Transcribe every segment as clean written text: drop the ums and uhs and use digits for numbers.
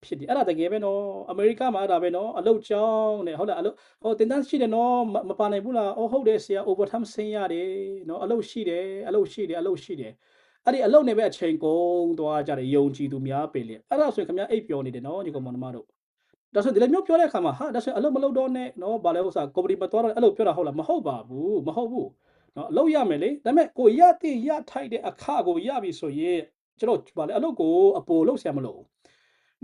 ဖြစ်တယ်အဲ့ဒါတကယ်ပဲနော်အမေရိကမှာအဲ့ဒါပဲနော်အလုတ်ကြောင်းတဲ့ဟုတ်လားအလုတ်ဟိုတင်တန်းရှိတယ်နော်မပါနိုင်ဘူးလားအော်ဟုတ်တယ်ဆရာ overtime ဆင်းရတယ်နော်အလုတ်ရှိတယ်အလုတ်ရှိတယ်အလုတ်ရှိတယ်အဲ့ဒီအလုတ်နေပဲအချိန်ကုန်သွားကြတယ်ယုံကြည်သူများပင်လေအဲ့ဒါဆိုရင်ခင်ဗျားအိပ်ပျော်နေတယ်နော်ညီကောင်မတို့ဒါဆိုဒီလိုမျိုးပြောတဲ့အခါမှာဟာဒါဆိုအလုတ်မလုတ်တော့နဲ့နော်ဘာလဲဥစ္စာကော်ပတီမသွားတော့အဲ့လိုပြောတာဟုတ်လားမဟုတ်ပါဘူးမဟုတ်ဘူးနော်အလုတ်ရမယ်လေဒါပေမဲ့ကိုရတဲ့ရထိုက်တဲ့အခကိုရပြီဆိုရင်ကျွန်တော်ဘာလဲအလုတ်ကိုအပိုလုတ်ဆရာမလို့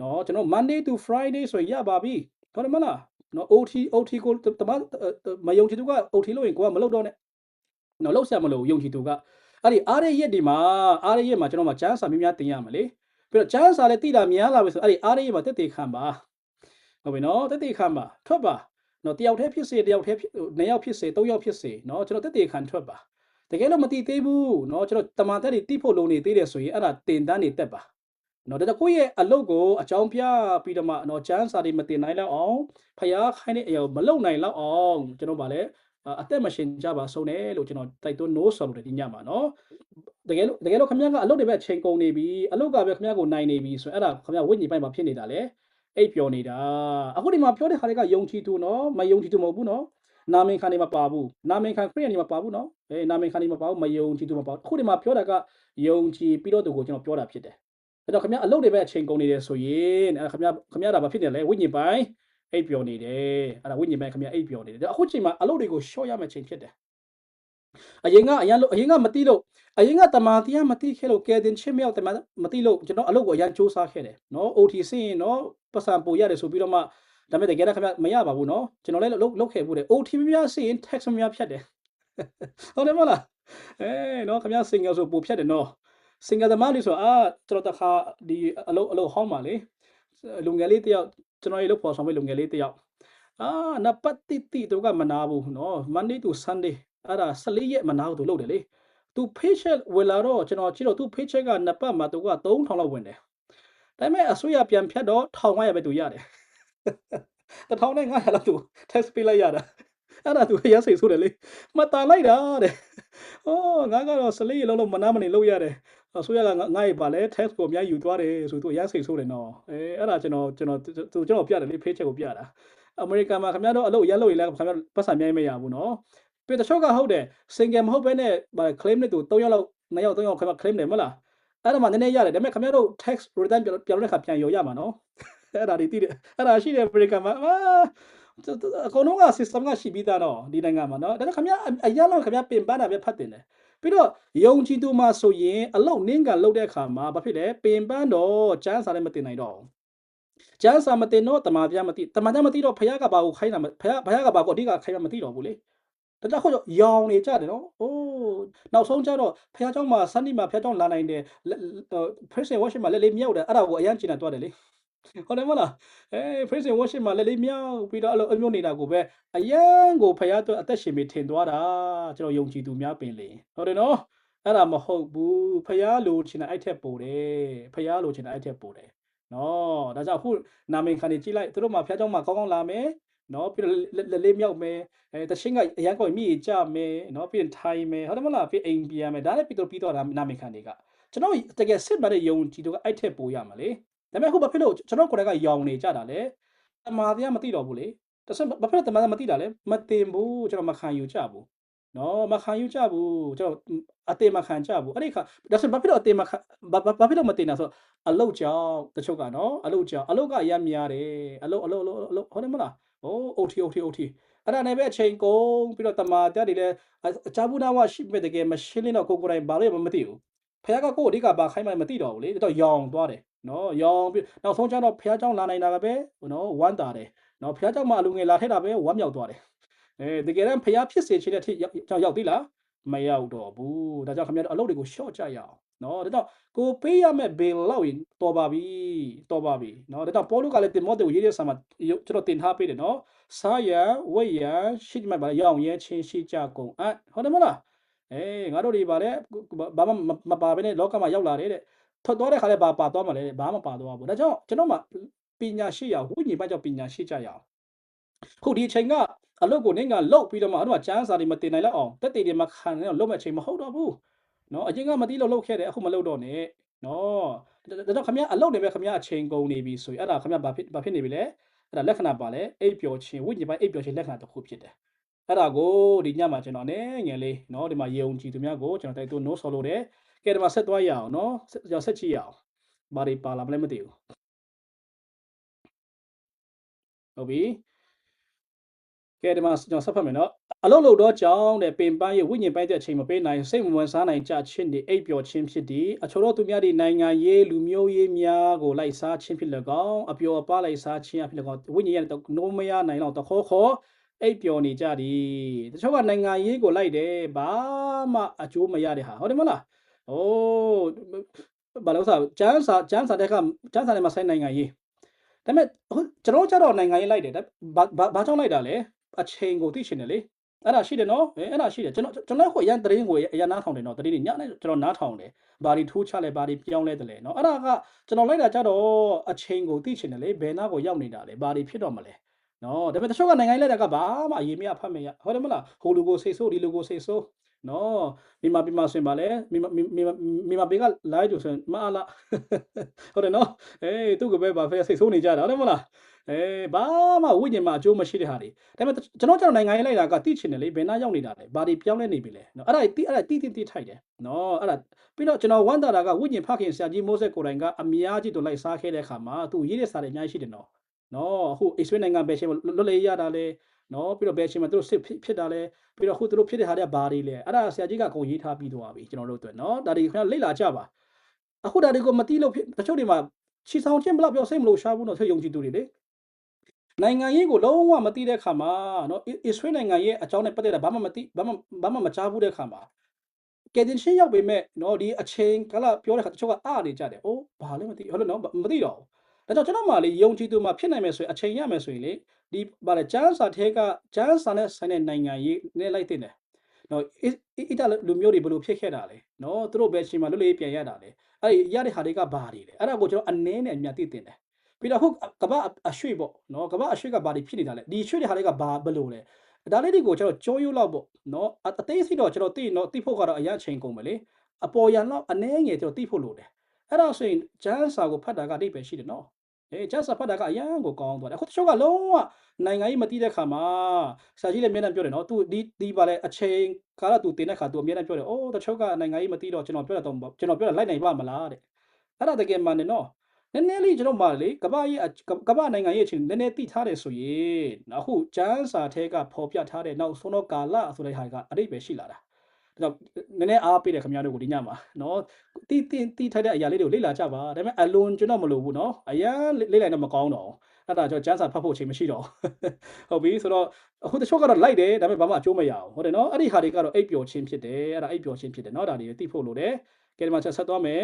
နော်ကျွန်တော် Monday to Friday ဆိုရင်ရပါပြီဟုတ်တယ်မလားနော် OT ကိုတမမယုံကြည်သူက OT လို့ရင်ကိုကမလုပ်တော့နဲ့နော်လောက်ဆက်မလို့ယုံကြည်သူကအဲ့ဒီအားရရက်ဒီမှာအားရရက်မှာကျွန်တော်မှာကျန်းစာများများတင်ရမှာလေပြီးတော့ကျန်းစာလည်းတိတာများလာပြီဆိုအဲ့ဒီအားရရက်မှာတက်တေခံပါဟုတ်ပြီနော်တက်တေခံပါထွက်ပါနော်တယောက်တည်းဖြစ်စေတယောက်တည်းနှစ်ယောက်ဖြစ်စေသုံးယောက်ဖြစ်စေနော်ကျွန်တော်တက်တေခံထွက်ပါတကယ်လို့မတိသေးဘူးနော်ကျွန်တော်တမန်တက်တွေတိဖို့လုံးနေသေးတယ်ဆိုရင်အဲ့ဒါတင်တန်းနေတက်ပါနော်ဒါကိုယ့်ရဲ့အလုပ်ကိုအကြောင်းပြပြီးတော့မှနော်ကျန်းစာတွေမတင်နိုင်တော့အောင်ဖျားခိုင်းတဲ့အရာမလုပ်နိုင်တော့အောင်ကျွန်တော်ဗာလဲအသက်မရှင်ကြပါဆုံးနဲ့လို့ကျွန်တော်တိုက်တွန်း no ဆိုလို့ဒီညမှာနော်တကယ်လို့ခင်ဗျားကအလုပ်တွေပဲအချိန်ကုန်နေပြီအလုပ်ကပဲခင်ဗျားကိုနိုင်နေပြီဆိုအဲ့ဒါခင်ဗျားဝိညာဉ်ပိုင်းမှာဖြစ်နေတာလေအိပ်ပျော်နေတာအခုဒီမှာပြောတဲ့ခါတွေကယုံကြည်သူနော်မယုံကြည်သူမဟုတ်ဘူးနော်နာမင်ခံတွေမပါဘူးနာမင်ခံခရိယန်တွေမပါဘူးနော်နာမင်ခံတွေမပါဘူးမယုံကြည်သူမပါဘူးအခုဒီမှာပြောတာကယုံကြည်ပြီးတော့သူကိုကျွန်တော်ပြောတာဖြစ်တယ်အဲ့တော့ခင်ဗျားအလုပ်တွေပဲအချိန်ကုန်နေတယ်ဆိုရင်အဲ့ခင်ဗျားဒါဘာဖြစ်နေလဲဝိညာဉ်ပိုင်းအိပ်ပျော်နေတယ်အဲ့ဒါဝိညာဉ်ပိုင်းခင်ဗျားအိပ်ပျော်နေတယ်အခုချိန်မှာအလုပ်တွေကိုရှော့ရမယ့်ချိန်ဖြစ်တယ်အရင်ကမတိလို့အရင်ကတမာတရားမတိခဲ့လို့ကဲတင်ချင်းမြောက်တမာမတိလို့ကျွန်တော်အလုပ်ကိုအရင်စူးစမ်းခဲ့တယ်နော် OT စင်းရင်နော်ပတ်စံပို့ရတယ်ဆိုပြီးတော့မှဒါပေမဲ့တကယ်တော့ခင်ဗျားမရပါဘူးနော်ကျွန်တော်လည်းလုပ်ခဲ့ဘူးတယ် OT များစင်းရင် tax များဖြတ်တယ်ဟုတ်တယ်မလားနော်ခင်ဗျား single ဆိုပို့ဖြတ်တယ်နော် single သမားလေးဆိုကျွန်တော်တခါဒီအလုပ်ဟောင်းပါလေလူငယ်လေးတယောက်ကျွန်တော်ရေလုပ်ဖော်ဆောင်မဲ့လူငယ်လေးတယောက်နပတ်တိတော့ကမနာဘူးနော် Monday to Sunday အဲ့ဒါ14ရက်မနာဘူးသူလုပ်တယ်လေသူ paycheck ဝင်လာတော့ကျွန်တော်ကြည့်တော့သူ paycheck ကနှစ်ပတ်မှာသူက3000လောက်ဝင်တယ်ဒါပေမဲ့အစိုးရပြန်ဖြတ်တော့1500ပဲသူရတယ်1500လောက်သူ tax ပေးလိုက်ရတာအဲ့ဒါသူရစိတ်ဆိုးတယ်လေမတန်လိုက်တာတဲ့ငါကတော့14ရက်လုံးမနာမနေလုပ်ရတယ်အစိုးရကငါ့ရဲ့ပါလဲ tax ကိုအများယူသွားတယ်ဆိုသူရစိတ်ဆိုးတယ်နော်အဲ့ဒါကျွန်တော်ပြတယ်လေ paycheck ကိုပြတာအမေရိကန်မှာခင်ဗျားတို့အလုပ်ရလို့ရလဲခင်ဗျားပတ်စံအများကြီးမရဘူးနော်ပြီးတချို့ကဟုတ်တယ် single မဟုတ်ဘဲနဲ့claim နဲ့သူ3ယောက်လောက်2ယောက်3ယောက်ခင်ဗျာ claim တယ်မလားအဲ့ဒါမှနည်းနည်းရတယ်ဒါပေမဲ့ခင်ဗျားတို့ tax return ပြန်တဲ့ခါပြန်ရောရမှာနော်အဲ့ဒါတွေသိတယ်အဲ့ဒါရှိတယ်အမေရိကန်မှာအကုန်လုံးက system ကရှိပြီးသားတော့ဒီနိုင်ငံမှာနော်ဒါပေမဲ့ခင်ဗျာအရလောက်ခင်ဗျာပင်ပန်းတာပဲဖတ်တင်တယ်ပြီးတော့ယုံကြည်သူမှာဆိုရင်အလုတ်နင်းကလုတ်တဲ့အခါမှာဘာဖြစ်လဲပင်ပန်းတော့ကျန်းစာလည်းမတင်နိုင်တော့ကျန်းစာမတင်တော့တမာပြမသိတမာပြမသိတော့ဖခင်ကဘာကိုခိုင်းတာဖခင်ကဘာကိုအဓိကခိုင်းမှမသိတော့ဘူးလေဒါကြောင့်ခုရောင်နေကြတယ်နော်နောက်ဆုံးကျတော့ဖခင်เจ้าမှာ Sunday မှာဖခင်เจ้าလာနိုင်တယ် Praise and Worship မှာလက်လေးမြောက်တယ်အဲ့ဒါကိုအရင်ကျင်နေသွားတယ်လေဟုတ်တယ်မလားPraise and Worship မှာလက်လေးမြောက်ပြီးတော့အမျိုးနေတာကိုပဲအရန်ကိုဖခင်အတွက်အသက်ရှင်ပြီးထင်သွားတာကျွန်တော်ယုံကြည်သူများပင်လေဟုတ်တယ်နော်အဲ့ဒါမဟုတ်ဘူးဖခင်လိုချင်တဲ့အဲ့ထက်ပိုတယ်ဖခင်လိုချင်တဲ့အဲ့ထက်ပိုတယ်နော်ဒါကြောင့်အခုနာမည်ခံနေကြည့်လိုက်သူတို့မှာဖခင်เจ้าမှာကောင်းကောင်းလာမယ်နော်ပြီးတော့လက်လေးမြောက်မယ်တရှင်းကအရန်ကောမိကြမယ်နော်ပြီးရင်ထိုင်မယ်ဟုတ်တယ်မလားပြီးအိမ်ပြန်မယ်ဒါလည်းပြီးတော့နာမည်ခံတွေကကျွန်တော်တကယ်စစ်မှန်တဲ့ယုံကြည်သူကအဲ့ထက်ပိုရမှာလေဒါပေမဲ့အခုဘာဖြစ်လို့ကျွန်တော်ကိုယ်တိုင်ကယောင်နေကြတာလဲတမာတရားမသိတော့ဘူးလေတဆဘာဖြစ်လို့တမာတရားမသိတာလဲမတင်ဘူးကျွန်တော်မခံယူကြဘူးနော်မခံယူကြဘူးကျွန်တော်အတင်မခံကြဘူးအဲ့ဒီခါဒါဆိုဘာဖြစ်လို့အတင်မခံဘာဖြစ်လို့မတင်တာဆိုအလုတ်ကြောင်တချို့ကနော်အလုတ်ကြောင်အလုတ်ကအရမ်းများတယ်အလုတ်ဟုတ်တယ်မလားOT အဲ့ဒါနဲ့ပဲအချိန်ကုန်ပြီးတော့တမာတရားတွေလည်းအချာဘူးနာဝရှိမဲ့တကယ်မရှင်းလင်းတော့ကိုယ်တိုင်ဘာလို့မသိဘူးဖခင်ကကိုယ်အဓိကဘာခိုင်းမှမသိတော့ဘူးလေတော့ယောင်သွားတယ်နော်ရောင်ပြီးနောက်ဆုံးကျတော့ဖះเจ้าလာနိုင်တာပဲနော်ဝမ်းတာတယ်နော်ဖះเจ้าမှာအလူငယ်လာထက်တာပဲဝမ်းမြောက်သွားတယ်တကယ်တမ်းဖះဖြစ်စေချင်တဲ့အထိရောက်သေးလားမရောက်တော့ဘူးဒါကြောင့်ခင်ဗျားတို့အလုပ်တွေကိုရှော့ကြရအောင်နော်ဒါကြောင့်ကိုပေးရမယ့်ဘေလောက်ရင်တော်ပါပြီနော်ဒါကြောင့်ပေါလုကလည်းတင်မောသေကိုရေးတဲ့ဆာမှာကျွန်တော်တင်ထားပေးတယ်နော်စားရန်ဝိတ်ရန်ရှိမှပါရောင်ရဲချင်းရှိကြကုန်ဟုတ်တယ်မလားငါတို့တွေပါလေဘာမှမပါဘဲနဲ့လောကမှာရောက်လာတယ်တဲ့ထွက်သွားတဲ့ခါလဲပါသွားမှလည်းဘာမှပါသွားဘူးဒါကြောင့်ကျွန်တော်မှပညာရှိရဝိညာဉ်ဘက်ကြောင့်ပညာရှိကြရအောင်ခုဒီအချိန်ကအလုပ်ကိုနင်းကလုတ်ပြီးတော့မှအဲ့တော့ကျန်းစာတွေမတင်နိုင်လောက်အောင်တက်တေတွေမခံနိုင်တော့လုတ်မဲ့အချိန်မဟုတ်တော့ဘူးနော်အရင်ကမသိလို့လုတ်ခဲ့တယ်အခုမလုတ်တော့နဲ့ နော်ဒါကြောင့်ခမရအလုပ်တွေပဲခမရအချိန်ကုန်နေပြီဆိုရင်အဲ့ဒါခမရဘာဖြစ်နေပြီလဲအဲ့ဒါလက္ခဏာပါလဲအိပ်ပျော်ခြင်းဝိညာဉ်ပိုင်းအိပ်ပျော်ခြင်းလက္ခဏာတစ်ခုဖြစ်တယ်အဲ့ဒါကိုဒီညမှာကျွန်တော်နဲ့ငယ်လေးနော်ဒီမှာယုံကြည်သူများကိုကျွန်တော်တိုက်တွန်းနိုးဆော်လို့တယ်ကဲဒီမှာဆက်သွားရအောင်နော်ဆက်ကြည့်ရအောင်ဘာတွေပါလာမလဲမသိဘူးဟုတ်ပြီကဲဒီမှာကျွန်တော်ဆက်ဖတ်မယ်နော်အလုံးလို့တော့ကြောင်းတဲ့ပင်ပန်းရဲ့ဝိညာဉ်ပိုင်းတဲ့အချိန်မပေးနိုင်စိတ်မဝင်စားနိုင်ကြခြင်းတွေအိပ်ပျော်ခြင်းဖြစ်သည်အချို့သောသူများဒီနိုင်ငံရေးလူမျိုးရေးများကိုလိုက်စားခြင်းဖြစ်၎င်းအပျော်ပါလိုက်စားခြင်းအဖြစ်၎င်းဝိညာဉ်ရဲ့နိုးမရနိုင်တော့တခေါခေါ်အိပ်ပျော်နေကြသည်တချို့ကနိုင်ငံရေးကိုလိုက်တယ်ဘာမှအကျိုးမရတဲ့ဟာဟုတ်တယ်မလားအိုးဘာလို့ဆိုကျန်းစာတဲ့ကကျန်းစာထဲမှာဆိုင်နိုင်ငံရေးဒါပေမဲ့ကျွန်တော်ကျတော့နိုင်ငံရေးလိုက်တယ်ဘာကြောင့်လိုက်တာလဲအချိန်ကိုသိချင်တယ်လေအဲ့ဒါရှိတယ်နော်အဲ့ဒါရှိတယ်ကျွန်တော်ဟိုရန်သတင်းကိုရန်နားထောင်တယ်နော်သတင်းတွေညနဲ့ကျွန်တော်နားထောင်တယ်ဘာတွေထိုးချလဲဘာတွေပြောင်းလဲတယ်လဲနော်အဲ့ဒါကကျွန်တော်လိုက်တာကြတော့အချိန်ကိုသိချင်တယ်လေဘယ်နာကိုရောက်နေတာလဲဘာတွေဖြစ်တော့မလဲနော်ဒါပေမဲ့တချို့ကနိုင်ငံရေးလိုက်တာကဘာမှအရေးမရဖတ်မရဟုတ်တယ်မလားဟိုလူကိုစိတ်ဆိုးဒီလူကိုစိတ်ဆိုးနော်မိမဆိုရင်ပါလေမိမဘေကလာကြဆိုရင်မအားလားဟုတ်တယ်နော်သူ့ကပဲဘာဖဲစိတ်ဆိုးနေကြတာဟုတ်တယ်မလားဘာမှဝိညာဉ်မှာအကျိုးမရှိတဲ့ဟာတွေဒါပေမဲ့ကျွန်တော်နိုင်ငံရေးလိုက်တာကတိချင်တယ်လေဘယ်နာရောက်နေတာလဲဘာတွေပြောင်းလဲနေပြီလဲနော်အဲ့ဒါတိထိုက်တယ်နော်အဲ့ဒါပြီးတော့ကျွန်တော်ဝမ်းသာတာကဝိညာဉ်ဖခင်ဆရာကြီးမိုးဆက်ကိုယ်တိုင်ကအများကြီးတို့လိုက်စားခဲ့တဲ့အခါမှာသူရေးတဲ့စာတွေအများကြီးရှိတယ်နော်အခုအစ္စရေးနိုင်ငံဘယ်ချိန်လွတ်လပ်ရတာလဲနော်ပြီးတော့ဘယ်ချိန်မှာသူတို့စစ်ဖြစ်တာလဲပြီးတော့ခုသူတို့ဖြစ်တဲ့ဟာတွေကဘာတွေလဲအဲ့ဒါဆရာကြီးကကိုရေးထားပြီးသွားပြီကျွန်တော်တို့အတွက်နော်ဒါတွေခင်ဗျာလေ့လာကြပါအခုဒါတွေကိုမသိလို့တချို့တွေမှာချီဆောင်ခြင်းဘလောက်ပြောစိတ်မလို့ရှားဘူးတော့သူယုံကြည်သူတွေလေနိုင်ငံရေးကိုလုံးဝမသိတဲ့အခါမှာနော်အစ္စရေးနိုင်ငံရဲ့အကြောင်းနဲ့ပတ်သက်တာဘာမှမသိဘာမှမကြားဘူးတဲ့အခါမှာကယ်တင်ရှင်းရောက်ပေမဲ့နော်ဒီအချိန်ကလာပြောတဲ့ခါတချို့ကအားနေကြတယ်။အိုးဘာလဲမသိဟုတ်လို့နော်မသိတော့ဘူး။ဒါကြောင့်ကျွန်တော်မှလေယုံကြည်သူမှဖြစ်နိုင်မယ်ဆိုရင်အချိန်ရမယ်ဆိုရင်လေဒီဗါလေကျန်းစာထဲကကျန်းစာနဲ့ဆိုင်တဲ့နိုင်ငံရေးနဲ့လိုက်တင်တယ်။နော်အီတလူမျိုးတွေဘယ်လိုဖြစ်ခဲ့တာလဲ။နော်သူတို့ဘယ်ချိန်မှာလွတ်လပ်ရေးပြန်ရတာလဲ။အဲ့ဒီရတဲ့ဟာတွေကဘာတွေလဲ။အဲ့ဒါကိုကျွန်တော်အနည်းနဲ့အများသိတင်တယ်။ပြီးတော့ခုကမ္ဘာအရွှေ့ပေါ့နော်ကမ္ဘာအရွှေ့ကဘာတွေဖြစ်နေတာလဲ။ဒီရွှေ့တဲ့ဟာတွေကဘာဘယ်လိုလဲ။ဒါလေးတွေကိုကျွန်တော်ကြိုးရိုးလောက်ပေါ့နော်အသေးစိတ်တော့ကျွန်တော်သိနော်သိဖို့ကတော့အရချိန်ကုန်ပဲလေအပေါ်ရန်လောက်အနည်းငယ်ကျွန်တော်သိဖို့လိုတယ်အဲ့ဒါဆိုရင်ကျန်းစာကိုဖတ်တာကအတိတ်ပဲရှိတယ်နော်ကျန်းစာဖတ်တာကအရန်ကိုကောင်းသွားတယ်အခုတချို့ကလုံးဝနိုင်ငံရေးမသိတဲ့ခါမှာဆရာကြီးလည်းအမြဲတမ်းပြောတယ်နော်သူဒီပါလေအချိန်ကာလသူတင်တဲ့ခါသူအမြဲတမ်းပြောတယ်အိုးတချို့ကနိုင်ငံရေးမသိတော့ကျွန်တော်ပြောတာလိုက်နိုင်ပါမလားတဲ့အဲ့ဒါတကယ်မှန်တယ်နော်နည်းနည်းလေးကျွန်တော်မှလေကမ္ဘာနိုင်ငံရေးအချိန်နည်းနည်းသိထားတယ်ဆိုရင်အခုကျန်းစာထဲကပေါ်ပြထားတဲ့နောက်ဆုံးတော့ကာလဆိုတဲ့ဟာကအတိတ်ပဲရှိလာတာဒါကြောင့်နည်းနည်းအားပေးတယ်ခင်ဗျားတို့ကိုဒီညမှာနော်တီးထိုက်တဲ့အရာလေးတွေကိုလေ့လာကြပါဒါပေမဲ့အလွန်ကျွန်တော်မလို့ဘူးနော်အရာလေ့လာတော့မကောင်းတော့အဲ့ဒါကြောင့်ကျန်းစာဖတ်ဖို့အချိန်မရှိတော့ဟုတ်ပြီဆိုတော့အခုတချို့ကတော့လိုက်တယ်ဒါပေမဲ့ဘာမှအကျိုးမရအောင်ဟုတ်တယ်နော်အဲ့ဒီဟာတွေကတော့အိပ်ပျော်ခြင်းဖြစ်တယ်အဲ့ဒါအိပ်ပျော်ခြင်းဖြစ်တယ်နော်ဒါတွေသိဖို့လိုတယ်ကဲဒီမှာဆက်သွားမယ်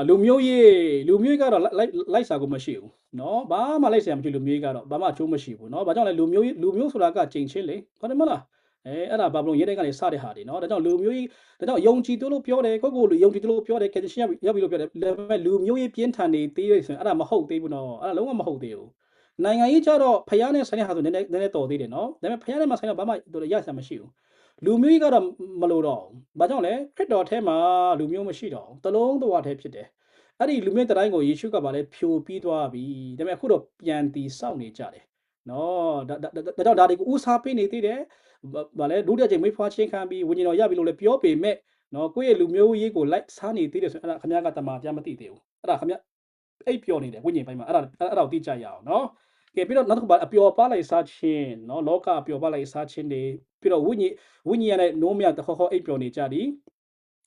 လူမျိုးရေးကတော့လိုက်စာကိုမရှိဘူးเนาะဘာမှလိုက်ဆရာမရှိလူမျိုးရေးကတော့ဘာမှအကျိုးမရှိဘူးเนาะဘာကြောင့်လဲလူမျိုးဆိုတာကကြိမ်ချင်းလေဟုတ်တယ်မလားအဲ့ဒါဘာလို့ရဲတဲ့ကနေစတဲ့ဟာတွေเนาะဒါကြောင့်လူမျိုးရေးဒါကြောင့်ယုံကြည်သူလို့ပြောတယ်ကိုယုံကြည်သူလို့ပြောတယ်ကယ်တင်ရှင်ရောက်ပြီလို့ပြောတယ်ဒါပေမဲ့လူမျိုးရေးပြင်းထန်နေသေးတယ်ဆိုရင်အဲ့ဒါမဟုတ်သေးဘူးเนาะအဲ့ဒါလုံးဝမဟုတ်သေးဘူးနိုင်ငံရေးကြတော့ဖျားနဲ့ဆိုင်တဲ့ဟာဆိုနည်းနည်းတော်သေးတယ်เนาะဒါပေမဲ့ဖျားနဲ့မှဆိုင်တော့ဘာမှရဆရာမရှိဘူးလူမျိုးကြီးကတော့မလို့တော့ဘာကြောင့်လဲခရစ်တော်ထဲမှာလူမျိုးမရှိတော့တလုံးတော်ထဲဖြစ်တယ်အဲ့ဒီလူမျိုးတိုင်းကိုယေရှုကပါလဲဖြိုပြီးသွားပြီဒါပေမဲ့အခုတော့ပြန်တည်ဆောက်နေကြတယ်နော်ဒါကြောင့်ဒါတွေကိုဦးစားပေးနေသေးတယ်ဗာလဲဒုတိယချိန်မိဖွားချင်းခံပြီးဝิญဉ်တော်ရပြီလို့လည်းပြောပေမဲ့နော်ကိုယ့်ရဲ့လူမျိုးရေးကိုလိုက်စားနေသေးတယ်ဆိုရင်အဲ့ဒါခမည်းကတမန်ပြန်မသိသေးဘူးအဲ့ဒါခမည်းအိပ်ပျော်နေတယ်ဝิญဉ်ပိုင်းမှာအဲ့ဒါကိုသိကြရအောင်နော်ကဲပြီးတော့နောက်တစ်ခုပါအပျော်ပါလိုက်စားခြင်းနော်လောကအပျော်ပါလိုက်စားခြင်းတွေပြီးတော့ဝိညာဉ်ရဲ့နိုးမြတခေါအိပ်ပျော်နေကြသည်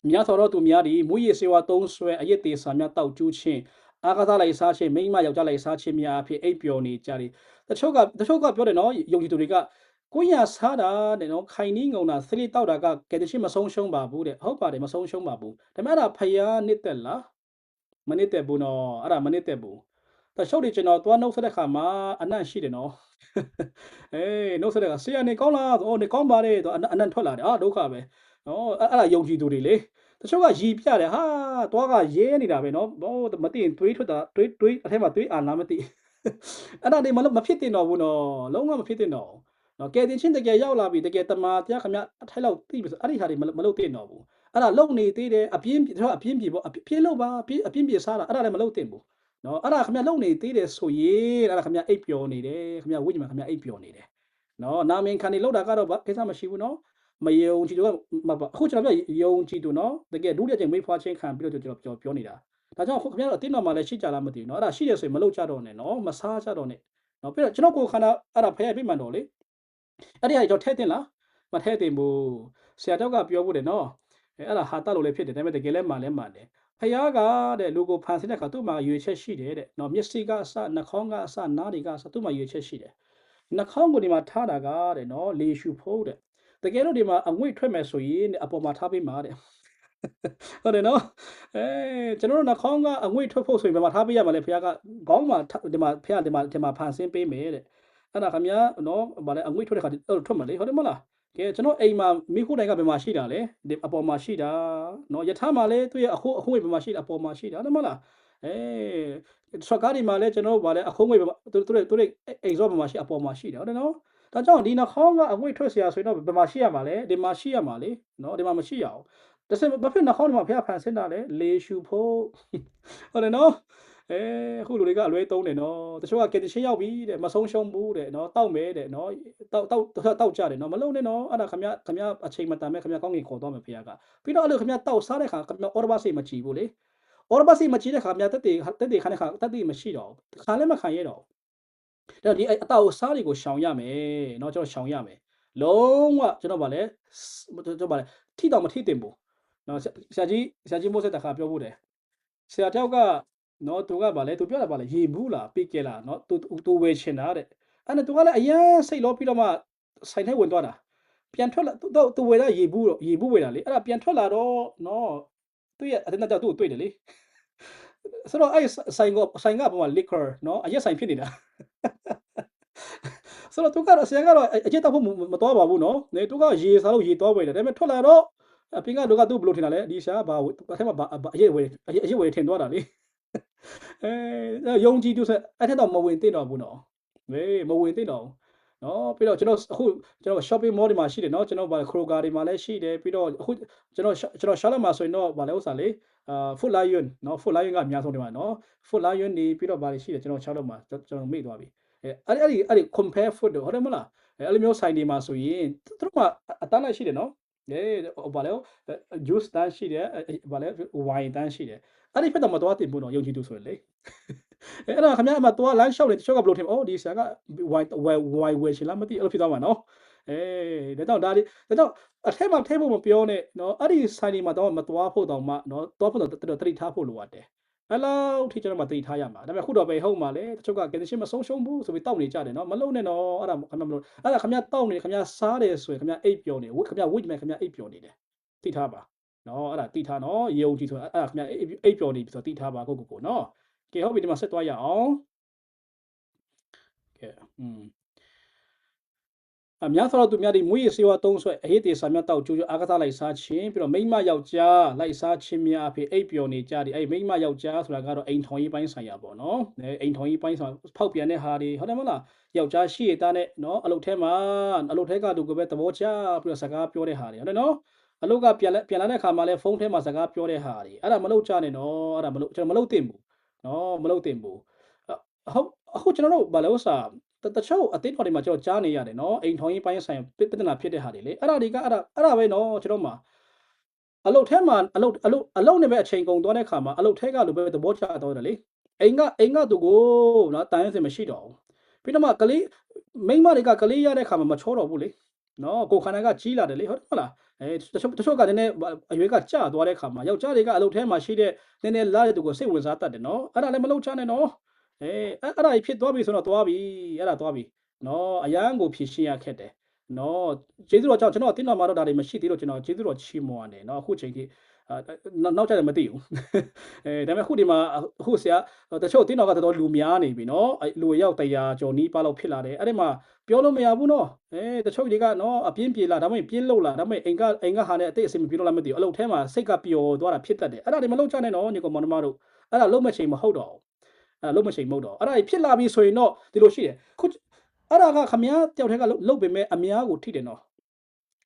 မြတ်သောတော်သူများသည်မွေးရစေဝါသုံးဆွဲအယက်သေးစာများတောက်ကျူးခြင်းအာကာသလိုက်စားခြင်းမိမယောက်ျားလိုက်စားခြင်းများအဖြစ်အိပ်ပျော်နေကြသည်တချို့ကပြောတယ်နော်ယုံကြည်သူတွေကကိုရစားတာတဲ့နော်ခိုင်နီးငုံတာဆလိတောက်တာကကဲတရှိမဆုံးရှုံးပါဘူးတဲ့ဟုတ်ပါတယ်မဆုံးရှုံးပါဘူးဒါပေမဲ့အဲ့ဒါဖယားနှစ်သက်လားမနစ်သက်ဘူးနော်အဲ့ဒါမနစ်သက်ဘူးတချို့တွေကျွန်တော်သွားနှုတ်ဆက်တဲ့ခါမှာအနံ့ရှိတယ်နော်နှုတ်ဆက်တဲ့ခါဆရာနေကောင်းလားနေကောင်းပါတယ်အနံ့ထွက်လာတယ်ဒုက္ခပဲနော်အဲ့ဒါယုံကြည်သူတွေလေတချို့ကရီပြတယ်ဟာသွားကရဲနေတာပဲနော်မသိရင်တွေးထွက်တာတွေးအထက်မှာတွေးအာလားမသိအဲ့ဒါတွေမဖြစ်တင်တော့ဘူးနော်လုံးဝမဖြစ်တင်တော့နော်ကဲတင်ချင်းတကယ်ရောက်လာပြီတကယ်တမာတရားခမအထိုက်လောက်သိပြီဆိုအဲ့ဒီဟာတွေမလုပ်တင်တော့ဘူး အဲ့ဒါလုံနေသေးတယ်အပြင်းကျွန်တော်အပြင်းပြေပေါ့ပြင်းလို့ပါအပြင်းပြေစားတာအဲ့ဒါလည်းမလုပ်သင့်ဘူးနော်အဲ့ဒါခင်ဗျလုံနေသေးတယ်ဆိုရင်အဲ့ဒါခင်ဗျအိပ်ပျော်နေတယ်ခင်ဗျဝိညာဉ်မှာခင်ဗျအိပ်ပျော်နေတယ်နော်နာမင်ခံနေလောက်တာကတော့ကိစ္စမရှိဘူးနော်မယုံကြည်သူကအခုကျွန်တော်ပြောယုံကြည်သူနော်တကယ်ဒုတိယချိန်မိဖွားချင်းခံပြီးတော့ကျွန်တော်ပြောနေတာဒါကြောင့်ခင်ဗျားတို့အတင်းတော်မှာလည်းရှိကြလားမသိဘူးနော်အဲ့ဒါရှိတယ်ဆိုရင်မလုပ်ကြတော့နဲ့နော်မစားကြတော့နဲ့နော်ပြီးတော့ကျွန်တော်ကိုခန္ဓာအဲ့ဒါဖယ်ပြမှန်တော့လေအဲ့ဒီဟာကျွန်တော်ထဲ့တင်လားမထဲ့တင်ဘူးဆရာတော့ကပြောဖို့တယ်နော်အဲ့ဒါဟာတလို့လည်းဖြစ်တယ်ဒါပေမဲ့တကယ်လည်းမှန်တယ်ဖယားကတဲ့လူကိုဖန်ဆင်းတဲ့အခါသူ့မှာရွေချက်ရှိတယ်တဲ့နော်မျက်စိကအစနှာခေါင်းကအစနားတွေကအစသူ့မှာရွေချက်ရှိတယ်နှာခေါင်းကိုဒီမှာထားတာကတဲ့နော်လေရှူဖို့တဲ့တကယ်လို့ဒီမှာအငွေ့ထွက်မယ်ဆိုရင်အပေါ်မှာထားပေးမှာတဲ့ဟုတ်တယ်နော်ကျွန်တော်တို့နှာခေါင်းကအငွေ့ထွက်ဖို့ဆိုရင်ဘယ်မှာထားပေးရမှာလဲဖယားကခေါင်းမှာဒီမှာဖယားဒီမှာဖန်ဆင်းပေးမယ်တဲ့အဲ့ဒါခင်ဗျာနော်ဗာလဲအငွေ့ထွက်တဲ့ခါထွက်မှာလေဟုတ်တယ်မလားကဲကျွန်တော်အိမ်မှာမိခိုးတိုင်ကဘယ်မှာရှိတာလဲဒီအပေါ်မှာရှိတာနော်ယထာမှာလဲသူ့ရဲ့အခုဝေးဘယ်မှာရှိတာအပေါ်မှာရှိတာဟုတ်တယ်မလားစကားဒီမှာလဲကျွန်တော်ဗာလဲအခုဝေးသူတို့အိမ်စောဘယ်မှာရှိအပေါ်မှာရှိတယ်ဟုတ်တယ်နော်ဒါကြောင့်ဒီနှာခေါင်းကအငွေ့ထွက်เสียဆိုရင်တော့ဘယ်မှာရှိရမှာလဲဒီမှာရှိရမှာလေနော်ဒီမှာမရှိရအောင်တစဘာဖြစ်နှာခေါင်းဒီမှာဖျက်ဖန်ဆင်းတာလဲလေရှူဖို့ဟုတ်တယ်နော်အခုလူတွေကအလွဲသုံးတယ်နော်တချို့ကကင်တရှင်းရောက်ပြီတဲ့မဆုံးရှုံးဘူးတဲ့နော်တောက်မယ်တဲ့နော်တောက်ကြတယ်နော်မလုံးနဲ့နော်အဲ့ဒါခမအချိန်မတန်မဲ့ခမကောင်းကင်ခေါ်တော့မယ်ဖေကပြီးတော့အဲ့လိုခမတောက်စားတဲ့ခါခမအော်ရဘစိတ်မကြည့်ဘူးလေအော်ရဘစိတ်မကြည့်တဲ့ခါခမတက်တေခါတဲ့ခါတက်တေမရှိတော့ခါလည်းမခံရတော့ဒါဒီအတောက်စားတွေကိုရှောင်ရမယ်နော်ကျွန်တော်ရှောင်ရမယ်လုံးဝကျွန်တော်ဗာလဲကျွန်တော်ဗာလဲထိတော့မထိတင်ဘူးနော်ဆရာကြီးမိုးဆက်တခါပြောဖို့တယ်ဆရာတယောက်ကနော်သူကဗာလဲသူပြောတာဗာလဲရေဘူးလားပိကဲလားနော်သူဝယ်ချင်တာတဲ့အဲ့နဲ့သူကလည်းအရင်စိတ်လောပြီးတော့မှဆိုင်ထဲဝင်သွားတာပြန်ထွက်လာသူဝယ်တာရေဘူးဝယ်တာလေအဲ့ဒါပြန်ထွက်လာတော့နော်သူရဲ့အတင်းတော့သူ့ကိုတွေ့တယ်လေဆိုတော့အဲ့ဆိုင်ကပုံမှာ liquor နော်အရက်ဆိုင်ဖြစ်နေတာဆိုတော့သူကတော့ဆရာကတော့အကျက်တော့ဖို့မတော်ပါဘူးနော်နေသူကရေစားလို့ရေတော်ဝယ်တယ်ဒါပေမဲ့ထွက်လာတော့အပြင်ကလူကသူ့ဘလို့ထင်တာလဲဒီရှာဘာအထက်မှာအရက်ဝယ်ထင်သွားတာလေယုံကြည်သူဆိုအဲ့ထက်တော့မဝင်သင့်တော့ဘူးနော်မဝင်သင့်တော့နော်ပြီးတော့ကျွန်တော် shopping mall တွေမှာရှိတယ်နော်ကျွန်တော်ဗာ Kroger တွေမှာလည်းရှိတယ်ပြီးတော့အခုကျွန်တော် Charlotte မှာဆိုရင်တော့ဗာလဲဥစ္စာလေFood Lion နော် Food Lion ကအများဆုံးဒီမှာနော် Food Lion နေပြီးတော့ဗာတွေရှိတယ်ကျွန်တော် Charlotte မှာကျွန်တော်မေ့သွားပြီအဲ့ဒီ compare food ဟုတ်တယ်မလားအဲ့လိုမျိုးဆိုင်တွေမှာဆိုရင်သူတို့မှာအတန်းလိုက်ရှိတယ်နော်ဗာလဲ juice တန်းရှိတယ်ဗာလဲ wine တန်းရှိတယ်အဲ့ဒီဖက်တော့မတော်တင်ဘူးနော်ယုံကြည်သူဆိုရင်လေအဲ့ဒါခင်ဗျားအမတော်လမ်းလျှောက်နေတချို့ကဘယ်လိုထင်ဒီဆရာက wine ဝယ်ရှင်လားမသိအဲ့လိုဖြစ်သွားမှာနော်ဒါကြောင့်အထက်မှာထဲဖို့မပြောနဲ့နော်အဲ့ဒီဆိုင်တွေမှာတော့မတော်ဖို့တောင်မှနော်တော်ဖို့တော့တတိထားဖို့လိုအပ်တယ်အဲ့လောက်ထိကျွန်တော်မတည်ထားရမှာဒါပေမဲ့ခုတော့ပဲဟုတ်မှာလေတချို့ကကင်ရှင်မဆုံးရှုံးဘူးဆိုပြီးတောက်နေကြတယ်နော်မလုံးနဲ့နော်အဲ့ဒါခင်ဗျာမလို့အဲ့ဒါခင်ဗျာတောက်နေခင်ဗျာစားတယ်ဆိုရင်ခင်ဗျာအိပ်ပျော်နေခင်ဗျာဝိတ်မယ်ခင်ဗျာအိပ်ပျော်နေတယ်သိထားပါနော်အဲ့ဒါသိထားနော်ယုံကြည်ဆိုအဲ့ဒါခင်ဗျာအိပ်ပျော်နေပြီဆိုသိထားပါကိုနော်ကဲဟုတ်ပြီဒီမှာဆက်သွားရအောင်ကဲအများသောသူများဒီမွေးရစေဝါသုံးဆွဲအဟိတေစာများတောက်ကျိုးကျအားကစားလိုက်စားခြင်းပြီးတော့မိန်းမယောက်ျားလိုက်စားခြင်းများအဖြစ်အိပ်ပျော်နေကြတယ်အဲ့မိန်းမယောက်ျားဆိုတာကတော့အိမ်ထောင်ရေးပိုင်းဆိုင်ရာပေါ့နော်အိမ်ထောင်ရေးပိုင်းဆိုင်ဖောက်ပြန်တဲ့ဟာတွေဟုတ်တယ်မလားယောက်ျားရှိရတဲ့နော်အလုပ်ထဲမှာအလုပ်ထဲကသူကပဲသဘောကျပြီးတော့စကားပြောတဲ့ဟာတွေဟုတ်တယ်နော်အလုပ်ကပြန်လာတဲ့ခါမှာလဲဖုန်းထဲမှာစကားပြောတဲ့ဟာတွေအဲ့ဒါမလုပ်ကြနဲ့နော်အဲ့ဒါကျွန်တော်မလုပ်သင့်ဘူးနော်မလုပ်သင့်ဘူးဟုတ်အခုကျွန်တော်တို့ဘာလို့ဆိုတချို့အသိတော်တွေမှာကျွန်တော်ကြားနေရတယ်နော်အိမ်ထောင်ရေးပိုင်းဆိုင်ပြဿနာဖြစ်တဲ့ဟာတွေလေအဲ့ဒါတွေကအဲ့ဒါပဲနော်ကျွန်တော်မှာအလုတ်ထဲမှာအလုတ်နဲ့ပဲအချိန်ကုန်သွားတဲ့ခါမှာအလုတ်ထဲကလူပဲသဘောကျတော့တယ်လေအိမ်ကသူကိုနော်တန်ရင်စင်မရှိတော့ဘူးပြီးတော့မှကလေးမိန်းမတွေကကလေးရတဲ့ခါမှာမချောတော့ဘူးလေနော်ကိုခန္ဓာကကြီးလာတယ်လေဟုတ်လားတချို့ကလည်းအရွယ်ကကျသွားတဲ့ခါမှာယောက်ျားတွေကအလုတ်ထဲမှာရှိတဲ့နည်းနည်းလာတဲ့သူကိုစိတ်ဝင်စားတတ်တယ်နော်အဲ့ဒါလည်းမလုပ်ချနဲ့နော်အဲ့ဒါဖြစ်သွားပြီဆိုတော့သွားပြီအဲ့ဒါသွားပြီနော်အရန်ကိုဖြည့်ရှင်းရခက်တယ်နော်ကျေးဇူးတော်ကြောင့်ကျွန်တော်တင်းတော်မှာတော့ဒါတွေမရှိသေးလို့ကျွန်တော်ကျေးဇူးတော်ချီးမွမ်းတယ်နော်အခုချိန်ထိနောက်ကျတယ်မသိဘူးဒါပေမဲ့ခုဒီမှာအခုဆရာတချို့တင်းတော်ကတော်တော်လူများနေပြီနော်လူရောက်100ကျော်နီးပါးလောက်ဖြစ်လာတယ်အဲ့ဒီမှာပြောလို့မရဘူးနော်တချို့တွေကနော်အပြင်းပြေလာဒါမှမဟုတ်ပြင်းလို့လာဒါမှမဟုတ်အိမ်ကဟာနဲ့အတိတ်အစင်မပြေလို့လားမသိဘူးအလုပ်ထဲမှာစိတ်ကပျော်သွားတာဖြစ်တတ်တယ်အဲ့ဒါတွေမလုပ်ချနဲ့နော်ညီကောင်မောင်နှမတို့အဲ့ဒါလုံးမချိန်မဟုတ်တော့အဲ့လုံးမချိန်မဟုတ်တော့အဲ့ဒါဖြစ်လာပြီဆိုရင်တော့ဒီလိုရှိတယ်ခုအဲ့ဒါကခမည်းတယောက်တည်းကလုတ်ပေမဲ့အများကိုထိတယ်နော်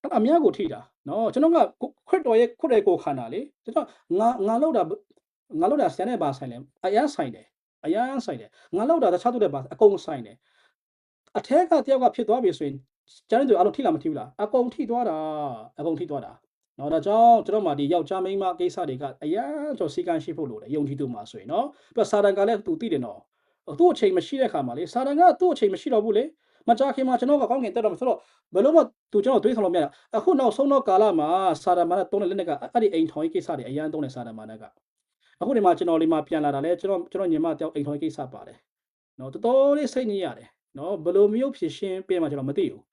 အဲ့အများကိုထိတာ နော်ကျွန်တော်ကခွတ်တော်ရဲ့ခွတ်တဲ့ကိုခန္ဓာလေကျွန်တော်ငါလောက်တာဆန်တဲ့ပါဆိုင်လေအရန်ဆိုင်တယ်အရန်ဆိုင်တယ်ငါလောက်တာတခြားသူတွေပါအကုန်ဆိုင်တယ်အထက်ကတယောက်ကဖြစ်သွားပြီဆိုရင်ကျန်တဲ့သူအလုံးထိလားမထိဘူးလားအကုန်ထိသွားတာနော်ဒါကြောင့်ကျွန်တော်မှဒီယောက်ျားမိန်းမကိစ္စတွေကအရန်ကျွန်တော်စီကံရှိဖို့လိုတယ်ယုံကြည်သူမှာဆိုရင်နော်ပြီးတော့စာတန်ကလည်းသူသိတယ်နော်သူ့အချိန်မရှိတဲ့ခါမှာလေစာတန်ကသူ့အချိန်မရှိတော့ဘူးလေမကြခင်မှာကျွန်တော်ကကောင်းကင်တက်တော့မှာဆိုတော့ဘယ်လို့မှသူကျွန်တော်တွေးဆောင်လို့မရအခုနောက်ဆုံးတော့ကာလမှာစာတန်မာနဲ့တုံးတဲ့လက်နဲ့ကအဲ့ဒီအိမ်ထောင်ရေးကိစ္စတွေအရန်တုံးတဲ့စာတန်မာနဲ့ကအခုဒီမှာကျွန်တော်လေးမှာပြန်လာတာလေကျွန်တော်ညီမတယောက်အိမ်ထောင်ရေးကိစ္စပါတယ်နော်တော်တော်လေးစိတ်ညစ်ရတယ်နော်ဘယ်လိုမျိုးဖြစ်ရှင်းပြင်မှာကျွန်တော်မသိဘူး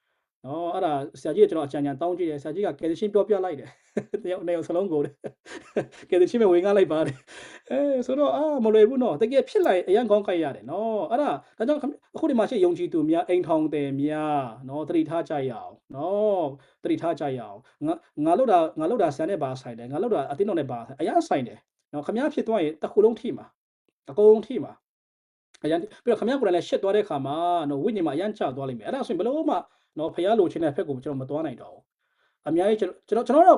နော်အဲ့ဒါဆရာကြီးကကျွန်တော်အကြံဉာဏ်တောင်းကြည့်တယ်ဆရာကြီးကကယ်တင်ရှင်းပြောပြလိုက်တယ်တယောက်နဲ့စလုံးကိုကယ်တင်ရှင်းမဝင်ကားလိုက်ပါတယ်ဆိုတော့မလွယ်ဘူးနော်တကယ်ဖြစ်လိုက်အရန်ကောင်းခိုက်ရတယ်နော်အဲ့ဒါကြောင့်အခုဒီမှာရှိယုံကြည်သူများအိမ်ထောင်တယ်များနော်တတိထားကြရအောင်နော်တတိထားကြရအောင်ငါလောက်တာဆန်နဲ့ပါဆိုင်တယ်ငါလောက်တာအတင်းတော်နဲ့ပါအရန်ဆိုင်တယ်နော်ခမ ्या ဖြစ်သွားရင်တစ်ခုလုံးထိမှာအကုန်ထိမှာအရန်ပြီးတော့ခမ ्या ကိုယ်တိုင်လည်းရှစ်သွားတဲ့ခါမှာနော်ဝိညာဉ်မှာအရန်ကျသွားလိမ့်မယ်အဲ့ဒါဆိုရင်ဘယ်လို့မှနော်ဖျားလိုချင်တဲ့ဖက်ကိုကျွန်တော်မသွားနိုင်တော့ဘူးအများကြီးကျွန်တော်တော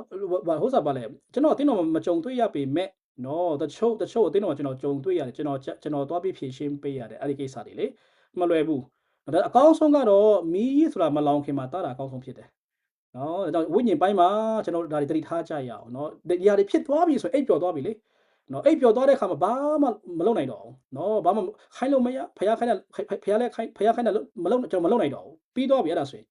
့ဟိုစားပါလဲကျွန်တော်အတင်းတော်မကြုံတွေ့ရပေမဲ့နော်တချို့အတင်းတော်ကျွန်တော်ကြုံတွေ့ရတယ်ကျွန်တော်သွားပြီးဖြည့်ရှင်းပေးရတယ်အဲ့ဒီကိစ္စတွေလေမလွယ်ဘူးဒါအကောင်းဆုံးကတော့မီးဆိုတာမလောင်ခင်မှာတားတာအကောင်းဆုံးဖြစ်တယ်နော်ဒါကြောင့်ဝိညာဉ်ပိုင်းမှာကျွန်တော်ဒါတွေတတိထားကြရအောင်နော်ဒီຢာတွေဖြစ်သွားပြီဆိုအိပ်ပျော်သွားပြီလေနော်အိပ်ပျော်သွားတဲ့ခါမှာဘာမှမလုပ်နိုင်တော့ဘူးနော်ဘာမှခိုင်းလို့မရဖျားခိုင်းတယ်ဖျားလည်းဖျားခိုင်းတယ်မလုပ်ကျွန်တော်မလုပ်နိုင်တော့ဘူးပြီးသွားပြီအဲ့ဒါဆိုရင်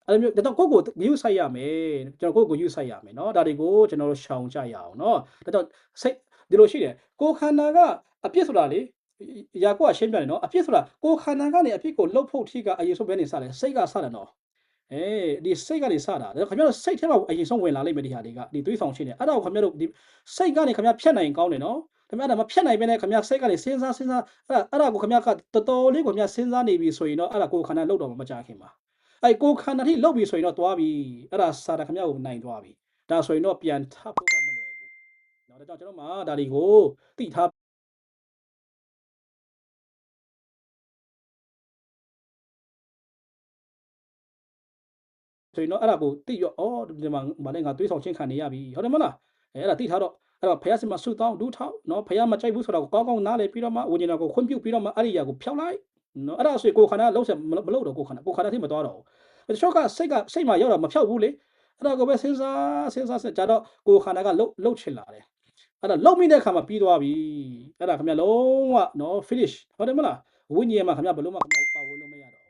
အဲ့လိုမျိုးဒါတော့ကိုယ့်ကိုယူဆိုင်ရမယ်ကျွန်တော်ကိုယ့်ကိုယူဆိုင်ရမယ်နော်ဒါတွေကိုကျွန်တော်တို့ရှောင်ကြရအောင်နော်ဒါကြောင့်စိတ်ဒီလိုရှိတယ်ကိုယ်ခန္ဓာကအပြစ်ဆိုတာလေရာကိုကရှင်းပြတယ်နော်အပြစ်ဆိုတာကိုယ်ခန္ဓာကနေအပြစ်ကိုလှုပ်ဖို့ထိကအရင်ဆုံးဘယ်နေစလဲစိတ်ကစတယ်နော်ဒီစိတ်ကနေစတာဒါခင်ဗျားတို့စိတ်ထဲမှာအရင်ဆုံးဝင်လာလိမ့်မယ်ဒီဟာတွေကဒီတွေးဆောင်ရှင်းတယ်အဲ့ဒါကိုခင်ဗျားတို့ဒီစိတ်ကနေခင်ဗျားဖြတ်နိုင်ကောင်းတယ်နော်ခင်ဗျားဒါမဖြတ်နိုင်ဘဲနဲ့ခင်ဗျားစိတ်ကနေစဉ်းစားအဲ့ဒါကိုခင်ဗျားကတော်တော်လေးကိုခင်ဗျားစဉ်းစားနေပြီဆိုရင်တော့အဲ့ဒါကိုယ်ခန္ဓာလှုပ်တော့မကြခင်ပါအဲ့ကိုခန္ဓာထိလှုပ်ပြီဆိုရင်တော့သွားပြီအဲ့ဒါစာတာခင်ဗျားကိုနိုင်သွားပြီဒါဆိုရင်တော့ပြန်ထပ်ဖို့ကမလွယ်ဘူးเนาะဒါကြောင့်ကျွန်တော်မှာဒါတွေကိုသိထားဆိုရင်တော့အဲ့ဒါကိုသိရောဒီမှာမလဲငါတွေးဆောင်ချင်းခံနေရပြီဟုတ်တယ်မလားအဲ့ဒါသိထားတော့အဲ့တော့ဖះစမဆုတောင်းဒူးထောက်เนาะဖះမကြိုက်ဘူးဆိုတော့ကောင်းကောင်းနားလေပြီးတော့မှဝိညာဉ်တော်ကိုခွင့်ပြုပြီးတော့မှအဲ့ဒီຢာကိုဖျောက်လိုက်เนาะအဲ့ဒါဆိုရင်ကိုခန္ဓာလှုပ်ဆက်မလှုပ်တော့ကိုခန္ဓာထိမသွားတော့ဘူးတချို့ကစိတ်မှာရောက်တော့မဖျောက်ဘူးလေအဲ့ဒါကိုပဲစဉ်းစားကြတော့ကိုခန္ဓာကလှုပ်ချင်လာတယ်အဲ့ဒါလှုပ်မိတဲ့အခါမှာပြီးသွားပြီအဲ့ဒါခင်ဗျလုံးဝเนาะ finish ဟုတ်တယ်မလားဝိညာဉ်မှာခင်ဗျဘယ်လို့မှခင်ဗျပါဝင်လို့မရတော့ဘူ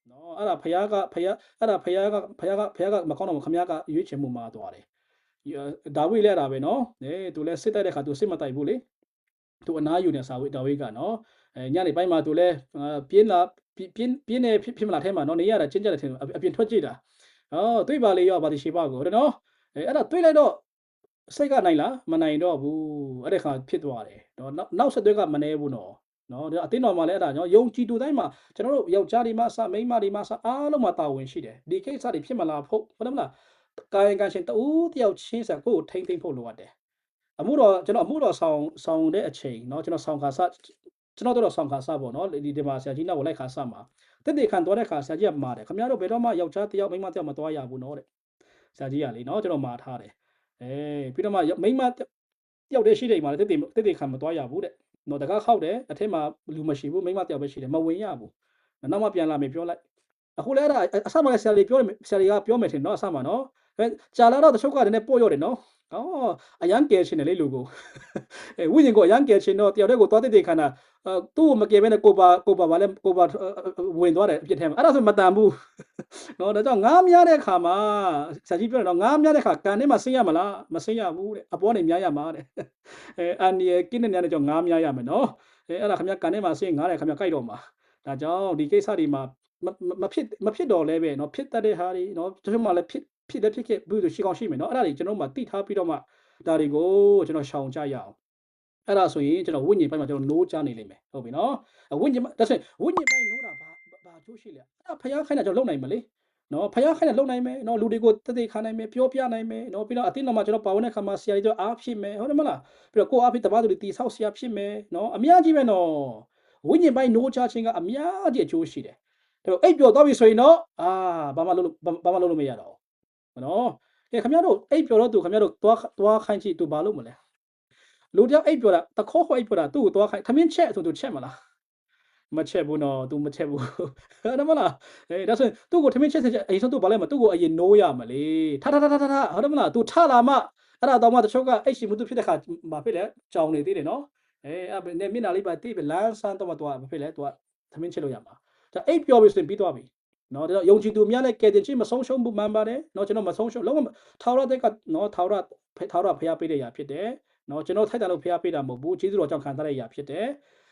းเนาะအဲ့ဒါဖះအဲ့ဒါဖះကမကောင်းတော့ဘူးခင်ဗျကရွေးချယ်မှုမှာသွားတယ်ဒါဝိလဲတာပဲเนาะသူလဲစစ်တိုက်တဲ့ခါသူစစ်မတိုက်ဘူးလေသူအနားယူနေစာဝိဒါဝိကနော်ညနေပိုင်းမှာသူလဲပြင်းနေဖြစ်မလားထဲမှာနော်နေရတာချင်းကြတယ်ထင်အပြင်ထွက်ကြည့်တာတွေးပါလေရောဗာဒီရှိပါကိုနော်အဲ့ဒါတွေးလိုက်တော့စိတ်ကနိုင်လားမနိုင်တော့ဘူးအဲ့ဒီခါဖြစ်သွားတယ်နော်နောက်ဆက်တွဲကမနေဘူးနော်အတင်းတော်မှာလည်းအဲ့ဒါနော်ယုံကြည်သူတိုင်းမှာကျွန်တော်တို့ယောက်ျားတွေမှာစမိန်းမတွေမှာစအားလုံးမှာတာဝန်ရှိတယ်ဒီကိစ္စတွေဖြစ်မလားဖို့ဟုတ်တယ်မလားကာယကံရှင်တူတယောက်ချင်းစကိုထိမ့်ဖို့လိုအပ်တယ်ကျွန်တော်အမှုတော်ဆောင်တဲ့အချိန်เนาะကျွန်တော်ဆောင်ခါစကျွန်တော်တို့ဆောင်ခါစပေါ့เนาะဒီမှာဆရာကြီးနောက်ကိုလိုက်ခါစမှာတက်တေခံသွားတဲ့ခါဆရာကြီးကမှာတယ်ခင်ဗျားတို့ဘယ်တော့မှယောက်ျားတယောက်မိန်းမတယောက်မသွားရဘူးเนาะတဲ့ဆရာကြီးကလေเนาะကျွန်တော်မှာထားတယ်ပြီးတော့မှမိန်းမတယောက်တည်းရှိတယ်မှာတက်တေခံမသွားရဘူးတဲ့เนาะတကားခောက်တယ်အထက်မှာလူမရှိဘူးမိန်းမတယောက်ပဲရှိတယ်မဝင်ရဘူးနောက်မှပြန်လာမယ်ပြောလိုက်အခုလည်းအဲ့ဒါအဆမလည်းဆရာကြီးကပြောမယ်ထင်เนาะအဆမเนาะကြာလာတော့တချို့ကလည်းပို့ရတယ်เนาะအရန်ကယ်ချင်တယ်လေလူကိုဝိညာဉ်ကိုအရန်ကယ်ချင်တော့တယောက်တည်းကိုသွားတဲ့ခန္ဓာသူ့ကိုမကယ်ဘဲနဲ့ကိုပါဗာလဲကိုပါဝင်သွားတယ်အပြစ်ထဲမှာအဲ့ဒါဆိုမတန်ဘူးနော်ဒါကြောင့်ငားများတဲ့ခါမှာဆရာကြီးပြောတယ်နော်ငားများတဲ့ခါကန်ထဲမှာဆင်းရမလားမဆင်းရဘူးတဲ့အပေါ်နေများရမှာတဲ့အန်ဒီရဲ့ကိနဲ့များတဲ့ကြောင့်ငားများရမယ်နော်အဲ့ဒါခင်ဗျာကန်ထဲမှာဆင်းငားတယ်ခင်ဗျာကြိုက်တော့မှာဒါကြောင့်ဒီကိစ္စတွေမှာမဖြစ်တော့လဲပဲနော်ဖြစ်တတ်တဲ့ဟာတွေနော်တချို့မှလည်းဖြစ်ခဲ့ဘူးဆိုရှိကောင်းရှိမယ်နော်အဲ့ဒါတွေကျွန်တော်မှတိထားပြီးတော့မှဒါတွေကိုကျွန်တော်ရှောင်ကြရအောင်အဲ့ဒါဆိုရင်ကျွန်တော်ဝိညာဉ်ပိုင်းမှာကျွန်တော်နိုးကြနေလိမ့်မယ်ဟုတ်ပြီနော်ဝိညာဉ်ဒါဆိုရင်ဝိညာဉ်ပိုင်းနိုးတာဘာကျိုးရှိလဲအဲ့ဒါဖျားခိုင်းတာကျွန်တော်လုပ်နိုင်မလဲနော်ဖျားခိုင်းတာလုပ်နိုင်မယ်နော်လူတွေကိုတသိခါနိုင်မယ်ပြောပြနိုင်မယ်နော်ပြီးတော့အတင်းတော်မှာကျွန်တော်ပါဝင်တဲ့ခါမှာဆရာကြီးတို့အားဖြစ်မယ်ဟုတ်တယ်မလားပြီးတော့ကိုအားဖြစ်တပားသူတွေတီဆောက်ဆရာဖြစ်မယ်နော်အများကြီးပဲနော်ဝိညာဉ်ပိုင်းနိုးချခြင်းကအများကြီးအကျိုးရှိတယ်ဒါပေမဲ့အိပ်ပျော်သွားပြီဆိုရင်တော့ဘာမှလုပ်လို့မရတော့ဘူးနော် ခင်ဗျားတို့အိပ်ပျော်တော့သူခင်ဗျားတို့သွားခိုင်းကြည့်သူဘာလို့မလဲလူတယောက်အိပ်ပျော်တာတခေါအိပ်ပျော်တာသူ့ကိုသွားခိုင်းထမင်းချက်ဆိုသူချက်မလားမချက်ဘူးနော်သူမချက်ဘူးဟုတ်တယ်မလားဒါဆိုရင်သူ့ကိုထမင်းချက်အရင်ဆုံးသူဘာလဲမသူ့ကိုအရင်နိုးရမလေထဟုတ်တယ်မလားသူထလာမှအဲ့ဒါတော့မှတချို့ကအိတ်ရှိမှုသူဖြစ်တဲ့ခါမဖြစ်လေကြောင်နေသေးတယ်နော်အဲ့မျက်နှာလေးပါတိပဲလမ်းဆန်းတော့မှသူကမဖြစ်လေသူကထမင်းချက်လို့ရမှာဒါအိပ်ပျော်ပြီဆိုရင်ပြီးသွားပြီနော်ဒါတော့ယုံကြည်သူများလည်းကယ်တင်ခြင်းမဆုံးရှုံးဘူးမှန်ပါတယ်နော်ကျွန်တော်မဆုံးရှုံးလုံးဝထာဝရတဲ့ကနော်ထာဝရဖျားပေးတဲ့ຢာဖြစ်တယ်နော်ကျွန်တော်ထိုက်တာလို့ဖျားပေးတာမဟုတ်ဘူးကျေးဇူးတော်ကြောင့်ခံစားတဲ့ຢာဖြစ်တယ်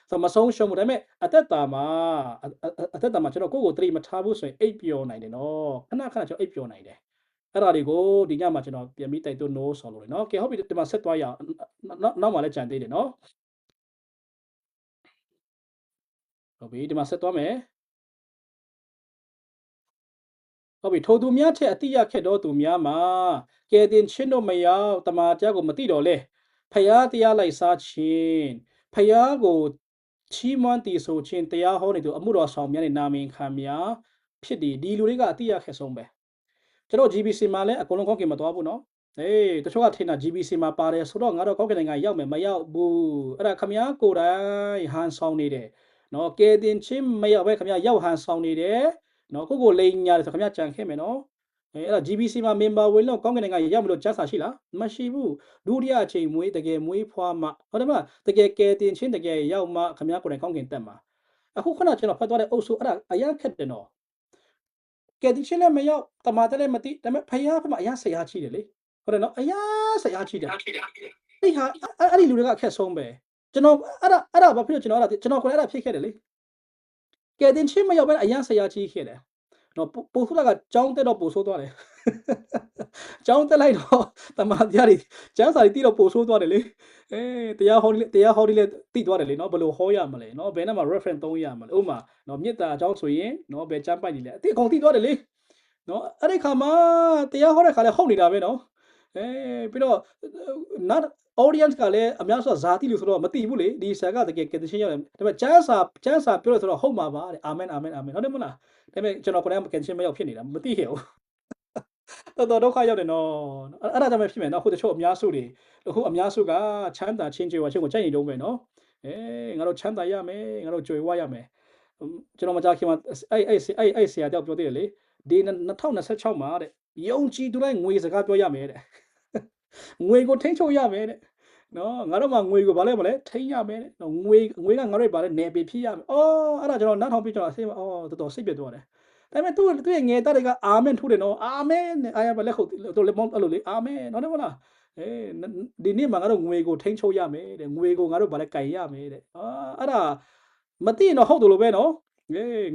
ဆိုမဆုံးရှုံးဘူးဒါပေမဲ့အသက်တာမှာကျွန်တော်ကိုယ့်ကိုတတိမထားဘူးဆိုရင်အိပ်ပျော်နိုင်တယ်နော်ခဏကျွန်တော်အိပ်ပျော်နိုင်တယ်အဲ့ဒါတွေကိုဒီညမှာကျွန်တော်ပြန်ပြီးတိုက်သွင်းလို့ဆော်လို့လေနော်ကဲဟုတ်ပြီဒီမှာဆက်သွားရအောင်နောက်မှလည်းကြံသေးတယ်နော်ဟုတ်ပြီဒီမှာဆက်သွားမယ်ဟုတ်ပြီထိုသူများထက်အတိရခဲ့သောသူများမှာကဲတင်ချင်းတို့မရောက်တမာတရားကိုမသိတော့လေဖယားတရားလိုက်စားခြင်းဖယားကိုချီးမွမ်းတည်ဆိုခြင်းတရားဟောနေသူအမှုတော်ဆောင်များနဲ့နာမင်ခံများဖြစ်ဒီလူတွေကအတိရခဲ့ဆုံးပဲကျွန်တော် GBC မှာလည်းအကုန်လုံးကောင်းကင်မသွားဘူးနော်တချို့ကထင်တာ GBC မှာပါတယ်ဆိုတော့ငါတော့ကောင်းကင်နိုင်ငံရောက်မယ်မရောက်ဘူးအဲ့ဒါခမည်းကိုယ်တိုင်ဟန်ဆောင်နေတယ်နော်ကဲတင်ချင်းမရောက်ပဲခမည်းရောက်ဟန်ဆောင်နေတယ်နော်ကိုလိန်ညာတယ်ဆိုခင်ဗျာကြံခဲ့မယ်နော်အဲ့ဒါ GBC မှာ member ဝင်လို့ကောင်းကင်နိုင်ငံရောက်မလို့ကြားစာရှိလားမရှိဘူးဒုတိယအချိန်မွေးတကယ်မွေးဖွားမှဟုတ်တယ်မလားတကယ်ကဲတင်ချင်းတကယ်ရောက်မှခင်ဗျာကိုယ်တိုင်ကောင်းကင်တက်မှာအခုခဏကျွန်တော်ဖတ်သွားတဲ့အုပ်စုအဲ့ဒါအရန်ခက်တယ်နော်ကဲတင်ချင်းလည်းမရောက်တမာတက်လည်းမသိဒါပေမဲ့ဖယားဖမအရန်ဆရာကြီးတယ်လေဟုတ်တယ်နော်အရန်ဆရာကြီးတယ်အဲ့ဟာအဲ့ဒီလူတွေကအခက်ဆုံးပဲကျွန်တော်အဲ့ဒါဘာဖြစ်လို့ကျွန်တော်ကိုယ်အဲ့ဒါဖြစ်ခဲ့တယ်လေကဲတင်ချင်းမရောက်ပဲအရန်ဆရာကြီးခဲ့တယ်နော်ပိုဆိုးတာကကြောင်းတက်တော့ပိုဆိုးသွားတယ်ကြောင်းတက်လိုက်တော့တမန်တရားတွေကျမ်းစာတွေတီးတော့ပိုဆိုးသွားတယ်လေတရားဟောဒီလည်းတီးသွားတယ်လေနော်ဘယ်လိုဟောရမလဲနော်ဘယ်နဲ့မှ reference သုံးရမလဲဥပမာနော်မေတ္တာအကြောင်းဆိုရင်နော်ဘယ်ကျမ်းပိုက်နေလဲအတိအကုန်တီးသွားတယ်လေနော်အဲ့ဒီခါမှာတရားဟောတဲ့ခါလဲဟုတ်နေတာပဲနော်ပြီးတော့ not audience ကလည်းအများဆုံးဇာတိလို့ဆိုတော့မသိဘူးလေဒီဆရာကတကယ်ကယ်တင်ရှင်ရတယ်ဒါပေမဲ့ကျမ်းစာပြောလို့ဆိုတော့ဟုတ်မှာပါတဲ့အာမင်ဟုတ်တယ်မလားဒါပေမဲ့ကျွန်တော်ကိုယ်တိုင်ကယ်တင်ရှင်မရောက်ဖြစ်နေတာမသိခဲ့ဘူးတော်ဒုက္ခရောက်တယ်နော်အဲ့ဒါကြောင့်ပဲဖြစ်မယ်နော်အခုတချို့အများစုတွေအခုအများစုကချမ်းသာချင်းကြွယ်ဝချင်းကိုကြိုက်နေတုံးပဲနော်ငါတို့ချမ်းသာရမယ်ငါတို့ကြွယ်ဝရမယ်ကျွန်တော်မကြခင်မှာအဲ့ဆရာတောက်ပြောသေးတယ်လေဒီ2026မှာတဲ့ယုံကြည်သူတိုင်းငွေစကားပြောရမယ်တဲ့ငွေကိုထိန်းချုပ်ရမယ်တဲ့နော်ငါတို့မှငွေကိုဗာလဲမလဲထိန်းရမယ်တဲ့နော်ငွေကငါတို့ဗာလဲနယ်ပယ်ဖြစ်ရမယ်အော်အဲ့ဒါကျွန်တော်နောက်ထောင်ပြကျွန်တော်အစိမ့်အော်တော်စိတ်ပြတ်သွားတယ်ဒါပေမဲ့သူ့ရဲ့ငယ်သားတွေကအာမင်ထိုးတယ်နော်အာမင်အာရပါလက်ခုတ်တို့လက်မောင်းအဲ့လိုလေအာမင်နော်တယ်မလားဒီနေ့မှာငါတို့ငွေကိုထိန်းချုပ်ရမယ်တဲ့ငွေကိုငါတို့ဗာလဲကင်ရမယ်တဲ့အဲ့ဒါမသိရင်တော့ဟုတ်တယ်လို့ပဲနော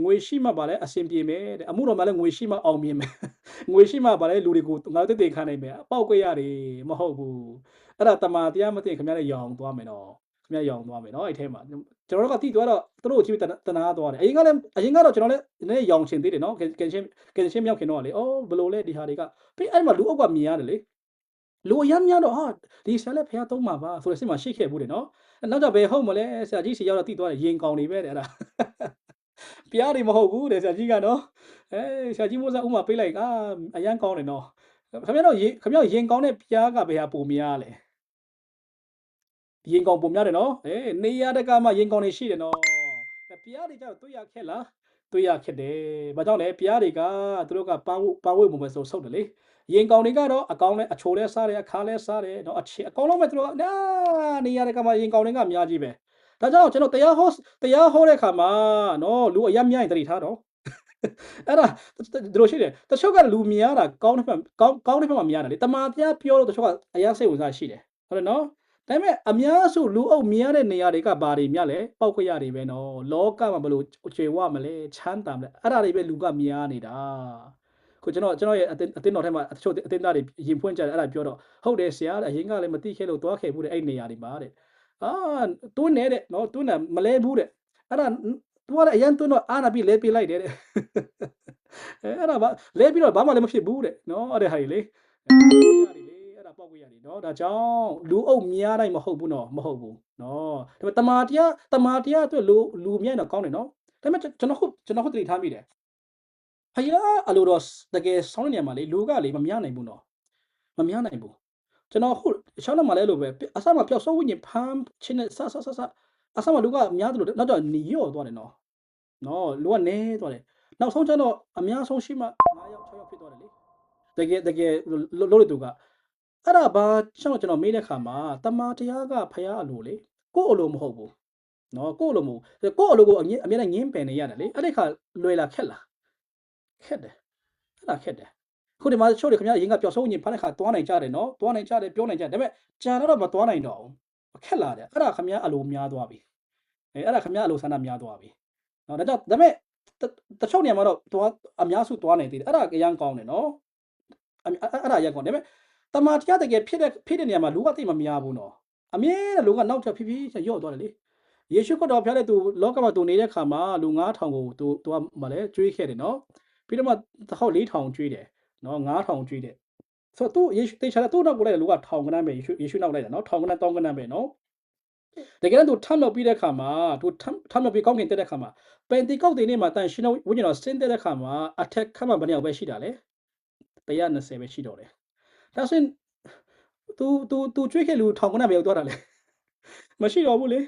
်ငွေရှိမှဗာလဲအဆင်ပြေမယ်တဲ့အမှုတော်မှာလဲငွေရှိမှအောင်မြင်မယ်ငွေရှိမှဗာလဲလူတွေကိုငါတို့တိတ်ခံနိုင်မယ်အပေါက်ကွက်ရတယ်မဟုတ်ဘူးအဲ့ဒါတမာတရားမသိခင်ဗျားလည်းရောင်သွားမယ်နော်ခင်ဗျားရောင်သွားမယ်နော်အဲ့ထဲမှာကျွန်တော်တို့ကတိသွားတော့သူတို့ကိုကြည့်တနာသွားတယ်အရင်ကတော့ကျွန်တော်လည်းနည်းရောင်ချင်သေးတယ်နော်ကင်ရှင်မြောက်ခင်တော့လေအော်ဘယ်လိုလဲဒီဟာတွေကပြီးအဲ့မှာလူအုပ်ကမြင်ရတယ်လေလူအရမ်းများတော့ဟာဒီဆရာလည်းဖះသုံးမှာပါဆိုတဲ့စိတ်မှာရှိခဲ့ဘူးတယ်နော်နောက်တော့ဘယ်ဟုတ်မလဲဆရာကြီးစီရောက်တော့တိသွားတယ်ရင်ကောင်နေပဲတဲ့အဲ့ဒါပြားတွေမဟုတ်ဘူးတဲ့ဆရာကြီးကနော်ဆရာကြီးမိုးစားဥမာပေးလိုက်အရန်ကောင်းတယ်နော်ခင်ဗျားရင်ကောင်းတဲ့ပြားကဘယ်ဟာပုံများလဲရင်ကောင်ပုံများတယ်နော်နေရတကမှရင်ကောင်တွေရှိတယ်နော်ပြားတွေကျတော့တွေ့ရခက်လားတွေ့ရခက်တယ်ဘာကြောင့်လဲပြားတွေကသူတို့ကပန်းဝိတ်ပုံပဲဆိုဆုပ်တယ်လေရင်ကောင်တွေကတော့အကောင်လဲအချိုလဲစားတယ်အခါလဲစားတယ်နော်အကောင်လုံးပဲသူတို့နေရတကမှရင်ကောင်တွေကအများကြီးပဲဒါကြောင့်ကျွန်တော်တရားဟောတဲ့ခါမှာနော်လူအယမ်းများရင်တတိထားတော့အဲ့ဒါတို့ရှိတယ်တချို့ကလူများတာကောင်းတဲ့ဘက်မှာများတယ်လေတမာတရားပြောလို့တချို့ကအယမ်းစိတ်ဝင်စားရှိတယ်ဟုတ်တယ်နော်ဒါပေမဲ့အများစုလူအုပ်မြင်ရတဲ့နေရာတွေကဘာတွေမြလဲပောက်ခွရတွေပဲနော်လောကမှာဘလို့ကျွေဝမလဲချမ်းသာမလဲအဲ့ဒါတွေပဲလူကမြင်ရနေတာခုကျွန်တော်ရဲ့အတင်းတော်ထဲမှာတချို့အတင်းသားတွေရင်ဖွင့်ကြတယ်အဲ့ဒါပြောတော့ဟုတ်တယ်ဆရာအရင်ကလည်းမသိခဲ့လို့သွားခဲ့ဘူးတဲ့အဲ့နေရာတွေမှာတဲ့တွန်းနေတဲ့နော်တွန်းတာမလဲဘူးတဲ့အဲ့ဒါသူကလည်းအရန်တွန်းတော့အာနာပြီးလဲပေးလိုက်တယ်တဲ့အဲ့ဒါလဲပြီးတော့ဘာမှလည်းမဖြစ်ဘူးတဲ့နော်အဲ့ဒါဟာကြီးလေအဲ့ဒါပောက်ခွရတယ်နော်ဒါကြောင့်လူအုပ်များတိုင်းမဟုတ်ဘူးနော်မဟုတ်ဘူးနော်ဒါပေမဲ့တမာတရားအတွက်လူမြဲတော့ကောင်းတယ်နော်ဒါပေမဲ့ကျွန်တော်တတိထားမိတယ်ဖယားအလိုတော်တကယ်ဆောင်းနေနေမှာလေလူကလေမများနိုင်ဘူးနော် မများနိုင်ဘူးကျွန်တော်ဟုတ်ရှောင်းတော့မှလည်းလို့ပဲအဆမပျောက်ဆုံးဝိညာဉ်ဖမ်းချင်းနဲ့ဆအဆမလူကများတယ်လို့နောက်တော့ညီရော့သွားတယ်နော်လူကနေသွားတယ်နောက်ဆုံးကျတော့အများဆုံးရှိမှ9ယောက်6ယောက်ဖြစ်သွားတယ်လေတကယ်လို့တူကအဲ့ဒါဘာရှောင်းကျွန်တော်မေးတဲ့ခါမှာတမာတရားကဖရားအလိုလေကို့အလိုမဟုတ်ဘူးနော်ကို့အလိုမဟုတ်ကို့အလိုကိုအမြဲတမ်းငင်းပယ်နေရတယ်လေအဲ့ဒီခါလွယ်လာခက်တယ်အဲ့ဒါခက်တယ်ခုဒီမှာချို့တွေခင်ဗျားရင်းကပျောက်ဆုံးရင်ဖမ်းတဲ့ခါသွားနိုင်ကြတယ်နော်သွားနိုင်ကြတယ်ပြောနိုင်ကြတယ်ဒါပေမဲ့ကြံတော့မသွားနိုင်တော့ဘူးခက်လာတယ်အဲ့ဒါခင်ဗျားအလိုများသွားပြီအဲ့ဒါခင်ဗျားအလိုဆန္ဒများသွားပြီနော်ဒါကြောင့်ဒါပေမဲ့တချို့နေရာမှာတော့သွားအများစုသွားနိုင်သေးတယ်အဲ့ဒါအရန်ကောင်းတယ်နော်အဲ့ဒါအရန်ကောင်းတယ်ဒါပေမဲ့တမာတရားတကယ်ဖြစ်တဲ့နေရာမှာလူကသိမများဘူးနော်အမြဲတမ်းလူကနောက်ထပ်ဖြည်းဖြည်းရော့သွားတယ်လေယေရှုခရစ်တော်ဖျားတဲ့သူလောကမှာသူနေတဲ့ခါမှာလူ9000ကိုသူကမလဲကျွေးခဲ့တယ်နော်ပြီးတော့မှတစ်ခေါက်4000ကျွေးတယ်နော်9000ကျွေးတယ်ဆိုတော့သူယေရှုတေချာသူ့နောက်ကိုလိုက်တဲ့လူက1000ခန်းပဲယေရှုနောက်လိုက်တာနော်1000ခန်း1000ခန်းပဲနော်တကယ်တော့သူထမ်းလုပ်ပြီးတဲ့ခါမှာသူထမ်းလုပ်ပြီးကောင်းကင်တက်တဲ့ခါမှာပန်တီကောက်တင်နေမှာတန်ရှင်တော်ဝိညာဉ်တော်ဆင်းတဲ့ခါမှာအထက်ခန်းမှာဘယ်နှယောက်ပဲရှိတာလဲ120ပဲရှိတော့တယ်ဒါဆိုရင်သူကျွေးခဲ့လူ1000ခန်းပဲရောက်သွားတာလေမရှိတော့ဘူးလေ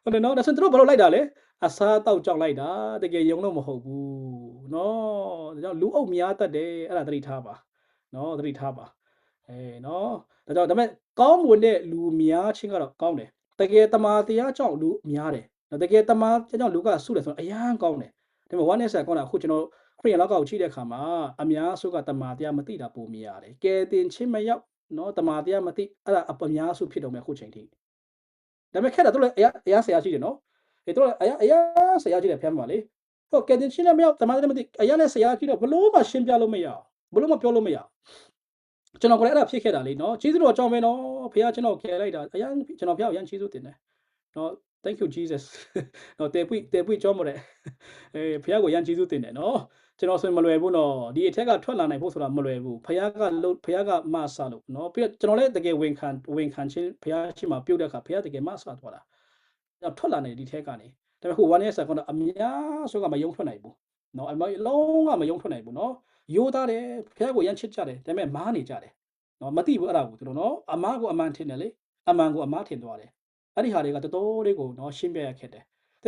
ဟုတ်တယ်နော်ဒါဆိုရင်သူတို့ဘာလို့လိုက်တာလဲအစားတောက်ကြောက်လိုက်တာတကယ်ယုံတော့မဟုတ်ဘူးနော်ဒါကြောင့်လူအုပ်များတတ်တယ်အဲ့ဒါသတိထားပါနော်သတိထားပါနော်ဒါကြောင့်ဒါပေမဲ့ကောင်းမွန်တဲ့လူများချင်းကတော့ကောင်းတယ်တကယ်တမာတရားကြောင့်လူများတယ်နော်တကယ်တမာတရားကြောင့်လူကဆုတယ်ဆိုတော့အရန်ကောင်းတယ်ဒါပေမဲ့ one next ကောင်းတာအခုကျွန်တော်ခရီးလောက်ကောက်ချိတဲ့ခါမှာအများစုကတမာတရားမသိတာပုံမြင်ရတယ်ကဲတင်ချင်းမရောက်နော်တမာတရားမသိအဲ့ဒါအများစုဖြစ်တော့မယ်အခုချိန်ထိဒါပေမဲ့ခက်တာတို့လည်းအရာဆရာရှိတယ်နော်တို့အရာဆရာကြီးတယ်ဖျမ်းပါလေဟုတ်ကဲတင်ချင်းလည်းမရောက်တမာတရားမသိအရာနဲ့ဆရာကြီးတော့ဘလို့မှရှင်းပြလို့မရအောင်ဘလို့မှပြောလို့မရအောင်ကျွန်တော်ကလည်းအဲ့ဒါဖြစ်ခဲ့တာလေနော်ကျေးဇူးတော်ကြောင့်ပဲနော်ဖခင်ကျွန်တော်ကယ်လိုက်တာအရင်ကျွန်တော်ဖခင်အရင်ကျေးဇူးတင်တယ်နော် thank you Jesus နော်တေပွေကြောမတဲ့ဖခင်ကိုအရင်ကျေးဇူးတင်တယ်နော်ကျွန်တော်ဆိုရင်မလွယ်ဘူးနော်ဒီအထက်ကထွက်လာနိုင်ဖို့ဆိုတာမလွယ်ဘူးဖခင်ကမဆာလို့နော်ပြီးတော့ကျွန်တော်လည်းတကယ်ဝန်ခံချင်းဖခင်ရှိမှပြုတ်တဲ့အခါဖခင်တကယ်မဆာသွားတာထွက်လာနိုင်ဒီထက်ကနေဒါပေမဲ့ဟို one year second အများဆုံးကမယုံထွက်နိုင်ဘူးနော်အလုံးကမယုံထွက်နိုင်ဘူးနော်ရိုးသားတယ်ဖခင်ကိုရမ်းချစ်ကြတယ်ဒါပေမဲ့မားနေကြတယ်နော်မသိဘူးအဲ့ဒါကိုသူတို့နော်အမားကိုအမှန်ထင်တယ်လေအမှန်ကိုအမားထင်သွားတယ်အဲ့ဒီဟာတွေကတော်တော်လေးကိုနော်ရှင်းပြရခဲ့တယ်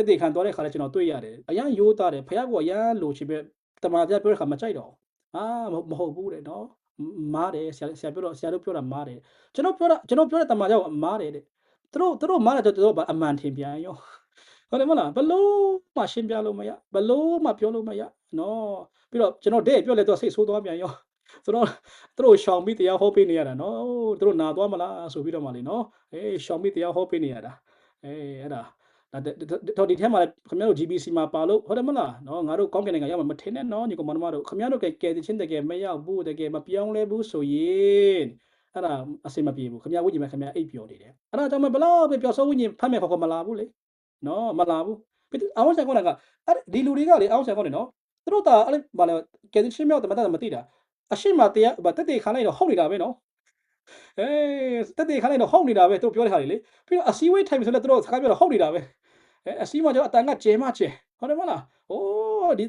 တည်ခံသွားတဲ့ခါလဲကျွန်တော်တွေ့ရတယ်အရန်ရိုးသားတယ်ဖခင်ကိုအရန်လိုချင်ပြတမန်ပြပြောတဲ့ခါမကြိုက်တော့မဟုတ်ဘူးတဲ့နော်မားတယ်ဆရာပြောတော့ဆရာတို့ပြောတာမားတယ်ကျွန်တော်ပြောတဲ့တမန်ကြောင့်မားတယ်တဲ့သူတို့မားတယ်ဆိုတော့အမှန်ထင်ပြန်ရောဟုတ်တယ်မလားဘလို့မှရှင်းပြလို့မရဘလို့မှပြောလို့မရနော်ပြီးတော့ကျွန်တော်တဲ့ပြောလဲတော့စိတ်ဆိုးသွားပြန်ရောသူတို့ရှောင်ပြီးတရားဟောပေးနေရတာနော်သူတို့နာသွားမလားဆိုပြီးတော့မှလေနော်ရှောင်ပြီးတရားဟောပေးနေရတာအဲ့ဒါတော့ဒီထဲမှာခင်ဗျားတို့ GBC မှာပါလို့ဟုတ်တယ်မလားနော်ငါတို့ကောင်းကင်နိုင်ငံရောက်မှာမထင်နဲ့နော်ညီကောင်မတို့ခင်ဗျားတို့ကဲချင်းတကယ်မရောက်ဘူးတကယ်မပြောင်းလဲဘူးဆိုရင်အဲ့ဒါအစင်မပြေဘူးခင်ဗျားဝိညာဉ်မှာခင်ဗျားအိပ်ပျော်နေတယ်အဲ့ဒါကြောင့်မဘလို့ပဲပျော်ဆုံးဝိညာဉ်ဖမ်းမယ်ခေါ်မလာဘူးလေနော်မလာဘူးအောင်ဆိုင်ကောင်းတာကအဲ့ဒီလူတွေကလေအောင်ဆိုင်ကောင်းတယ်နော်သူတို့တာအဲ့ဘာလဲကဲချင်းမြောက်တမတ်မသိတာအရှိမတရားတက်တေခါလိုက်တော့ဟုတ်နေတာပဲနော်တက်တေခါလိုက်တော့ဟုတ်နေတာပဲသူပြောတဲ့ဟာတွေလေပြီးတော့အစည်းဝေးထိုင်ပြီဆိုလည်းသူတို့စကားပြောတော့ဟုတ်နေတာပဲအစည်းမှာကျတော့အတန်ကကျဲမကျဲဟုတ်တယ်မလားအိုးဒ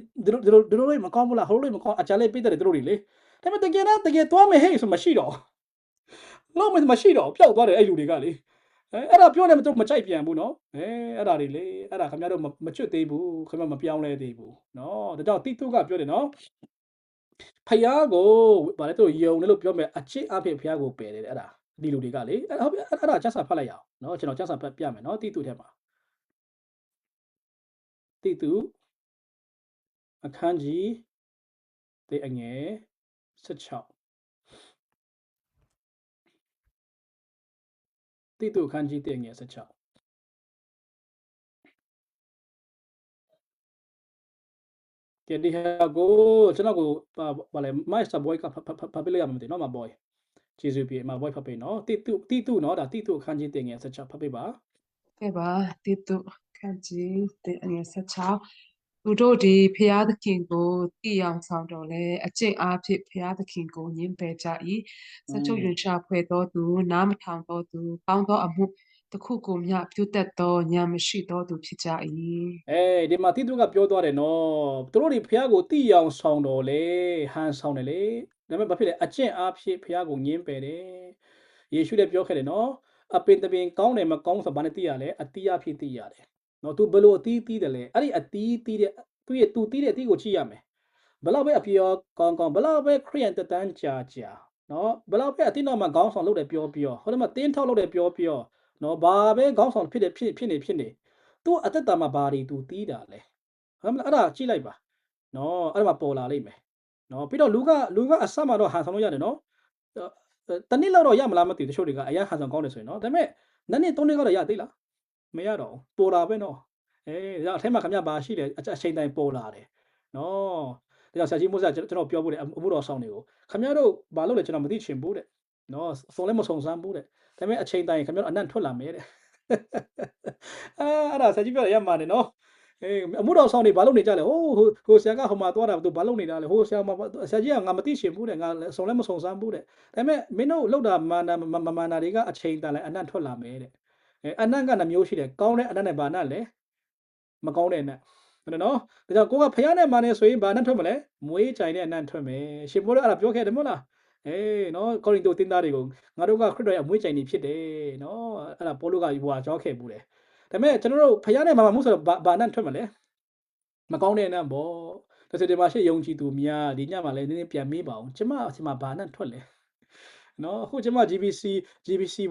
ီတို့လေးမကောင်းဘူးလားဟိုလေးမကောင်းအကြလေးပြတဲ့သူတို့တွေလေဒါပေမဲ့တကယ်သွားမယ်ဟဲ့ဆိုမရှိတော့လုံးမရှိတော့ပျောက်သွားတယ်အဲ့လူတွေကလေအဲ့ဒါပြောတယ်မကြိုက်ပြန်ဘူးနော်အဲ့ဒါတွေလေအဲ့ဒါခင်ဗျားတို့မချွတ်သေးဘူးခင်ဗျားမပြောင်းလဲသေးဘူးနော်ဒါကြောင့်တိတုကပြောတယ်နော်ဖယားကိုဗါလဲသူယုံတယ်လို့ပြောမယ်အချစ်အဖြစ်ဖယားကိုပယ်တယ်အဲ့ဒါဒီလူတွေကလေအဲ့ဒါကျဆာဖတ်လိုက်ရအောင်နော်ကျွန်တော်ကျဆာဖတ်ပြမယ်နော်တိတုထဲမှာတိတုအခန်းကြီးအငယ်16တိတုအခန်းကြီးအငယ်16ကဲဒီဟာကိုကျွန်တော်ကိုဗါလဲ master boy ကဖတ်ပေးလိုက်ရမှာမသိနော်မ boy ကျေးဇူးပြေမ boy ဖတ်ပေးနော်တိတုနော်ဒါတိတုအခန်းကြီးအငယ်16ဖတ်ပေးပါကဲပါတိတုအခန်းကြီးအငယ်16သူတို့ဒီဖျားသခင်ကိုတည်အောင်ဆောင်တော်လဲအကျင့်အားဖြင့်ဖျားသခင်ကိုညှင်းပယ်ကြ၏စကြုတ်ရွှေချဖွဲ့တော်သူနားမထောင်တော်သူကောင်းသောအမှုတခုကိုမျှပြုတတ်သောဉာဏ်မရှိတော်သူဖြစ်ကြ၏ဒီမှာတိတုကပြောသွားတယ်နော်သူတို့ဒီဖျားကိုတည်အောင်ဆောင်တော်လဲဟန်ဆောင်တယ်လေ ဒါပေမဲ့ဘာဖြစ်လဲအကျင့်အားဖြင့်ဖခင်ကိုညင်းပယ်တယ်ယေရှုလည်းပြောခဲ့တယ်နော်အပင်တပင်ကောင်းတယ်မကောင်းဆိုဘာနဲ့သိရလဲအတီးအဖြစ်သိရတယ်နော်သူဘယ်လိုအတီးတီးတယ်လဲအဲ့ဒီအတီးတီးတဲ့သူရဲ့သူတီးတဲ့အတီးကိုကြည့်ရမယ်ဘယ်လောက်ပဲအပြောကောင်းကောင်းဘယ်လောက်ပဲခရိယန်တတန်းကြာကြာနော်ဘယ်လောက်ပဲအတိတော်မှာခေါင်းဆောင်လုပ်တယ်ပြောပြောဟိုမှာတင်းထောက်လုပ်တယ်ပြောပြောနော်ဘာပဲခေါင်းဆောင်ဖြစ်နေသူ့အသက်တာမှာဘာတွေသူတီးတာလဲဟုတ်မလားအဲ့ဒါကြည့်လိုက်ပါနော်အဲ့ဒါမှပေါ်လာလိမ့်မယ်နော်ပြီးတော့လူကအဆမှာတော့ဟန်ဆောင်လို့ရတယ်နော်တနည်းလောက်တော့ရမလားမသိဘူးတချို့တွေကအရင်ဟန်ဆောင်ကောင်းတယ်ဆိုရင်နော်ဒါပေမဲ့နှစ်သုံးနှစ်ကတော့ရသေးလားမရတော့ဘူးပေါ်လာပဲနော်ဒါအထက်မှာခင်ဗျာဘာရှိလဲအချိန်တိုင်းပေါ်လာတယ်နော်ဒါကြောင့်ဆရာကြီးမိုးစားကျွန်တော်ပြောဖို့တယ်အမှုတော်ဆောင်တွေကိုခင်ဗျားတို့ဘာလုပ်လဲကျွန်တော်မသိချင်ဘူးတဲ့နော်စုံလည်းမစုံစမ်းဘူးတဲ့ဒါပေမဲ့အချိန်တိုင်းခင်ဗျားတို့အနံ့ထွက်လာမယ်တဲ့အဲ့ဒါဆရာကြီးပြောရရမှာနေနော်အမှုတော်ဆောင်တွေဘာလုပ်နေကြလဲဟိုဆရာကဟိုမှာသွားတာသူဘာလုပ်နေတာလဲဟိုဆရာဆရာကြီးကငါမသိချင်ဘူးတဲ့ငါစုံလည်းမစုံစမ်းဘူးတဲ့ဒါပေမဲ့မင်းတို့လောက်တာမာနာတွေကအချိန်တိုင်းလည်းအနံ့ထွက်လာမယ်တဲ့အနံ့ကနှမျိုးရှိတယ်ကောင်းတဲ့အနံ့နဲ့ဘာအနံ့လဲမကောင်းတဲ့အနံ့ဟုတ်တယ်နော်ဒါကြောင့်ကိုကဖျားနဲ့မာနေဆိုရင်ဘာအနံ့ထွက်မလဲမွေးကြိုင်တဲ့အနံ့ထွက်မယ်ရှင်မိုးတို့အဲ့ဒါပြောခဲ့တယ်မဟုတ်လားနော်ကောရိန္သုတင်းသားတွေကိုငါတို့ကခရစ်တော်ရဲ့အမွေးကြိုင်နေဖြစ်တယ်နော်အဲ့ဒါပေါလုကဟိုကြောခဲ့ဘူးတယ်ဒါပေမဲ့ကျွန်တော်တို့ဖျားနဲ့မာမှုဆိုတော့ဘာအနံ့ထွက်မလဲမကောင်းတဲ့အနံ့ပေါ့ဒါဆိုဒီမှာရှိယုံကြည်သူများဒီညမှာလည်းနည်းနည်းပြန်မေးပါအောင်ကျမဘာအနံ့ထွက်လဲနော်အခုကျမ GBC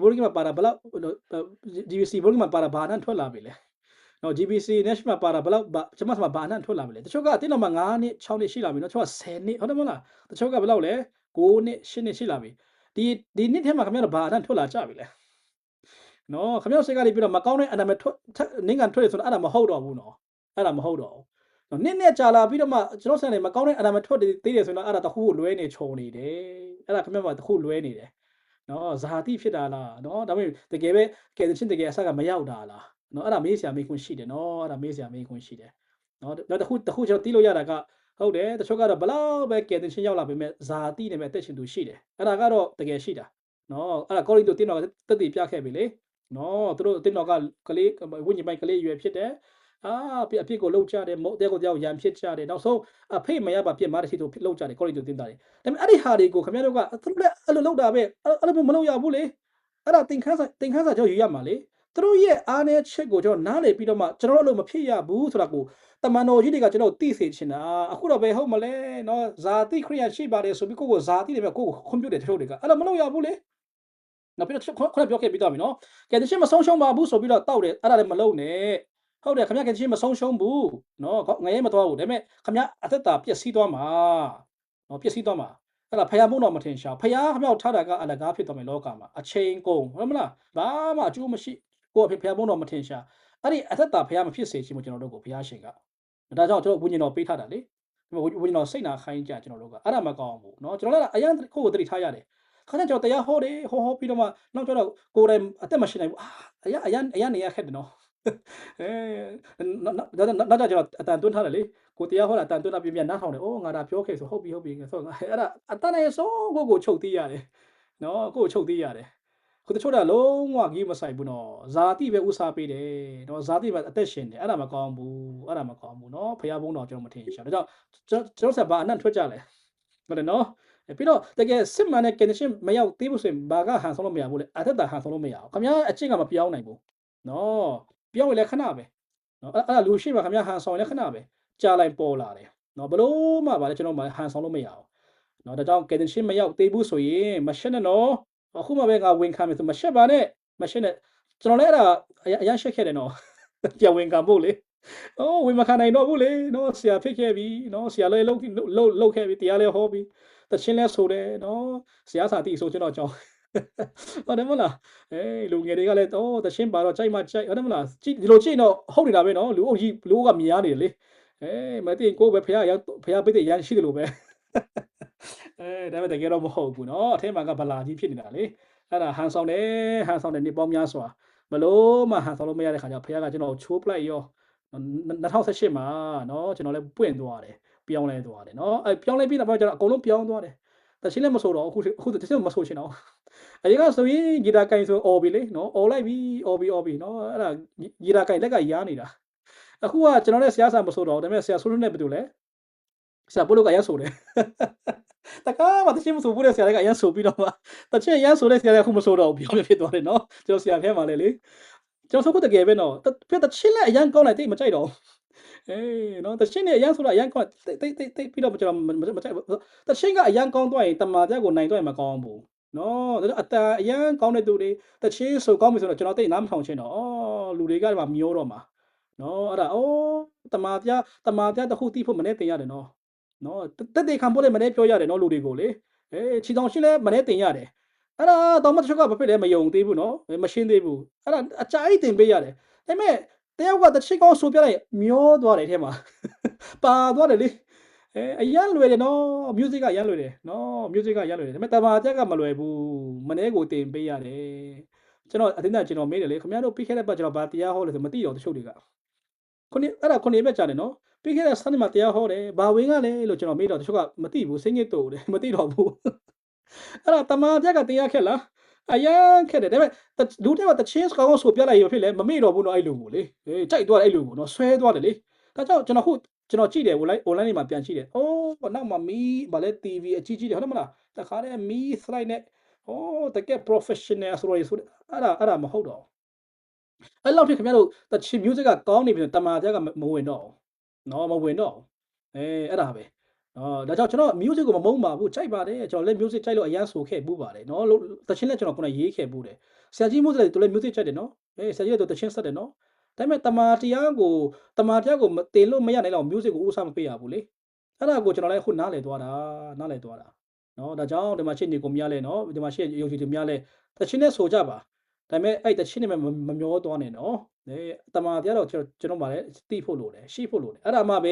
ဘိုးကြီးမှာပါတာဘယ်လောက် GBC ဘိုးကြီးမှာပါတာဘာအနံ့ထွက်လာပြီလဲနော် GBC National မှာပါတာဘယ်လောက်ကျမဘာအနံ့ထွက်လာပြီလဲတချို့ကအတင်းတော်မှာ9နှစ်6နှစ်ရှိလာပြီနော်တချို့က10နှစ်ဟုတ်တယ်မဟုတ်လားတချို့ကဘယ်လောက်လဲ9နှစ်10နှစ်ရှိလာပြီဒီနှစ်ထဲမှာခင်ဗျားတို့ဘာအနံ့ထွက်လာကြပြီလဲနော်ခင်ဗျားတို့စိတ်ကနေပြီးတော့မကောင်းတဲ့အနံ့မဲ့ထွက်နင်းကန်ထွက်ရဆိုတော့အဲ့ဒါမဟုတ်တော့ဘူးနော်အဲ့ဒါမဟုတ်တော့ဘူးနှစ်ကြာလာပြီးတော့မှကျွန်တော်ဆန်နေမကောင်းတဲ့အနံ့မဲ့ထွက်သေးတယ်ဆိုတော့အဲ့ဒါတခုလွဲနေခြုံနေတယ်အဲ့ဒါခင်ဗျားမှာတခုလွဲနေတယ်နော်ဇာတိဖြစ်တာလားနော်ဒါပေမဲ့တကယ်ပဲကဲချင်းတကယ်အဆက်ကမရောက်တာလားနော်အဲ့ဒါမေးစရာမေးခွန်းရှိတယ်နော်အဲ့ဒါမေးစရာမေးခွန်းရှိတယ်နော်တခုကျွန်တော်တီးလို့ရတာကဟုတ်တယ်တချို့ကတော့ဘလောက်ပဲကဲချင်းရောက်လာပေမဲ့ဇာတိနဲ့ပဲအသက်ရှင်သူရှိတယ်အဲ့ဒါကတော့တကယ်ရှိတာနော်အဲ့ဒါကောရိန္သုတင်းတော်ကတက်တည်ပြခဲ့ပြီလေနော်သူတို့တင်းတော်ကကလေးဝိညာဉ်ပိုင်းကလေးရွယ်ဖြစ်တယ်အဖြစ်ကိုလှုပ်ကြတယ်မုတ်တဲ့ကိုကြောက်ရံဖြစ်ကြတယ်နောက်ဆုံးအဖေမရပါပြစ်မှာတရှိသူလှုပ်ကြတယ်ကောရိန္သုတင်းသားတွေဒါပေမဲ့အဲ့ဒီဟာတွေကိုခင်ဗျားတို့ကသူတို့လည်းအဲ့လိုလှုပ်တာပဲအဲ့လိုမလှုပ်ရဘူးလေအဲ့ဒါသင်ခန်းစာကြောင့်ယူရမှာလေသူတို့ရဲ့အားနည်းချက်ကိုကျွန်တော်နားလည်ပြီးတော့မှကျွန်တော်တို့အလိုမဖြစ်ရဘူးဆိုတာကိုတမန်တော်ကြီးတွေကကျွန်တော်သိစေချင်တာအခုတော့ဘယ်ဟုတ်မလဲနော်ဇာတိခရိယရှိပါတယ်ဆိုပြီးကိုကိုဇာတိတွေပဲကိုကိုခွန်ပြုတ်တယ်တချို့တွေကအဲ့လိုမလုပ်ရဘူးလေနောက်ပြီးတော့ခုနပြောခဲ့ပြီးတော့ပြီနော်ကဲတရှင်မဆုံးရှုံးပါဘူးဆိုပြီးတော့တောက်တယ်အဲ့ဒါလည်းမလုပ်နဲ့ဟုတ်တယ်ခင်ဗျားကတရှင်မဆုံးရှုံးဘူးနော်ငရဲမသွားဘူးဒါပေမဲ့ခင်ဗျားအသက်တာပျက်စီးသွားမှာနော်ပျက်စီးသွားမှာအဲ့ဒါဖယားမုန်းတော်မထင်ရှားဖယားခမြောက်ထားတာကအလကားဖြစ်သွားမယ်လောကမှာအချိန်ကုန်ဟုတ်မလားဘာမှအကျိုးမရှိကိုယ့်အဖေဖယားမုန်းတော်မထင်ရှားအဲ့ဒီအသက်တာဖယားမဖြစ်စေချင်ဘူးကျွန်တော်တို့ကိုဘုရားရှင်ကဒါကြောင့်ကျွန်တော်ဝိညာဉ်တော်ပေးထားတာလေဝိညာဉ်တော်စိတ်နာခိုင်းကြကျွန်တော်တို့ကအဲ့ဒါမကောင်းဘူးเนาะကျွန်တော်လည်းအရင်ကိုယ်ကိုတတိထားရတယ်ခါကျကျွန်တော်တရားဟောတယ်ဟောပြီးတော့မှနောက်ကျတော့ကိုယ်တိုင်အသက်မရှိနိုင်ဘူးအရင်နေရခက်တယ်เนาะနောက်ကျကျွန်တော်အတန်တွန်းထားတယ်လေကိုတရားဟောတာအတန်တွန်းတာပြနားထောင်တယ်အိုးငါဒါပြောခဲ့ဆိုဟုတ်ပြီဆိုအဲ့ဒါအတန်နဲ့ဆုံးကိုချုပ်သေးရတယ်เนาะကိုချုပ်သေးရတယ်ခုတချို့ကလုံးဝကြီးမဆိုင်ဘူးနော်ဇာတိပဲဥစားပေးတယ်နော်ဇာတိပဲအသက်ရှင်တယ်အဲ့ဒါမကောင်းဘူးနော်ဖယားဘုန်းတော်ကျွန်တော်မထင်ရှားဒါကြောင့်ကျွန်တော်ဆက်ဘာအနံ့ထွက်ကြလဲဟုတ်တယ်နော်ပြီးတော့တကယ်စစ်မှန်တဲ့ condition မရောက်သေးဘူးဆိုရင်ဘာကဟန်ဆောင်လို့မရဘူးလေအသက်တာဟန်ဆောင်လို့မရဘူးခင်ဗျားအချင်းကမပြောင်းနိုင်ဘူးနော်ပြောင်းရင်လည်းခဏပဲနော်အဲ့ဒါလူရှိမှခင်ဗျားဟန်ဆောင်ရင်လည်းခဏပဲကြာလိုက်ပေါ်လာတယ်နော်ဘလို့မှဗါလဲကျွန်တော်ဟန်ဆောင်လို့မရဘူးနော်ဒါကြောင့် condition မရောက်သေးဘူးဆိုရင်မရှက်နဲ့နော်အခုမှပဲငါဝင်ခံမယ်ဆိုမရှက်ပါနဲ့မရှက်နဲ့ကျွန်တော်လည်းအဲ့ဒါအရင်ရှက်ခဲ့တယ်နော်ပြန်ဝင်ခံဖို့လေဝင်မခံနိုင်တော့ဘူးလေနော်ဆရာဖြစ်ခဲ့ပြီနော်ဆရာလည်းလှုပ်ခဲ့ပြီတရားလည်းဟောပြီတချင်းလည်းဆိုတယ်နော်ဆရာစာတိဆိုကျွန်တော်ကြောင်းဟုတ်တယ်မလားလူငယ်တွေကလည်းတချင်းပါတော့ကြိုက်မှကြိုက်ဟုတ်တယ်မလားဒီလိုကြည့်တော့ဟုတ်နေတာပဲနော်လူအုပ်ကြီးလူကမြားနေတယ်လေမသိရင်ကိုယ်ပဲဖះပိတ်တဲ့ရန်ရှိတယ်လို့ပဲဒါပေမဲ့တကယ်တော့မဟုတ်ဘူးเนาะအထက်မှာကဗလာကြီးဖြစ်နေတာလေအဲ့ဒါဟန်ဆောင်တယ်နေပေါင်းများစွာဘလို့မှဟန်ဆောင်လို့မရတဲ့ခါကျဖခင်ကကျွန်တော်ချိုးပလိုက်ရော2018မှာเนาะကျွန်တော်လည်းပွင့်သွားတယ်ပြောင်းလဲသွားတယ်เนาะပြောင်းလဲပြီးတော့ကျွန်တော်အကုန်လုံးပြောင်းသွားတယ်တချင်းလည်းမဆိုတော့အခုတချင်းမဆိုချင်တော့အရင်ကဆိုရင်ဂီတာကင်ဆိုအော်ပြီလေเนาะအော်လိုက်ပြီအော်ပြီเนาะအဲ့ဒါဂီတာကင်လက်ကရားနေတာအခုကကျွန်တော်လည်းဆရာစာမဆိုတော့ဒါပေမဲ့ဆရာဆိုးနဲ့ဘာတူလဲ ဆရာပို့လို့ကအရန်ဆိုတယ်တကားမှတချင်းမဆိုဘူးတဲ့ဆရာကအရန်ဆိုပြီးတော့မှတချင်းအရန်ဆိုတဲ့ဆရာကအခုမဆိုတော့ဘူးပြောပြဖြစ်သွားတယ်နော်ကျွန်တော်ဆရာဖဲမှာလေကျွန်တော်ဆိုဖို့တကယ်ပဲနော်ပြတချင်းလည်းအရန်ကောင်းလိုက်တိတ်မကြိုက်တော့အေးနော်တချင်းနဲ့အရန်ဆိုတာအရန်ကောင်းတိတ်ပြီးတော့ကျွန်တော်မကြိုက်ဘူးတချင်းကအရန်ကောင်းသွားရင်တမာပြကိုနိုင်သွားရင်မကောင်းဘူးနော်အတန်အရန်ကောင်းတဲ့သူတွေတချင်းဆိုကောင်းပြီဆိုတော့ကျွန်တော်တိတ်နားမထောင်ချင်တော့အော်လူတွေကမှမျောတော့မှာနော်အဲ့ဒါအိုးတမာပြတစ်ခုတိဖို့မနေတင်ရတယ်နော်နော်တက်တေခံဖို့လည်းမနေပြောရတယ်နော်လူတွေကိုလေအေးချီတောင်ရှင်းလဲမနေတင်ရတယ်အဲ့ဒါတော့မတချို့ကဘာဖြစ်လဲမယုံသေးဘူးနော်မရှင်းသေးဘူးအဲ့ဒါအကြိုက်တင်ပေးရတယ်ဒါပေမဲ့တယောက်ကတချိကောင်းဆိုပြလိုက်မျောသွားတယ်ထဲမှာပါသွားတယ်လေအရန်လွယ်တယ်နော် music ကရန်လွယ်တယ်နော် music ကရန်လွယ်တယ်ဒါပေမဲ့တမာတက်ကမလွယ်ဘူးမနေကိုတင်ပေးရတယ်ကျွန်တော်အတင်းကျွန်တော်မေးတယ်လေခင်ဗျားတို့ပြီးခဲ့တဲ့ပတ်ကျွန်တော်ဗာတရားဟောလို့ဆိုမသိတော့တချို့တွေကခုနှစ်အဲ့ဒါခုနှစ်ပဲကြာတယ်နော်ပြီးခဲ့တဲ့စနေမှာတရားဟောတယ်ဘာဝင်းကလဲလို့ကျွန်တော်မေးတော့တချို့ကမသိဘူးစိတ်ညစ်တူတယ်မသိတော့ဘူးအဲ့ဒါတမာတက်ကတရားခက်လားအရန်ခက်တယ်ဒါပေမဲ့လူတွေကတချင်းကောင်းဆိုပြလိုက်ရဖြစ်လဲမမေ့တော့ဘူးနော်အဲ့လိုကိုလေကြိုက်သွားတယ်အဲ့လိုကိုနော်ဆွဲသွားတယ်လေဒါကြောင့်ကျွန်တော်ကြည့်တယ် online တွေမှာပြန်ကြည့်တယ်အိုးနောက်မှာမီးဗာလဲ TV အကြီးကြီးတယ်ဟုတ်တယ်မလားတခါတည်းမီး slide နဲ့အိုးတကယ် professional ဆိုတော့အဲ့ဒါမဟုတ်တော့အဲ့လောက်ထိခင်ဗျားတို့တချင် music ကကောင်းနေပြီတမာတက်ကမဝင်တော့နော်မဝင်တော့အဲ့ဒါပဲဒါကြောင့်ကျွန်တော် music ကိုမမုန်းပါဘူးကြိုက်ပါတယ်ကျွန်တော်လည်း music ကြိုက်လို့အရန်ဆိုခဲ့ပူးပါတယ်နော်တချင်းလည်းကျွန်တော်ခုနရေးခဲ့ပူးတယ်ဆရာကြီးမို့လည်းသူလည်း music ကြိုက်တယ်နော်ဆရာကြီးလည်းသူတချင်းဆက်တယ်နော်ဒါပေမဲ့တမာတရားကိုမတင်လို့မရနိုင်တော့ music ကိုဥစားမပေးရဘူးလေအဲ့ဒါကိုကျွန်တော်လည်းအခုနားလည်သွားတာနော်ဒါကြောင့်ဒီမှာရှင်းနေကိုများလဲနော်ဒီမှာရှင်းရုပ်ကြီးတွေများလဲတချင်းနဲ့ဆိုကြပါဒါပေမဲ့အဲ့တချင်းနဲ့မမျောသွားနဲ့နော်တမာတရားတော့ကျွန်တော်ဗါလဲသိဖို့လိုတယ်ရှိဖို့လိုတယ်အဲ့ဒါမှပ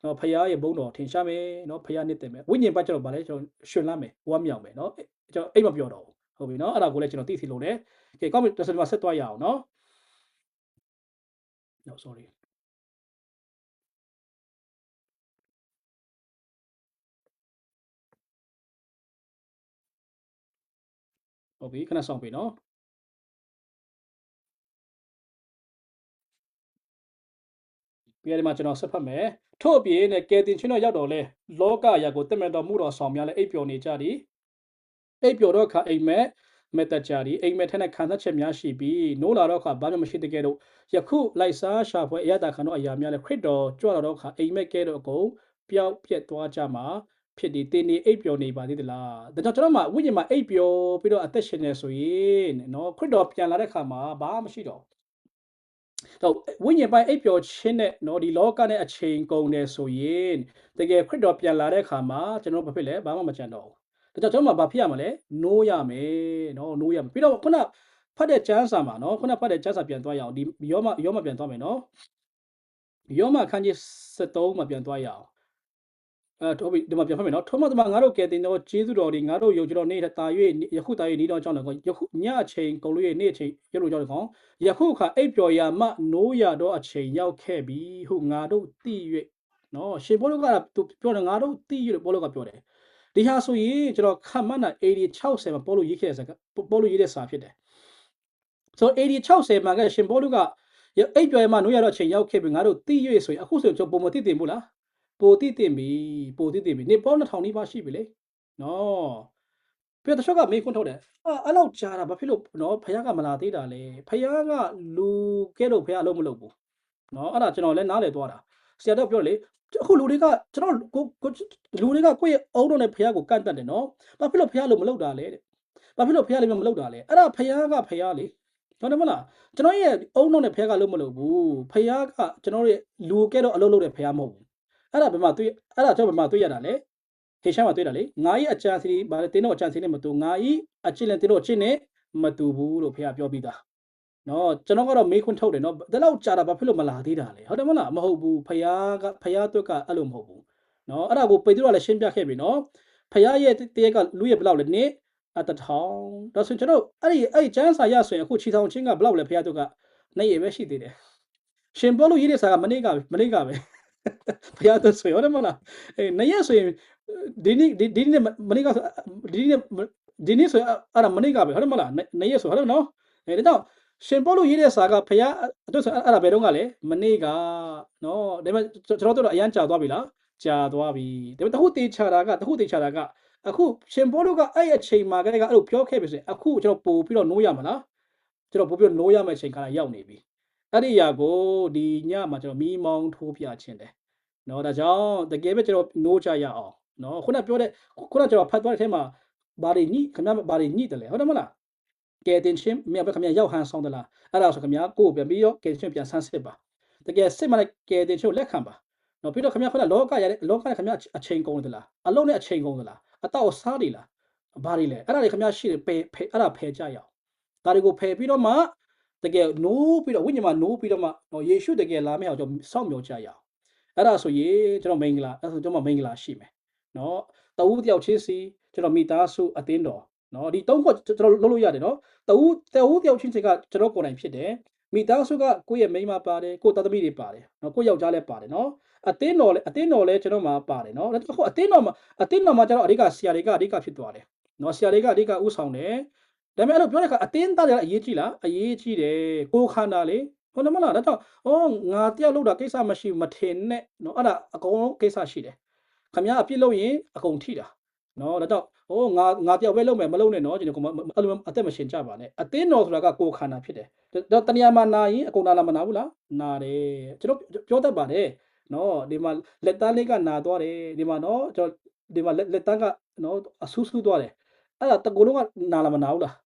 ဲနော်ဖရားရဲ့ဘုန်းတော်ထင်ရှားမယ်နော်ဖရားနှစ်တယ်မယ်ဝိညာဉ်ပတ်ကျွန်တော်ဗါလဲကျွန်တော်ရှင်လမ်းမယ်ဝမ်းမြောက်မယ်နော်ကျွန်တော်အိမ်မပြောတော့ဘူးဟုတ်ပြီနော်အဲ့ဒါကိုလည်းကျွန်တော်သိစီလို့တယ်ကဲကောင်းပြီတစ်စက်မှာဆက်သွားရအောင်နော် no sorry ဟုတ်ပြီခဏဆောင်ပြီနော်ပြီးရဒီမှာကျွန်တော်ဆက်ဖတ်မယ်ထို့အပြင်နဲ့ကဲတင်ချင်းတော့ရောက်တော့လဲလောကအရာကိုတမန်တော်မှုတော်ဆောင်များလဲအိပ်ပျော်နေကြသည်အိပ်ပျော်တော့ခါအိမ်မက်မေတ္တကြသည်အိမ်မက်ထဲနဲ့ခံစားချက်များရှိပြီးနိုးလာတော့ခါဘာမှမရှိတကယ်တော့ယခုလိုက်စားရှာဖွေအရတာခံတော့အရာများလဲခရစ်တော်ကြွလာတော့ခါအိမ်မက်ကဲတော့အကုန်ပျောက်ပြက်သွားကြမှာဖြစ်ဒီတင်းနေအိပ်ပျော်နေပါသေးသလားဒါကြောင့်ကျွန်တော်မှဝိညာဉ်မှာအိပ်ပျော်ပြီးတော့အသက်ရှင်နေဆိုရင်နော်ခရစ်တော်ပြန်လာတဲ့ခါမှာဘာမှမရှိတော့တော့ဝိညာဉ်ပိုင်းအိပ်ပျော်ခြင်းနဲ့နော်ဒီလောကနဲ့အချိန်ကုန်နေဆိုရင်တကယ်ခရစ်တော်ပြန်လာတဲ့ခါမှာကျွန်တော်ဘာဖြစ်လဲဘာမှမကြံတော့ဘူးဒါကြောင့်ကျွန်တော်ဘာဖြစ်ရမလဲနိုးရမယ်နော်နိုးရမယ်ပြီးတော့ခုနဖတ်တဲ့ကျမ်းစာမှာနော်ခုနဖတ်တဲ့ကျမ်းစာပြန်သွားရအောင်ဒီယောမပြန်သွားမယ်နော်ယောမခန်းကြီး73မှာပြန်သွားရအောင်ဟုတ်ပြီဒီမှာပြန်ဖတ်မယ်နော်ထို့မှတမငါတို့ကဲတင်တော့ကျေးဇူးတော်ဒီငါတို့ယုံကြည်တော်နေတာ၍ယခုတာ၍ဤတော်ကြောင့်လည်းယခုညအချိန်ကုန်လို့၍နေ့အချိန်ရလို့ကြောင့်လည်းကောင်းယခုခါအိပ်ပျော်ရာမှနိုးရတော့အချိန်ရောက်ခဲ့ပြီဟုငါတို့သိ၍နော်ရှင်ဘောလုကသူပြောတယ်ငါတို့သိ၍ဘောလုကပြောတယ်ဒီဟာဆိုရင်ကျွန်တော်ခန့်မှန်းတာ80 60မှာဘောလုရေးခဲ့တဲ့စာဘောလုရေးတဲ့စာဖြစ်တယ်ဆို80 60မှာကရှင်ဘောလုကအိပ်ပျော်ရာမှနိုးရတော့အချိန်ရောက်ခဲ့ပြီငါတို့သိ၍ဆိုရင်အခုဆိုကျွန်တော်ပုံမသိတင်ဘူးလားပိုတိတင်ပြီနေပေါင်း2000နီးပါးရှိပြီလေနော်ပြတချို့ကမေးခွန်းထုတ်တယ်အဲ့လောက်ကြာတာဘာဖြစ်လို့နော်ဖခင်ကမလာသေးတာလဲဖခင်ကလူကဲတော့ဖခင်အလုံးမလုပ်ဘူးနော်အဲ့ဒါကျွန်တော်လည်းနားလည်သွားတာဆရာတော့ပြောလေအခုလူတွေကကျွန်တော်လူတွေကကိုယ့်ရဲ့အုံတော်နဲ့ဖခင်ကိုကန့်တက်တယ်နော်ဘာဖြစ်လို့ဖခင်လို့မလုပ်တာလဲတဲ့ဘာဖြစ်လို့ဖခင်လည်းမလုပ်တာလဲအဲ့ဒါဖခင်ကဖခင်လေဟုတ်တယ်မလားကျွန်တော်ရဲ့အုံတော်နဲ့ဖခင်ကလုံးမလုပ်ဘူးဖခင်ကကျွန်တော်ရဲ့လူကဲတော့အလုံးလုပ်တဲ့ဖခင်မဟုတ်ဘူးအဲ့ဒါဘယ်မှာတွေ့အဲ့ဒါကြောင့်ဘယ်မှာတွေ့ရတာလဲဟေရှာမှာတွေ့တာလေငါ၏အကြံစီဗါလေတင်းတော့အကြံစီနဲ့မတူငါ၏အချစ်နဲ့တင်းတော့အချစ်နဲ့မတူဘူးလို့ဖေပြောပြီးသားနော်ကျွန်တော်ကတော့မေးခွန်းထုတ်တယ်နော်ဒါတော့ကြာတာဘာဖြစ်လို့မလာသေးတာလဲဟုတ်တယ်မလားမဟုတ်ဘူးဖယားအတွက်ကအဲ့လိုမဟုတ်ဘူးနော်အဲ့ဒါကိုပေတရုကလည်းရှင်းပြခဲ့ပြီနော်ဖယားရဲ့တရက်ကလူရဲ့ဘလောက်လဲနေအတထောင်ဒါဆိုကျွန်တော်အဲ့ကျန်းစာရဆိုရင်အခုချီထောင်ချင်းကဘလောက်လဲဖယားအတွက်ကနေရပဲရှိသေးတယ်ရှင်ဘောလို့ရေးတဲ့စာကမနေ့ကပဲဖယားအတွက်ဆိုရတယ်မလားနေရဆိုရင်ဒီနေ့မနေ့ကဒီနေ့ဆိုအဲ့ဒါမနေ့ကပဲဟုတ်တယ်မလားနေရဆိုဟုတ်တယ်နော်ဒါကြောင့်ရှင်ပေါလုရေးတဲ့စာကဖယားအတွက်ဆိုအဲ့ဒါဘယ်တော့ကလဲမနေ့ကနော်ဒါပေမဲ့ကျွန်တော်တို့တော့အရန်ကြာသွားပြီလား ကြာသွားပြီဒါပေမဲ့တခုတေချာတာကအခုရှင်ဘောတို့ကအဲ့အချိန်မှာကလေးကအဲ့လိုပြောခဲ့ပြီဆိုရင်အခုကျွန်တော်ပို့ပြီးတော့နိုးရမှာလားကျွန်တော်ပို့ပြီးတော့နိုးရမယ့်အချိန်ခါရောက်နေပြီအဲ့ဒီအရာကိုဒီညမှာကျွန်တော်မီးမောင်းထိုးပြခြင်းတယ်နော်ဒါကြောင့်တကယ်ပဲကျွန်တော်နိုးကြရအောင်နော်ခုနပြောတဲ့ခုနကျွန်တော်ဖတ်သွားတဲ့အထဲမှာဘာတွေညှိခင်ဗျားဘာတွေညှိတယ်လဲဟုတ်တယ်မလားကဲတင်ချင်းမြေပဲခင်ဗျားရောက်ဟန်ဆောင်တယ်လားအဲ့ဒါဆိုခင်ဗျားကိုယ်ပြန်ပြီးတော့ကဲတင်ချင်းပြန်ဆန်းစစ်ပါတကယ်စစ်မှလည်းကဲတင်ချင်းကိုလက်ခံပါနော်ပြီးတော့ခင်ဗျားခုနလောကရတဲ့ခင်ဗျားအချိန်ကုန်တယ်လားအလုံးနဲ့အချိန်ကုန်တယ်လားအတော့စားတယ်လားဘာတွေလဲအဲ့ဒါတွေခင်ဗျားရှိတယ်ဖယ်အဲ့ဒါဖယ်ကြရအောင်ဒါတွေကိုဖယ်ပြီးတော့မှတကယ်နိုးပြီးတော့ဝိညာဉ်မှာနိုးပြီးတော့မှနော်ယေရှုတကယ်လာမယ့်အောင်ကျွန်တော်စောင့်မျှော်ကြရအောင်အဲ့ဒါဆိုရင်ကျွန်တော်မင်္ဂလာအဲ့ဆိုကျွန်တော်မင်္ဂလာရှိမယ်နော်တဦးတယောက်ချင်းစီကျွန်တော်မိသားစုအသင်းတော်နော်ဒီသုံးခုကျွန်တော်လုပ်လို့ရတယ်နော်တဦးတယောက်ချင်းစီကကျွန်တော်ကိုယ်တိုင်ဖြစ်တယ်မိသားစုကကိုယ့်ရဲ့မိန်းမပါတယ်ကိုယ့်သားသမီးတွေပါတယ်နော်ကိုယ့်ယောက်ျားလည်းပါတယ်နော်အသင်းတော်လည်းကျွန်တော်မှာပါတယ်နော်ဒါပေမဲ့အသင်းတော်မှာကျွန်တော်အဓိကဆရာတွေကအဓိကဖြစ်သွားတယ်နော်ဆရာတွေကအဓိကဥဆောင်တယ်ဒါပေမဲ့အဲ့လိုပြောတဲ့အခါအသင်းသားတွေကအရေးကြီးလားအရေးကြီးတယ်ကိုယ်ခန္ဓာလေဟုတ်တယ်မလားဒါကြောင့်ငါတယောက်လောက်တာကိစ္စမရှိမထင်နဲ့နော်အဲ့ဒါအကုန်လုံးကိစ္စရှိတယ်ခမရအပြစ်လုပ်ရင်အကုန်ထိတာနော်ဒါကြောင့်ငါတယောက်ပဲလုပ်မယ်မလုပ်နဲ့နော်ကျွန်တော်အဲ့လိုအသက်မရှင်ကြပါနဲ့အသင်းတော်ဆိုတာကကိုယ်ခန္ဓာဖြစ်တယ်ဒါတဏှာမှာနာရင်အကုန်နာလားမနာဘူးလားနာတယ်ကျွန်တော်ပြောတတ်ပါတယ်နော်ဒီမှာလက်သားလေးကနာသွားတယ်ဒီမှာနော်ကျွန်တော်ဒီမှာလက်သားကနော်အဆူးသွားတယ်အဲ့ဒါတကူလုံးကနာလားမနာဘူးလား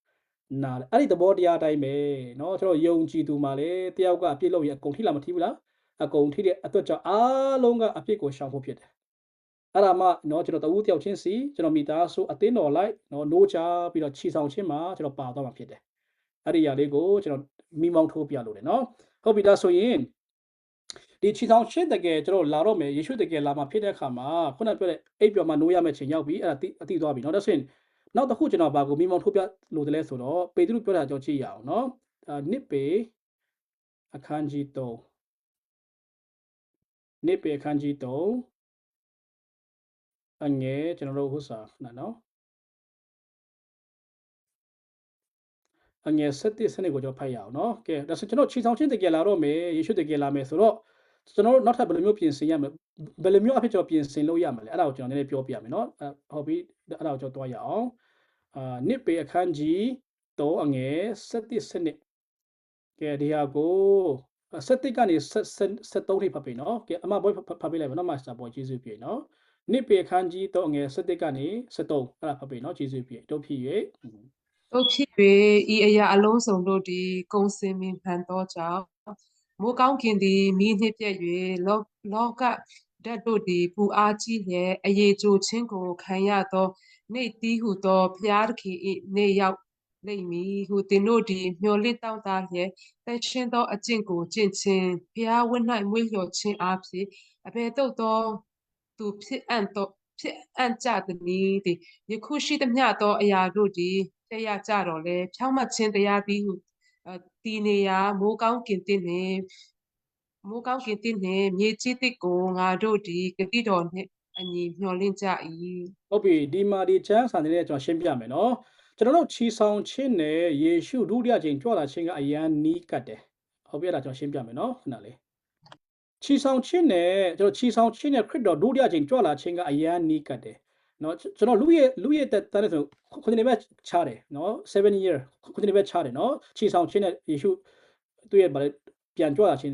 နာတယ်အဲ့ဒီသဘောတရားအတိုင်းပဲเนาะကျွန်တော်ယုံကြည်သူမှာလေတယောက်ကအပြစ်လုပ်ရင်အကုန်ထိလားမထိဘူးလားအကုန်ထိတဲ့အတွက်ကြောင့်အားလုံးကအပြစ်ကိုရှောင်ဖို့ဖြစ်တယ်အဲ့ဒါမှเนาะကျွန်တော်တဦးတယောက်ချင်းစီကျွန်တော်မိသားစုအသင်းတော်လိုက်เนาะနိုးချပြီးတော့ခြီဆောင်ခြင်းမှာကျွန်တော်ပါသွားမှာဖြစ်တယ်အဲ့ဒီຢာလေးကိုကျွန်တော်မိမောင်းထိုးပြလို့တယ်เนาะဟုတ်ပြီဒါဆိုရင်ဒီခြီဆောင်ခြင်းတကယ်ကျွန်တော်လာတော့မယ်ယေရှုတကယ်လာမှာဖြစ်တဲ့အခါမှာခုနပြောတဲ့အိပ်ပျော်မှာနိုးရမယ့်ချိန်ရောက်ပြီအဲ့ဒါအတိသွားပြီเนาะဒါဆိုရင်နောက်တစ်ခုကျွန်တော်ဘာကိုမိမောင်းထုတ်ပြလို့တလဲဆိုတော့ပေတရုပြောတာကြောင့်ကြည့်ရအောင်เนาะနှစ်ပေအခန်းကြီး3နှစ်ပေအခန်းကြီး3အငယ်ကျွန်တော်တို့ဥစ္စာနော်အငယ်7စနစ်ကိုကျွန်တော်ဖတ်ရအောင်เนาะကဲဒါဆိုကျွန်တော်ခြေဆောင်ချင်းတကယ်လာတော့မယ်ယေရှုတကယ်လာမယ်ဆိုတော့ကျွန်တော်တို့နောက်ထပ်ဘယ်လိုမျိုးပြင်ဆင်ရမလဲဘယ်လိုမျိုးအဖြစ်ကျွန်တော်ပြင်ဆင်လို့ရမလဲအဲ့ဒါကိုကျွန်တော်နည်းနည်းပြောပြမယ်เนาะဟုတ်ပြီအဲ့ဒါကိုကျွန်တော်တွားရအောင်နှစ်ပေအခန်းကြီး3အငယ်7စနစ်ကဲဒီဟာကို7ကနေ73ထိဖတ်ပြီเนาะကဲအမဘွဲဖတ်ပေးလိုက်ပါเนาะမာစတာဘောကျေးဇူးပြုเนาะနှစ်ပေအခန်းကြီး3အငယ်7ကနေ73အဲ့ဒါဖတ်ပေးเนาะကျေးဇူးပြုတို့ဖြစ်၍တို့ဖြစ်၍ဤအရာအလုံးစုံတို့သည်ကုံစင်မင်မှန်သောကြောင့်မိုးကောင်းကင်သည်မိနှင့်ပြည့်၍လောကဓာတ်တို့သည်ပူအားကြီးလျက်အယေကြိုခြင်းကိုခံရသောနေ့တီးဟုသောဖျားသခင်၏နေ့ရောက်လိမ့်မည်ဟုသင်တို့သည်မျှော်လင့်တောင်းတလျက်တန်ရှင်းသောအကျင့်ကိုကျင့်ခြင်းဖျားဝတ်၌မွေးလျော်ခြင်းအားဖြင့်အဘယ်သို့သောသူဖြစ်အံ့ကြသည်ယခုရှိသမျှသောအရာတို့သည်တရားကြတော့လေဖြောင်းမှတ်ခြင်းတရားသည်ဟုတီနေရာမိုးကောင်းကင်တင်နှင့်မြေကြီးတစ်ကိုငါတို့ဒီဂတိတော်နှင့်အညီမျှော်လင့်ကြ၏ဟုတ်ပြီဒီမှာဒီချမ်းစာနေတဲ့ကျွန်တော်ရှင်းပြမယ်နော်ကျွန်တော်တို့ခြီဆောင်ခြင်းနဲ့ယေရှုဒုတိယချိန်ကြွလာခြင်းကအရန်နီးကတ်တယ်ဟုတ်ပြီအဲ့ဒါကျွန်တော်ရှင်းပြမယ်နော်ခဏလေးခြီဆောင်ခြင်းနဲ့ကျွန်တော်ခြီဆောင်ခြင်းနဲ့ခရစ်တော်ဒုတိယချိန်ကြွလာခြင်းကအရန်နီးကတ်တယ်နော်ကျွန်တော်လူရဲ့တက်တဲ့ဆိုခုနှစ်ပဲချားတယ်နော်7 year ခုနှစ်ပဲချားတယ်နော်ခြီဆောင်ခြင်းနဲ့ယေရှုသူ့ရဲ့ဗာပြန်ကြွလာခြင်း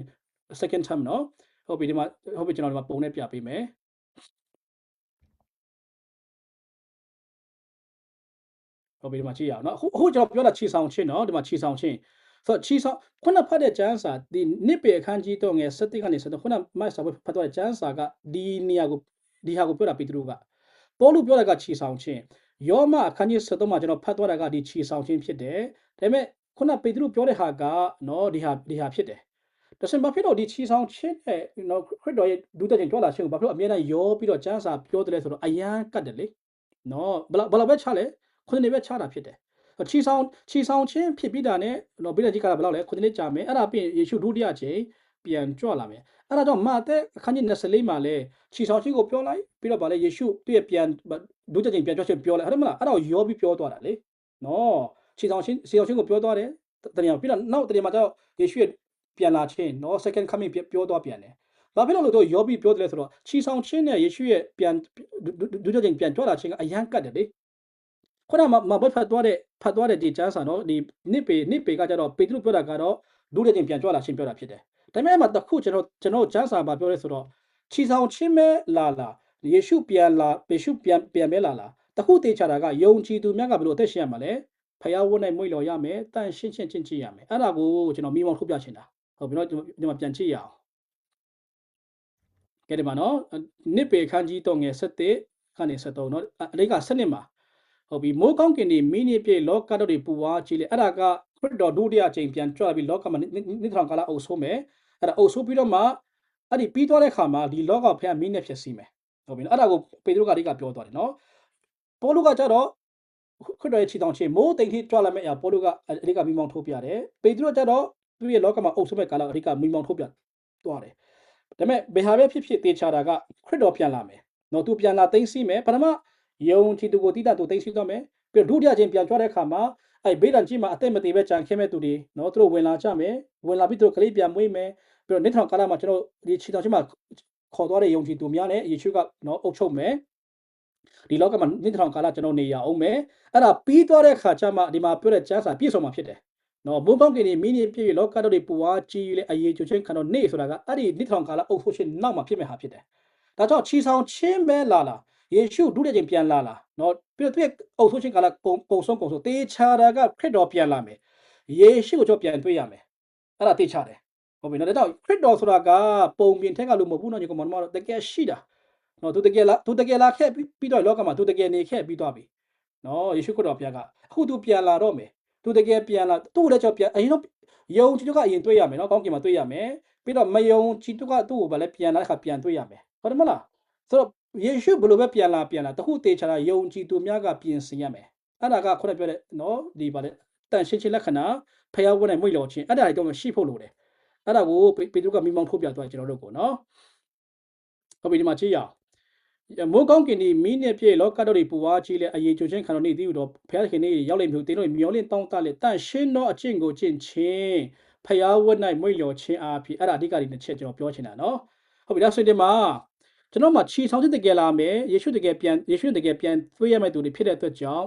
second time နော်ဟုတ်ပြီဒီမှာဟုတ်ပြီကျွန်တော်ဒီမှာပုံနဲ့ပြပေးမယ်ဟုတ်ပြီဒီမှာကြည့်ရအောင်နော်အခုကျွန်တော်ပြောတာခြီဆောင်ခြင်းနော်ဒီမှာခြီဆောင်ခြင်းဆိုတော့ခြီဆောင်ခုနဖတ်တဲ့ကျမ်းစာဒီနှစ်ပေအခန်းကြီးတော့ငယ်7ကနေ7ခုနမတ်စာဖတ်တော့ကျမ်းစာကဒီနေရာကိုဒီဟာကိုပြောတာပေတရုကပေါလုပြောတာကခြီဆောင်ခြင်းယောမအခန်းကြီး7မှာကျွန်တော်ဖတ်သွားတာကဒီခြီဆောင်ခြင်းဖြစ်တယ်ဒါပေမဲ့ခုနပေတရုပြောတဲ့ဟာကနော်ဒီဟာဖြစ်တယ်ဒါဆိုရင်ဘာဖြစ်လို့ဒီခြီဆောင်ခြင်းနဲ့နော်ခရစ်တော်ရဲ့ဒုတိယချိန်ကြွလာခြင်းကိုဘာဖြစ်လို့အမြဲတမ်းရောပြီးတော့ကျမ်းစာပြောတယ်လဲဆိုတော့အယံကတ်တယ်လေနော်ဘယ်လောက်ပဲချလဲခုနှစ်ပဲချတာဖြစ်တယ်ခြီဆောင်ခြင်းဖြစ်ပြီးတာနဲ့နော်ဘိလကြီးကဘယ်လောက်လဲခုနှစ်ကြာမယ်အဲ့ဒါပြီးယေရှုဒုတိယချိန်ပြန်ကြွလာမယ်အဲ့ဒါကြောင့်မာသက်အခန်းကြီး24မှာလဲခြီဆောင်ခြင်းကိုပြောလိုက်ပြီးတော့ဗာလဲယေရှုသူ့ရဲ့ပြန်ဒုတိယချိန်ပြန်ကြွခြင်းပြောလိုက်ဟုတ်တယ်မလားအဲ့ဒါကိုရောပြီးပြောသွားတာလေနော်ခြီဆောင်ခြင်းကိုပြောသွားတယ်တကယ်ပြီးတော့နောက်တကယ်မှာကျတော့ယေရှုရဲ့ပြန်လာခြင်းနော် second coming ပြောသွားပြန်တယ် ဘာဖြစ်လို့လို့တော့ယောဘီပြောတယ်ဆိုတော့ချီဆောင်ချင်းနဲ့ယေရှုရဲ့ပြန်ဒုတိယချိန်ပြန်ကြွလာခြင်းကအယံကတ်တယ်လေခုနမဘတ်ဖတ်သွားတဲ့ဒီချမ်းစာနော်ဒီနစ်ပေကကြတော့ပေတရုပြောတာကတော့ဒုတိယချိန်ပြန်ကြွလာခြင်းပြောတာဖြစ်တယ်ဒါပေမဲ့မှတခုကျွန်တော်ချမ်းစာမှာပြောရဲဆိုတော့ချီဆောင်ချင်းပဲလာယေရှုပြန်ပဲလာတခုတေချာတာကယုံကြည်သူများကဘယ်လိုအသက်ရှင်ရမှာလဲဖျားဝတ်နိုင်မွေ့လျော်ရမယ်တန်ရှင်းချင်းချင်းကြည့်ရမယ်အဲ့ဒါကိုကျွန်တော်မိမောင်းထုတ်ပြချင်တာဟုတ်ပြီနော်ဒီမှာပြန်ကြည့်ရအောင်ကဲဒီမှာနော်နစ်ပေခန်းကြီးတော့ငယ်7ခန်းနေ73နော်အလေးက7မှာဟုတ်ပြီမိုးကောင်းကင်ဒီမိနစ်ပြည့်လောကတော်တွေပူဝါကြည့်လေအဲ့ဒါကခရစ်တော်ဒုတိယအချိန်ပြန်ကြွပြီးလောကမှာနိထောင်ကာလအုပ်ဆိုးမယ်အဲ့ဒါအုပ်ဆိုးပြီးတော့မှအဲ့ဒီပြီးသွားတဲ့ခါမှာဒီလောကဖျားမိနစ်ဖြစ်စီမယ်ဟုတ်ပြီနော်အဲ့ဒါကိုပေတရုကအဓိကပြောသွားတယ်နော်ပေါလုကကြတော့ခရစ်တော်ရဲ့ခြေတောင်ချင်းမိုးတိမ်ထိကြွလာမဲ့အရာပေါလုကအဓိကမိမောင်းထုတ်ပြတယ်ပေတရုကကြတော့သူ့ရဲ့လောကမှာအုပ်ဆိုးမဲ့ကာလအဓိကမိမောင်းထုတ်ပြသွားတယ်ဒါပေမဲ့ဘယ်ဟာပဲဖြစ်တေချာတာကခရစ်တော်ပြန်လာမယ်နော်သူပြန်လာသိသိမယ်ပထမယုံကြည်သူကိုတိတတ်သူသိသိသွားမယ်ပြီးတော့ဒုတိယချင်းပြန်ကြွတဲ့အခါမှာအဲ့ဘေးဒဏ်ကြီးမှာအသက်မသေးပဲကြံခင်းမဲ့သူတွေနော်သူတို့ဝင်လာကြမယ်ဝင်လာပြီးသူတို့ကလေးပြန်မွေးမယ်ပြီးတော့နိထောင်ကာလမှာကျွန်တော်ဒီခြေတောင်ချင်းမှာခေါ်သွားတဲ့ယုံကြည်သူများနဲ့ယေရှုကနော်အုပ်ချုပ်မယ်ဒီလောကမှာနိထောင်ကာလကျွန်တော်နေရအောင်မယ်အဲ့ဒါပြီးသွားတဲ့အခါကျမှဒီမှာပြောတဲ့ကျမ်းစာပြည့်စုံမှာဖြစ်တယ်နော်ဘုံကောင်းကင်ဒီမိနစ်ပြည့်လောကတော်တွေပူဝါကြီးလေအရေးချွချင်းခံတော့နေဆိုတာကအဲ့ဒီနိထောင်ကာလအုပ်ဖို့ရှင်နောက်မှာဖြစ်မဲ့ဟာဖြစ်တယ်ဒါကြောင့်ချီဆောင်ချင်းပဲလာယေရှုဒုတိယချိန်ပြန်လာနော်ပြီးတော့သူရဲ့အုပ်ဆိုးခြင်းကာလကုံဆုံးတေချာတာကခရစ်တော်ပြန်လာမယ်ယေရှုကိုကျွန်တော်ပြန်တွေ့ရမယ်အဲ့ဒါတေချာတယ်ဟုတ်ပြီနော်ဒါကြောင့်ခရစ်တော်ဆိုတာကပုံပြင်ထက်ကလို့မဟုတ်ဘူးနော်ညီကောင်မတို့တကယ်ရှိတာနော်သူတကယ်လာခဲ့ပြီးတော့လောကမှာသူတကယ်နေခဲ့ပြီးသွားပြီနော်ယေရှုခရစ်တော်ဘုရားကအခုသူပြန်လာတော့မယ်သူတကယ်ပြန်လာသူ့လည်းကျွန်တော်ပြန်အရင်တော့ယုံကြည်သူကအရင်တွေ့ရမယ်နော်ကောင်းကင်မှာတွေ့ရမယ်ပြီးတော့မယုံကြည်သူကသူ့ကိုဗာလဲပြန်လာတဲ့ခါပြန်တွေ့ရမယ်ဟုတ်တယ်မလားဆိုတော့ယေရှုဘယ်လိုပဲပြန်လာတခုတေချာတာယုံကြည်သူများကပြင်ဆင်ရမယ်အဲ့ဒါကခုနပြောတဲ့နော်ဒီဗာလဲတန်ရှင်းချင်းလက္ခဏာဖျားဝတ်နဲ့မွေ့လျော်ခြင်းအဲ့ဒါတွေတော့ရှိဖို့လိုတယ်အဲ့ဒါကိုပေတရုကမိမောင်းထုတ်ပြသွားကျွန်တော်တို့ကိုနော်ဟုတ်ပြီဒီမှာကြည့်ရအောင်မိုးကောင်းကင်ဒီမိနစ်ပြည့်လောကတော်တွေပူဝါကြီးလေအရေးချွချင်းခံတော်နေသည်ဟူသောဖျားခင်နေရောက်လိမ့်မျိုးတင်းတို့မျောလင့်တောင်းတလေတန်ရှင်းသောအကျင့်ကိုကျင့်ခြင်းဖျားဝတ်၌မွေ့လျော်ခြင်းအားဖြင့်အဲ့ဒါအဓိကဒီတစ်ချက်ကျွန်တော်ပြောချင်တာနော်ဟုတ်ပြီဒါဆိုရင်ဒီမှာကျွန်တော်မှချီဆောင်ခြင်းတကယ်လာမယ်ယေရှုတကယ်ပြန်သွေးရမယ့်သူတွေဖြစ်တဲ့အတွက်ကြောင့်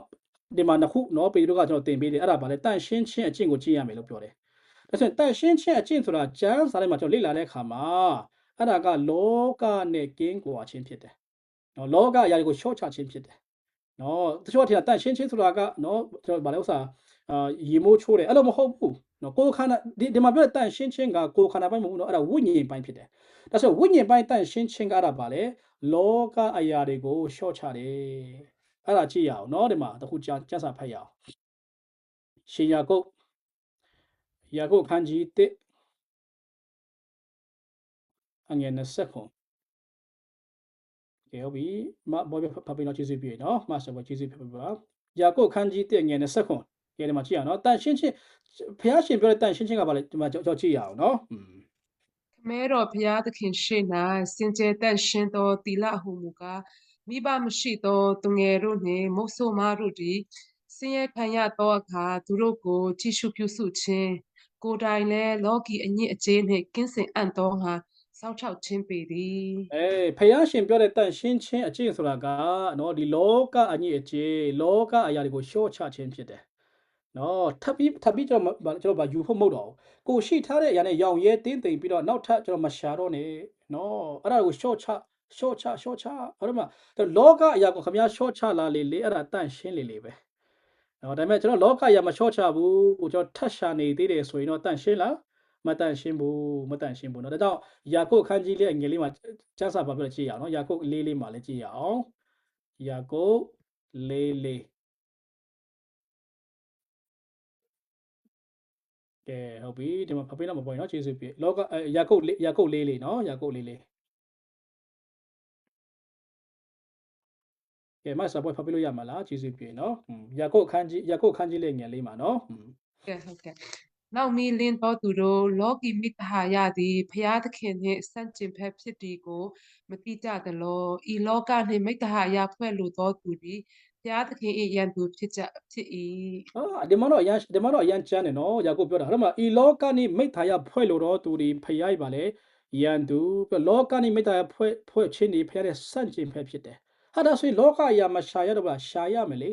ဒီမှာနှစ်ခုနော်ပေတရုကကျွန်တော်သင်ပေးတယ်အဲ့ဒါဗာလဲတန်ရှင်းခြင်းအကျင့်ကိုကျင့်ရမယ်လို့ပြောတယ်ဒါဆိုရင်တန်ရှင်းခြင်းအကျင့်ဆိုတာကျမ်းစာထဲမှာကျွန်တော်လေ့လာတဲ့အခါမှာအဲ့ဒါကလောကနဲ့ကင်းကွာခြင်းဖြစ်တယ်နော်လောကအရာတွေကိုရှော့ချခြင်းဖြစ်တယ်နော်တချို့အထင်ကတန်ရှင်းခြင်းဆိုတာကနော်ကျွန်တော်ဗာလဲဥစ္စာရေမိုးချိုးတယ်အဲ့လိုမဟုတ်ဘူးနော်ကိုယ်ခန္ဓာဒီမှာပြောတဲ့တန်ရှင်းခြင်းကကိုယ်ခန္ဓာပိုင်းမဟုတ်ဘူးနော်အဲ့ဒါဝိညာဉ်ပိုင်းဖြစ်တယ်ဒါဆိုဝိညာဉ်ပိုင်းတန်ရှင်းခြင်းကအဲ့ဒါဗာလဲလောကအရာတွေကိုရှော့ချတယ်အဲ့ဒါကြည့်ရအောင်နော်ဒီမှာတခုကျမ်းစာဖတ်ရအောင်ရှင်ယာကုပ်အခန်းကြီး1အငယ်20ခုကဲဟုတ်ပြီဘောဖတ်ပြီးတော့ကျေးဇူးပြုရနော်မဆာဘောကျေးဇူးပြုပါယာကုပ်အခန်းကြီး1ငယ်20ခုကဲဒီမှာကြည့်ရအောင်နော်တန်ရှင်းခြင်းဘုရားရှင်ပြောတဲ့တန်ရှင်းခြင်းကဗာလဲဒီမှာကြောက်ကြည့်ရအောင်နော်မဲတော်ဘုရားသခင်ရှေ့၌စင်ကြယ်တန့်ရှင်းသောသီလဟုမူကားမိဘမရှိသောသူငယ်တို့နှင့်မုတ်ဆိုးမတို့သည်ဆင်းရဲခံရသောအခါသူတို့ကိုကြည့်ရှုပြုစုခြင်းကိုယ်တိုင်လည်းလောကီအညစ်အကြေးနှင့်ကင်းစင်အံ့သောငါစောင့်ချောက်ခြင်းပေသည်ဘုရားရှင်ပြောတဲ့တန်ရှင်းခြင်းအကျင့်ဆိုတာကနော်ဒီလောကအညစ်အကြေးလောကအရာတွေကိုရှော့ချခြင်းဖြစ်တယ်နော်ထပ်ပြီးကျွန်တော်ဗာယူဖို့မဟုတ်တော့ဘူးကိုရှိထားတဲ့အရာနဲ့ရောင်ရဲတင်းသိမ့်ပြီးတော့နောက်ထပ်ကျွန်တော်မရှာတော့နဲ့နော်အဲ့ဒါကိုရှော့ချဟုတ်တယ်မလားလောကအရာကိုခင်ဗျားရှော့ချလာလေအဲ့ဒါတန့်ရှင်းလေပဲနော်ဒါပေမဲ့ကျွန်တော်လောကအရာမရှော့ချဘူးကိုကျွန်တော်ထပ်ရှာနေသေးတယ်ဆိုရင်တော့တန့်ရှင်းလားမတန့်ရှင်းဘူးနော်ဒါကြောင့်ယာကုပ်ခန်းကြီးလေးအငယ်လေးမှာကျမ်းစာပါပြကြည့်ရအောင်နော်ယာကုပ်လေးမှာလည်းကြည့်ရအောင်ယာကုပ်လေးကဲဟုတ်ပြီဒီမှာဖပေးတော့မပေါ်နော်ကျေးဇူးပြလောကယာကုပ်လေးနော်ယာကုပ်လေးကဲမဆာပေါ်ဖပေးလို့ရမှာလားကျေးဇူးပြနော်ယာကုပ်ခန်းကြီးလေးငယ်လေးမှာနော်ဟုတ်ကဲ့နောက်မီလင်းတော်သူတို့လောကီမိတ္တဟာယသည်ဘုရားသခင်နှင့်စန့်ကျင်ဘက်ဖြစ်သည်ကိုမတိကြသလောဤလောကနှင့်မိတ္တဟာယဖွဲ့လိုသောသူသည်ဘုရားသခင်၏ယံသူဖြစ်၏ဒီမှာတော့အရန်ကျမ်းတယ်နော်ယာကုပ်ပြောတာဟုတ်မှာဤလောကနှင့်မိတ္တဟာယဖွဲ့လိုသောသူသည်ဖျားပါလေ ရန်သူလောကနိမိတ်တာဖွဲ့ချင်းနေဖျက်တဲ့စန့်ကျင်ဖက်ဖြစ်တယ်ဟာဒါဆိုရင်လောကအရာမရှာရတော့ဘူးလားရှာရမယ်လေ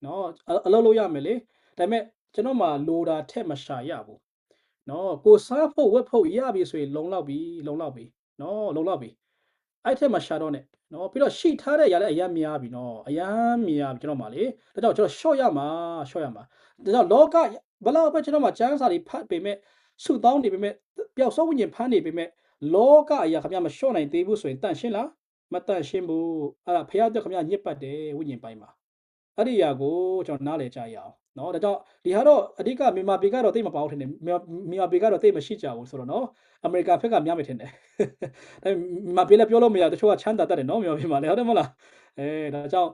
နော်အလုပ်လုပ်ရမယ်လေဒါပေမဲ့ကျွန်တော်မှလိုတာထက်မရှာရဘူးနော်ကိုစားဖို့ဝက်ဖို့ရပြီဆိုရင်လုံလောက်ပြီနော်လုံလောက်ပြီအဲ့ထက်မရှာတော့နဲ့နော်ပြီးတော့ရှိထားတဲ့ຢာလည်းအရမ်းများပြီနော်အရမ်းများပြီကျွန်တော်မှလေဒါကြောင့်ကျွန်တော်ရှော့ရမှာဒါကြောင့်လောကဘလောက်ပဲကျွန်တော်မှကျန်းစာတွေဖတ်ပေမဲ့ဆုတောင်းနေပေမဲ့ပျောက်ဆုံးဝိညာဉ်ဖမ်းနေပေမဲ့လောကအရာခင်ဗျာမလျှော့နိုင်သေးဘူးဆိုရင်တန့်ရှင်းလားမတန့်ရှင်းဘူးအဲ့ဒါဖះအတွက်ခင်ဗျာညစ်ပတ်တယ်ဝိညာဉ်ပိုင်းမှာအဲ့ဒီအရာကိုကျွန်တော်နားလည်ကြရအောင်နော်ဒါကြောင့်ဒီဟာတော့အဓိကမြန်မာပြည်ကတော့တိတ်မပေါအောင်ထင်တယ်မြန်မာပြည်ကတော့တိတ်မရှိကြဘူးဆိုတော့နော်အမေရိကန်ဘက်ကများမယ်ထင်တယ်ဒါမြန်မာပြည်လည်းပြောလို့မရတချို့ကချမ်းသာတတ်တယ်နော်မြန်မာပြည်မှာလည်းဟုတ်တယ်မလားဒါကြောင့်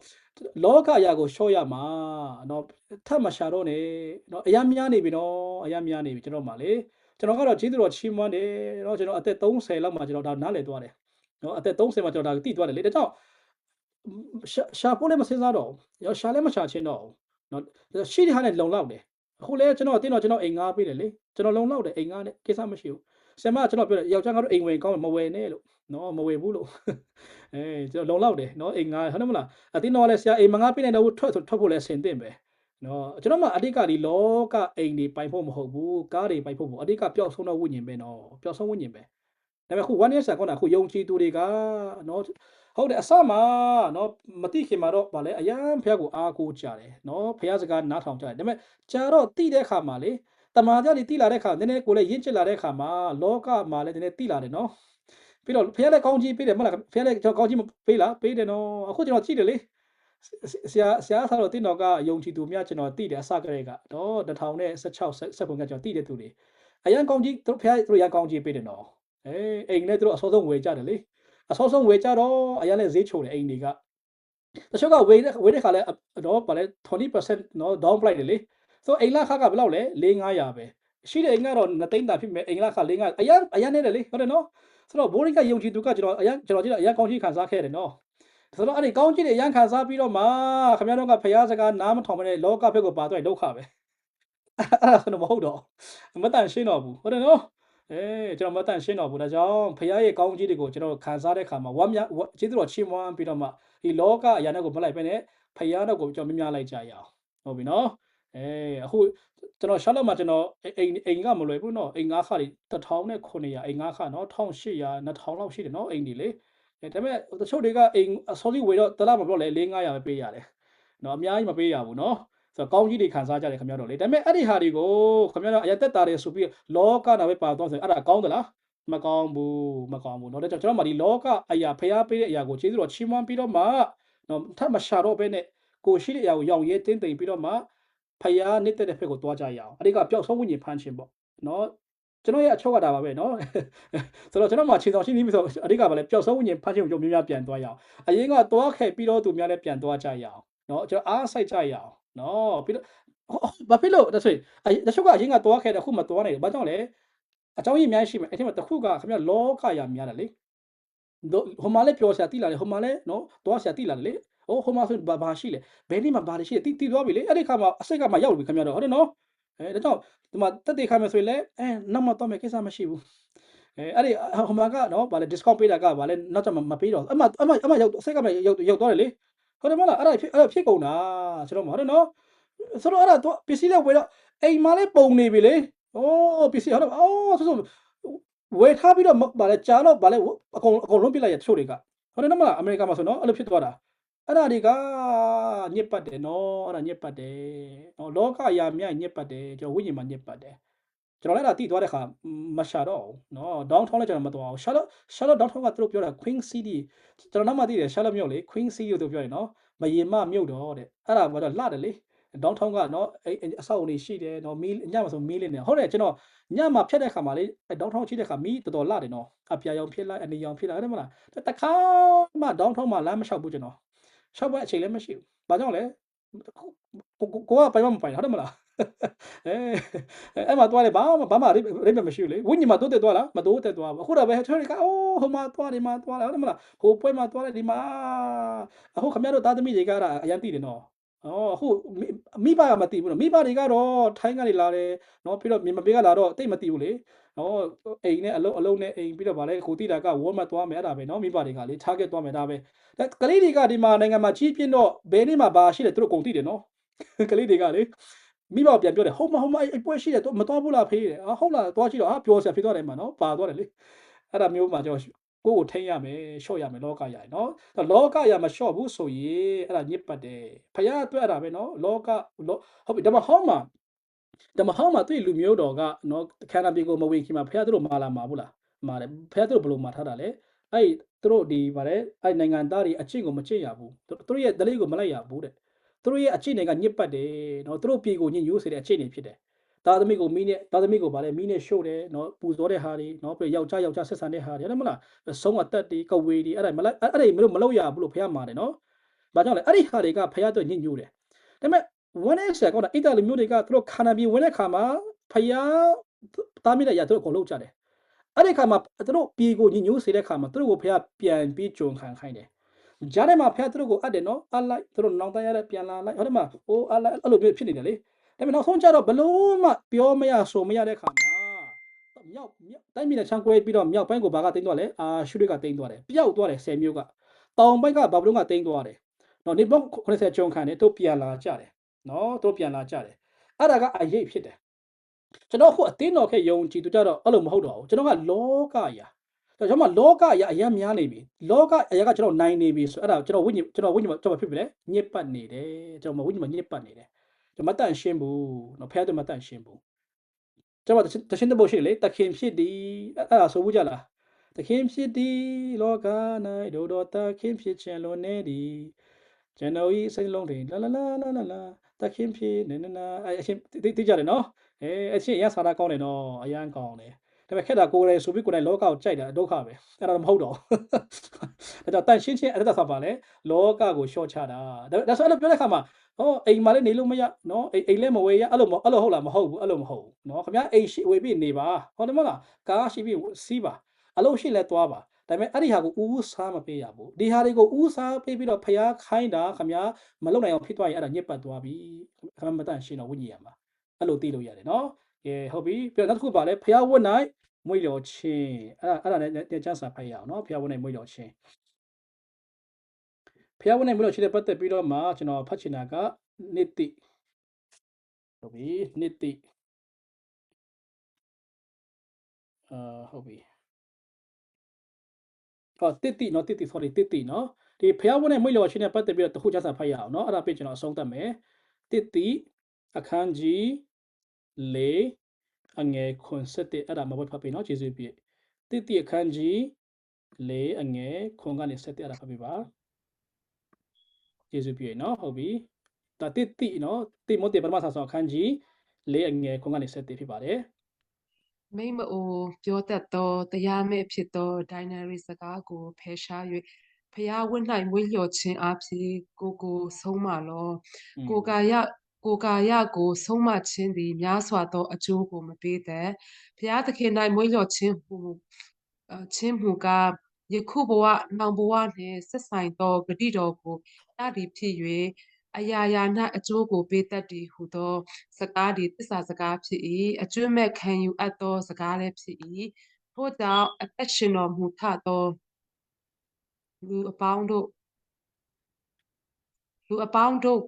လောကအရာကိုရှော့ရမှာနော်ထပ်မရှာတော့နဲ့နော်အရာများနေပြီနော်အရာများနေပြီကျွန်တော်မှလေကျွန်တော်ကတော့ကျေးဇူးတော်ချီးမွမ်းတယ်เนาะကျွန်တော်အသက်30လောက်မှာကျွန်တော်ဒါနားလည်သွားတယ်เนาะအသက်30မှာကျွန်တော်ဒါသိသွားတယ်လေဒါကြောင့်ရှာဖို့လည်းမစဉ်းစားတော့ဘူးရောရှာလည်းမရှာချင်းတော့ဘူးเนาะရှိတဲ့ဟာနဲ့လုံလောက်တယ်အခုလည်းကျွန်တော်တင်းတော့ကျွန်တော်အိမ်ငားပေးတယ်လေကျွန်တော်လုံလောက်တယ်အိမ်ငားနဲ့ကိစ္စမရှိဘူးဆင်မကျွန်တော်ပြောတယ်ယောက်ျားကတော့အိမ်ဝင်ကောင်းမဝယ်နဲ့လို့เนาะမဝယ်ဘူးလို့ကျွန်တော်လုံလောက်တယ်เนาะအိမ်ငားဟုတ်တယ်မလားအတင်းတော့လည်းဆရာအိမ်မငားပေးနိုင်တော့ဘူးထွက်ဖို့လည်းဆင်သင့်ပဲနော်ကျွန်တော်မှအဓိကဒီလောကအိမ်တွေပိုင်ဖို့မဟုတ်ဘူးကားတွေပိုင်ဖို့မဟုတ်အဓိကပျောက်ဆုံးတဲ့ဝိညာဉ်ပဲနော်ပျောက်ဆုံးဝိညာဉ်ပဲဒါပေမဲ့ခု1 year ဆန်ကောတာခုယုံကြည်သူတွေကနော်ဟုတ်တယ်အစမှာနော်မတိခင်မှာတော့ဗာလဲအယံဖះကိုအားကိုးကြတယ်နော်ဖះစကားနားထောင်ကြတယ်ဒါပေမဲ့ကြာတော့တိတဲ့ခါမှာလေတမာကြတွေတိလာတဲ့ခါနည်းနည်းကိုလည်းရင့်ကျက်လာတဲ့ခါမှာလောကမှာလည်းနည်းနည်းတိလာတယ်နော်ပြီးတော့ဖះလည်းကောင်းကြီးပေးတယ်မဟုတ်လားဖះလည်းကျွန်တော်ကောင်းကြီးပေးလားပေးတယ်နော်အခုကျွန်တော်ကြည့်တယ်လေဆရာဆိုတော့တင်းတော်ကယုံကြည်သူများကျွန်တော်သိတယ်အစကတည်းကတော့2016ဆက်ပုံကကျွန်တော်သိတဲ့သူတွေအရန်ကောင်းကြီးသူဖះသူရန်ကောင်းကြီးပေးတယ်နော်အိမ်နဲ့သူတို့အစောဆုံးဝယ်ကြတယ်လေအစောဆုံးဝယ်ကြတော့အရန်လည်းဈေးချိုတယ်အိမ်တွေကတချို့ကဝယ်တဲ့ခါလဲတော့ဗာလဲ20% နော် down price တယ်လေဆိုအိမ်လာခကဘယ်လောက်လဲ4-500ပဲရှိတဲ့အိမ်ကတော့2သိန်းတာဖြစ်မယ်အိမ်လာခ4-5အရန်နေတယ်လေဟုတ်တယ်နော်ဆိုတော့ဘိုးရိကယုံကြည်သူကကျွန်တော်ကြည့်တော့အရန်ကောင်းကြီးခံစားခဲ့တယ်နော်ဆိုတော့အဲ့ဒီကောင်းကြီးတွေရန်ခံစားပြီးတော့မှခင်ဗျားတို့ကဖျားစကားနားမထောင်မနဲ့လောကဘက်ကိုပါသွားရင်ဒုက္ခပဲအဲ့ဒါဆိုတော့မဟုတ်တော့မတန်ရှင်းတော့ဘူးဟုတ်တယ်နော်ကျွန်တော်မတန်ရှင်းတော့ဘူးဒါကြောင့်ဖျားရဲ့ကောင်းကြီးတွေကိုကျွန်တော်ခံစားတဲ့အခါမှာဝမ်းများကျေးဇူးတော်ချီးမွမ်းပြီးတော့မှဒီလောကအရာနဲ့ကိုမလိုက်ပဲနဲ့ဖျားတော့ကိုကျွန်တော်များလိုက်ကြရအောင်ဟုတ်ပြီနော်အခုကျွန်တော်ရှာလို့မှကျွန်တော်အိမ်ကမလွယ်ဘူးနော်အိမ်ငါးခါတွေ1900အိမ်ငါးခါနော်1800 2000လောက်ရှိတယ်နော်အိမ်တွေလေဒါပေမဲ့တချို့တွေကအိမ်အစောကြီးဝယ်တော့တလားမပြောလဲ4-500ပဲပေးရတယ်နော်အများကြီးမပေးရဘူးနော်ဆိုတော့ကောင်းကြီးတွေခံစားကြတယ်ခင်ဗျားတို့လေဒါပေမဲ့အဲ့ဒီဟာတွေကိုခင်ဗျားတို့အရသက်တာတွေဆိုပြီးလောကနာပဲပါတော့ဆိုရင်အဲ့ဒါကောင်းသလားမကောင်းဘူးနော်ဒါကြောင့်ကျွန်တော်မှဒီလောကအရာဖျားပေးတဲ့အရာကိုကျေးဇူးတော်ချီးမွမ်းပြီးတော့မှနော်ထပ်မရှာတော့ဘဲနဲ့ကိုရှိတဲ့အရာကိုရောင်ရဲတင်းသိမ့်ပြီးတော့မှဖျားနေတဲ့တဲ့ဖက်ကိုတွားကြရအောင်အဲ့ဒီကပျောက်ဆုံးဝိညာဉ်ဖမ်းခြင်းပေါ့နော်ကျွန်တော်ရဲ့အချုပ်ကတာပါပဲနော်ဆိုတော့ကျွန်တော်မှခြေဆောင်ရှိနေပြီဆိုအဓိကပါလဲပျောက်ဆုံးဝိညာဉ်ဖမ်းခြင်းကိုကြုံများပြန်သွားရအောင်အရင်ကတွားခဲ့ပြီးတော့သူများလည်းပြန်သွားကြရအောင်နော်ကျွန်တော်အားစိုက်ကြရအောင်နော်ပြီးတော့ဘာဖြစ်လို့ဒါဆိုရင်တချို့ကအရင်ကတွားခဲ့တယ်အခုမတွားနိုင်ဘူးဘာကြောင့်လဲအကြောင်းရင်းအများကြီးရှိမယ်အဲ့ဒီမှာတစ်ခုကခင်ဗျလောကရာများတယ်လေဟိုမှာလည်းပျော်စရာတိလာတယ်ဟိုမှာလည်းနော်တွားစရာတိလာတယ်လေဟိုမှာဆိုဘာရှိလဲဘယ်နေ့မှဘာတွေရှိလဲတိသွားပြီလေအဲ့ဒီခါမှာအစိတ်ကမှရောက်ပြီခင်ဗျတော့ဟုတ်တယ်နော်ဒါကြောင့်ဒီမှာတက်တေခါမယ်ဆိုရင်လည်းနောက်မှတော့မယ်ကိစ္စမရှိဘူးအဲ့ဒီဟိုမှာကနော်ဗာလဲ discount ပေးတာကဗာလဲနောက်ကျမှမပေးတော့အမရောက်အစိတ်ကမှရောက်သွားတယ်လေဟုတ်တယ်မလားအဲ့ဒါဖြစ်ကုန်တာကျွန်တော်မဟုတ်တယ်နော်ဆိုတော့အဲ့ဒါပစ္စည်းလည်းဝယ်တော့အိမ်မှာလည်းပုံနေပြီလေပစ္စည်းဟုတ်တော့ဆိုဝယ်ထားပြီးတော့ဗာလဲကြာတော့ဗာလဲအကုန်လုံးပြလိုက်ရတချို့တွေကဟုတ်တယ်နော်မလားအမေရိကန်မှာဆိုနော်အဲ့လိုဖြစ်သွားတာအဲ့ဒါတွေကညစ်ပတ်တယ်နော်အဲ့ဒါညစ်ပတ်တယ်နော်လောကအရာမြညစ်ပတ်တယ်ကျွန်တော်ဝိညာဉ်မှာညစ်ပတ်တယ်ကျွန်တော်လည်းဒါတိသွားတဲ့ခါမရှာတော့ဘူးနော် downtown လည်းကျွန်တော်မသွားဘူး Charlotte downtown ကသူတို့ပြောတာ Queen City ကျွန်တော်နောက်မှသိတယ် Charlotte မြို့လေ Queen City လို့သူပြောတယ်နော်မရင်မမြို့တော့တဲ့အဲ့ဒါကတော့လှတယ်လေ downtown ကနော်အဆောက်အုံတွေရှိတယ်နော်မီးညမှာဆိုမီးလေးနေဟုတ်တယ်ကျွန်တော်ညမှာဖြတ်တဲ့ခါမှာလေ downtown ရှိတဲ့ခါမီးတော်တော်လှတယ်နော်အပြာရောင်ဖြစ်လိုက်အနေရောင်ဖြစ်လိုက်ဟုတ်တယ်မလားတခါမှ downtown မှာလမ်းမလျှောက်ဘူးကျွန်တော်ရှောက်ပွဲအချိန်လည်းမရှိဘူး။ဘာကြောင့်လဲ။ကိုကပိုင်မပိုင်ဟုတ်တယ်မလား။အဲ့မှာသွားတယ်ဘာမှရိပ်မရှိဘူးလေ။ဝိညာဉ်မှာတိုးတက်သွားလားမတိုးတက်သွားဘူး။အခုတော့ပဲချောရီကဟိုမှာသွားတယ်မှာသွားတယ်ဟုတ်တယ်မလား။ဟိုပွဲမှာသွားတယ်ဒီမှာအခုခမရတို့သားသမီးတွေကအဲ့ဒါအရင်သိတယ်နော် အခုမိဘကမသိဘူးနော်မိဘတွေကတော့ထိုင်းကနေလာတယ်နော်ပြီးတော့မြန်မာပြည်ကလာတော့တိတ်မသိဘူးလေနော်အိမ်နဲ့အလုံးနဲ့အိမ်ပြီးတော့ဗာလဲကိုတိတာကဝေါ်မတ်သွားမယ်အဲ့ဒါပဲနော်မိဘတွေကလေ target သွားမယ်ဒါပဲကလေးတွေကဒီမှာနိုင်ငံမှာကြီးပြင်းတော့ဘယ်နေ့မှဘာရှိတယ်သူတို့ကုန်သိတယ်နော်ကလေးတွေကလေမိဘပြန်ပြောတယ်ဟုတ်မအဲ့ပွဲရှိတယ်တော့မသွားဘူးလားဖေးတယ်ဟုတ်လားသွားကြည့်တော့ပျော်စရာဖြစ်သွားတယ်မှာနော်ပါသွားတယ်လေအဲ့ဒါမျိုးမှကျွန်တော်ကိုကိုထိန်းရမယ်ရှော့ရမယ်လောကရည်နော်လောကရမလျှော့ဘူးဆိုရင်အဲ့ဒါညစ်ပတ်တယ်ဖယားအတွက်အဲ့ဒါပဲနော်လောကဟုတ်ပြီဒါမှဟောင်းမှာတွေ့လူမျိုးတော်ကနော်ခန္ဓာပြေကိုမဝင်ခင်မှာဖယားတို့မာလာမှာဘူးလားမာတယ်ဖယားတို့ဘယ်လိုမာထားတာလဲအဲ့တို့ဒီဗါလဲအဲ့နိုင်ငံသားတွေအချင်းကိုမချစ်ရဘူးတို့ရဲ့ဒလိကိုမလိုက်ရဘူးတဲ့တို့ရဲ့အချင်းတွေကညစ်ပတ်တယ်နော်တို့ပြေကိုညစ်ညိုးစေတဲ့အချင်းတွေဖြစ်တယ်သားသမီးကိုမီးနဲ့သားသမီးကိုဗါလဲမီးနဲ့ရှို့တယ်နော်ပူဇော်တဲ့ဟာတွေနော်ပြီးယောက်ျားဆက်ဆံတဲ့ဟာတွေဟုတ်မလားဆုံးအသက်တွေကဝေတွေအဲ့ဒါမလုပ်ရဘူးလို့ဖះမှာတယ်နော်။ဘာကြောင့်လဲအဲ့ဒီဟာတွေကဖះအတွက်ညှဉ်းညူးတယ်။ဒါပေမဲ့ဝန်းနေဆက်ကောအိတလူမျိုးတွေကသူတို့ခန္ဓာပြေဝင်တဲ့ခါမှာဖះသားမိတဲ့ຢာသူတို့အကုန်လုံးကြတယ်။အဲ့ဒီခါမှာသူတို့ပြေကိုညှဉ်းညူးစေတဲ့ခါမှာသူတို့ကိုဖះပြန်ပြီးကြုံခံခိုင်းတယ်။ကြားထဲမှာဖះသူတို့ကိုအပ်တယ်နော်အလိုက်သူတို့နောင်တရတဲ့ပြန်လာလိုက်ဟုတ်တယ်မအိုးအလိုက်အဲ့လိုမျိုးဖြစ်နေတယ်လေ။ဒါပေမဲ့နောက်ဆုံးကျတော့ဘလို့မှပြောမရဆိုမရတဲ့ခါမှာမြောက်တိုင်းပြည်နဲ့ချမ်းကွဲပြီးတော့မြောက်ပိုင်းကိုဘာကတင်းသွားလဲရှုတွေကတင်းသွားတယ်ပျောက်သွားတယ်10မျိုးကတောင်ဘက်ကဘာဘလုံးကတင်းသွားတယ်နော်နေပေါင်း80ကျုံခံတယ်တို့ပြန်လာကြတယ်နော်တို့ပြန်လာကြတယ်အဲ့ဒါကအရေးဖြစ်တယ်ကျွန်တော်ခုအတင်းတော်ခဲ့ယုံကြည်သူကြတော့အဲ့လိုမဟုတ်တော့ဘူးကျွန်တော်ကလောကရာကျွန်တော်လောကရာအရင်များနေပြီလောကအရာကကျွန်တော်နိုင်နေပြီဆိုအဲ့ဒါကျွန်တော်ဝိညာဉ်ကျွန်တော်ဖြစ်ပြီလေညစ်ပတ်နေတယ်ကျွန်တော်ဝိညာဉ်မှာညစ်ပတ်နေတယ်ကျွန်တော်မတန့်ရှင်းဘူးနော်ဖះတို့မတန့်ရှင်းဘူးကျွန်တော်တရှင်းတပုတ်ရှိလေတခင်ဖြစ်သည်အဲ့ဒါဆိုဘူးကြလားတခင်ဖြစ်သည်လောက၌ဒိုတော်တခင်ဖြစ်ခြင်းလွန်နေသည်ကျွန်တော်ဤစိတ်လုံးတွေလာလာလာလာလာလာတခင်ဖြစ်နေနာအရှင်သိကြတယ်နော်အရှင်ရဆာတာကောင်းတယ်နော်အရန်ကောင်းတယ်ဒါပေမဲ့ခက်တာကိုယ်လည်းဆိုပြီးကိုယ်လည်းလောကကိုကြိုက်တာဒုက္ခပဲအဲ့ဒါမဟုတ်တော့ဒါကြောင့်တန်ရှင်းချင်းအဲ့ဒါဆိုပါလေလောကကိုရှော့ချတာဒါဆိုအဲ့လိုပြောတဲ့ခါမှာအိမ်မှာလည်းနေလို့မရနော်အိမ်လည်းမဝေရအဲ့လိုဟုတ်လားမဟုတ်ဘူးအဲ့လိုမဟုတ်ဘူးနော်ခင်ဗျာအိမ်ရှိဝေပြီးနေပါဟုတ်တယ်မလားကားရှိပြီးစီးပါအလုပ်ရှိလဲသွားပါဒါပေမဲ့အဲ့ဒီဟာကိုဦးစားမပေးရဘူးဒီဟာတွေကိုဦးစားပေးပြီးတော့ဖျားခိုင်းတာခင်ဗျာမလုပ်နိုင်အောင်ဖြစ်သွားရင်အဲ့ဒါညစ်ပတ်သွားပြီခင်ဗျာမတန်ရှင်းတော့ဝိညာဉ်ရမှာအဲ့လိုသိလို့ရတယ်နော်ကဲဟုတ်ပြီပြီးတော့နောက်တစ်ခုပါလဲဖျားဝတ်နိုင်မွေးလျော်ခြင်းအဲ့ဒါနဲ့ကျမ်းစာဖတ်ရအောင်နော်ဖျားဝတ်နိုင်မွေးလျော်ခြင်းဖျားဝတ်နိုင်မွေးလျော်ခြင်းနဲ့ပတ်သက်ပြီးတော့မှကျွန်တော်ဖတ်ချင်တာကနိတိဟုတ်ပြီနိတိဟုတ်ပြီတိနော်တိ sorry တိနော်ဒီဖျားဝတ်နဲ့မွေးလျော်ခြင်းနဲ့ပတ်သက်ပြီးတော့တခုကျမ်းစာဖတ်ရအောင်နော်အဲ့ဒါပြကျွန်တော်အဆုံးသတ်မယ်တိအခန်းကြီး၄အငယ်ခွန်7အဲ့ဒါမဘတ်ဖတ်ပြီနော်ကျေးဇူးပြည့်တိအခန်းကြီး၄အငယ်ခွန်ကနေ7အဲ့ဒါဖတ်ပြီပါကျေးဇူးပြည့်နော်ဟုတ်ပြီဒါတိနော်တိမောသေပထမဆာဆောင်အခန်းကြီး၄အငယ်ခွန်ကနေ7ဖြစ်ပါတယ်မိမအိုပြောတတ်သောတရားမဲ့ဖြစ်သောဒိုင်နာရီစကားကိုဖယ်ရှား၍ဖျားဝတ်၌မွေးလျော်ခြင်းအဖြစ်ကိုဆုံးမလောကိုကာယကိုဆုံးမခြင်းသည်များစွာသောအကျိုးကိုမပေးတဲ့ဖျားသခင်၌မွေးလျော်ခြင်းမူကားယခုဘဝနောင်ဘဝနှင့်ဆက်ဆိုင်သောဂတိတော်ကိုရသည်ဖြစ်၍အရာရာ၌အကျိုးကိုပေးတတ်သည်ဟုသောစကားသည်သစ္စာစကားဖြစ်၏အကျွမ်းမဲ့ခံယူအပ်သောစကားလည်းဖြစ်၏ထို့ကြောင့်အသက်ရှင်တော်မူထသောလူအပေါင်းတို့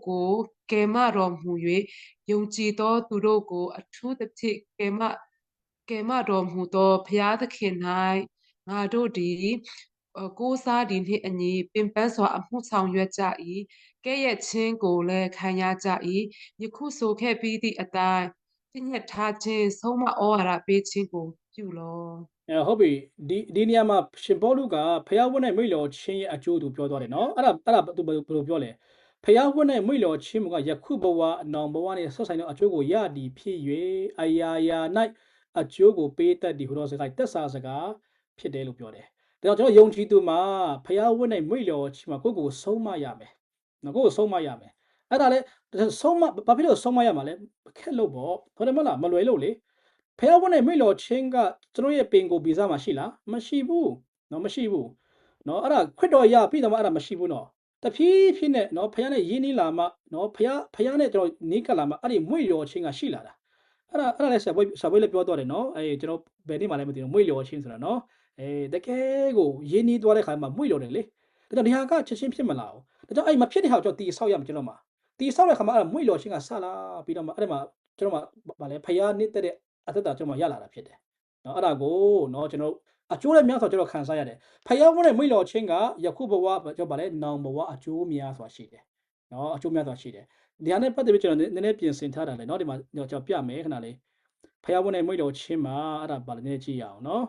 ကိုကယ်မတော်မူ၍ယုံကြည်သောသူတို့ကိုအထူးသဖြင့်ကယ်မတော်မူသောဘုရားသခင်၌ငါတို့သည်ကိုးစားသည်နှင့်အညီပင်ပန်းစွာအမှုဆောင်ရွက်ကြ၏ကဲ့ရဲ့ခြင်းကိုလည်းခံရကြ၏ယခုဆိုခဲ့ပြီးသည့်အတိုင်းပြည့်ညတ်ထားခြင်းဆုံးမဩဝါဒပေးခြင်းကိုပြုလောဟုတ်ပြီဒီနေရာမှာရှင်ပေါလုကဖျားဝတ်နဲ့မွေးလျော်ခြင်းရဲ့အကျိုးသူပြောသွားတယ်နော်အဲ့ဒါသူဘယ်လိုပြောလဲဖျားဝတ်နဲ့မွေးလျော်ခြင်းကယခုဘဝအနောင်ဘဝနဲ့ဆက်ဆိုင်သောအကျိုးကိုရသည်ဖြစ်၍အရာရာ၌အကျိုးကိုပေးတတ်သည်ဟူသောစကားသက်စာစကားဖြစ်တယ်လို့ပြောတယ်ဒါကြောင့်ကျွန်တော်ယုံကြည်သူမှာဖျားဝတ်နဲ့မွေးလျော်ခြင်းမှာကိုယ့်ကိုဆုံးမရမယ်နော်ကိုယ့်ကိုဆုံးမရမယ်အဲ့ဒါလေဆုံးမဘာဖြစ်လို့ဆုံးမရမှာလဲခက်လို့ပေါ့ဟုတ်တယ်မလားမလွယ်လို့လေဖះဝတ်နဲ့မိလော်ချင်းကကျွန်တော်ရဲ့ပင်ကိုဗီဇာမှာရှိလားမရှိဘူးเนาะမရှိဘူးเนาะအဲ့ဒါခွတ်တော်ရပြီးတော့မှအဲ့ဒါမရှိဘူးเนาะ တဖြည်းဖြည်းနဲ့နော်ဖះနဲ့ရင်းနှီးလာမှနော်ဖះနဲ့ကျွန်တော်နီးကပ်လာမှအဲ့ဒီမွေလျော်ခြင်းကရှိလာတာအဲ့ဒါလည်းစာပွဲလည်းပြောတော့တယ်နော်ကျွန်တော်ဘယ်နေ့မှလည်းမသိဘူးမွေလျော်ခြင်းဆိုတာနော်တကယ်ကိုရင်းနှီးသွားတဲ့ခါမှာမွေလျော်တယ်လေဒါကြောင့်ဒီဟာကချက်ချင်းဖြစ်မလာဘူးဒါကြောင့်အဲ့မဖြစ်တဲ့ဟာကိုကျွန်တော်တီဆောက်ရမှာကျွန်တော်မှာတီဆောက်တဲ့ခါမှာအဲ့ဒါမွေလျော်ခြင်းကဆလာပြီးတော့မှအဲ့ဒါမှာကျွန်တော်မှာဗာလဲဖះနှစ်တဲ့အသက်တာကျွန်တော်ရလာတာဖြစ်တယ်နော်အဲ့ဒါကိုနော်ကျွန်တော်အကျိုးလည်းများစွာကျွန်တော်ခံစားရတယ်ဖះဝန်းနဲ့မွေလျော်ခြင်းကယခုဘဝကျွန်တော်ဗာလဲနောင်ဘဝအကျိုးများစွာရှိတယ်နော်အကျိုးများစွာရှိတယ်ဒီဟာနဲ့ပတ်သက်ပြီးကျွန်တော်နည်းနည်းပြင်ဆင်ထားတာလေနော်ဒီမှာကျွန်တော်ပြမယ်ခဏလေးဖះဝန်းနဲ့မွေလျော်ခြင်းမှာအဲ့ဒါဗာလဲနည်းကြည့်ရအောင်နော်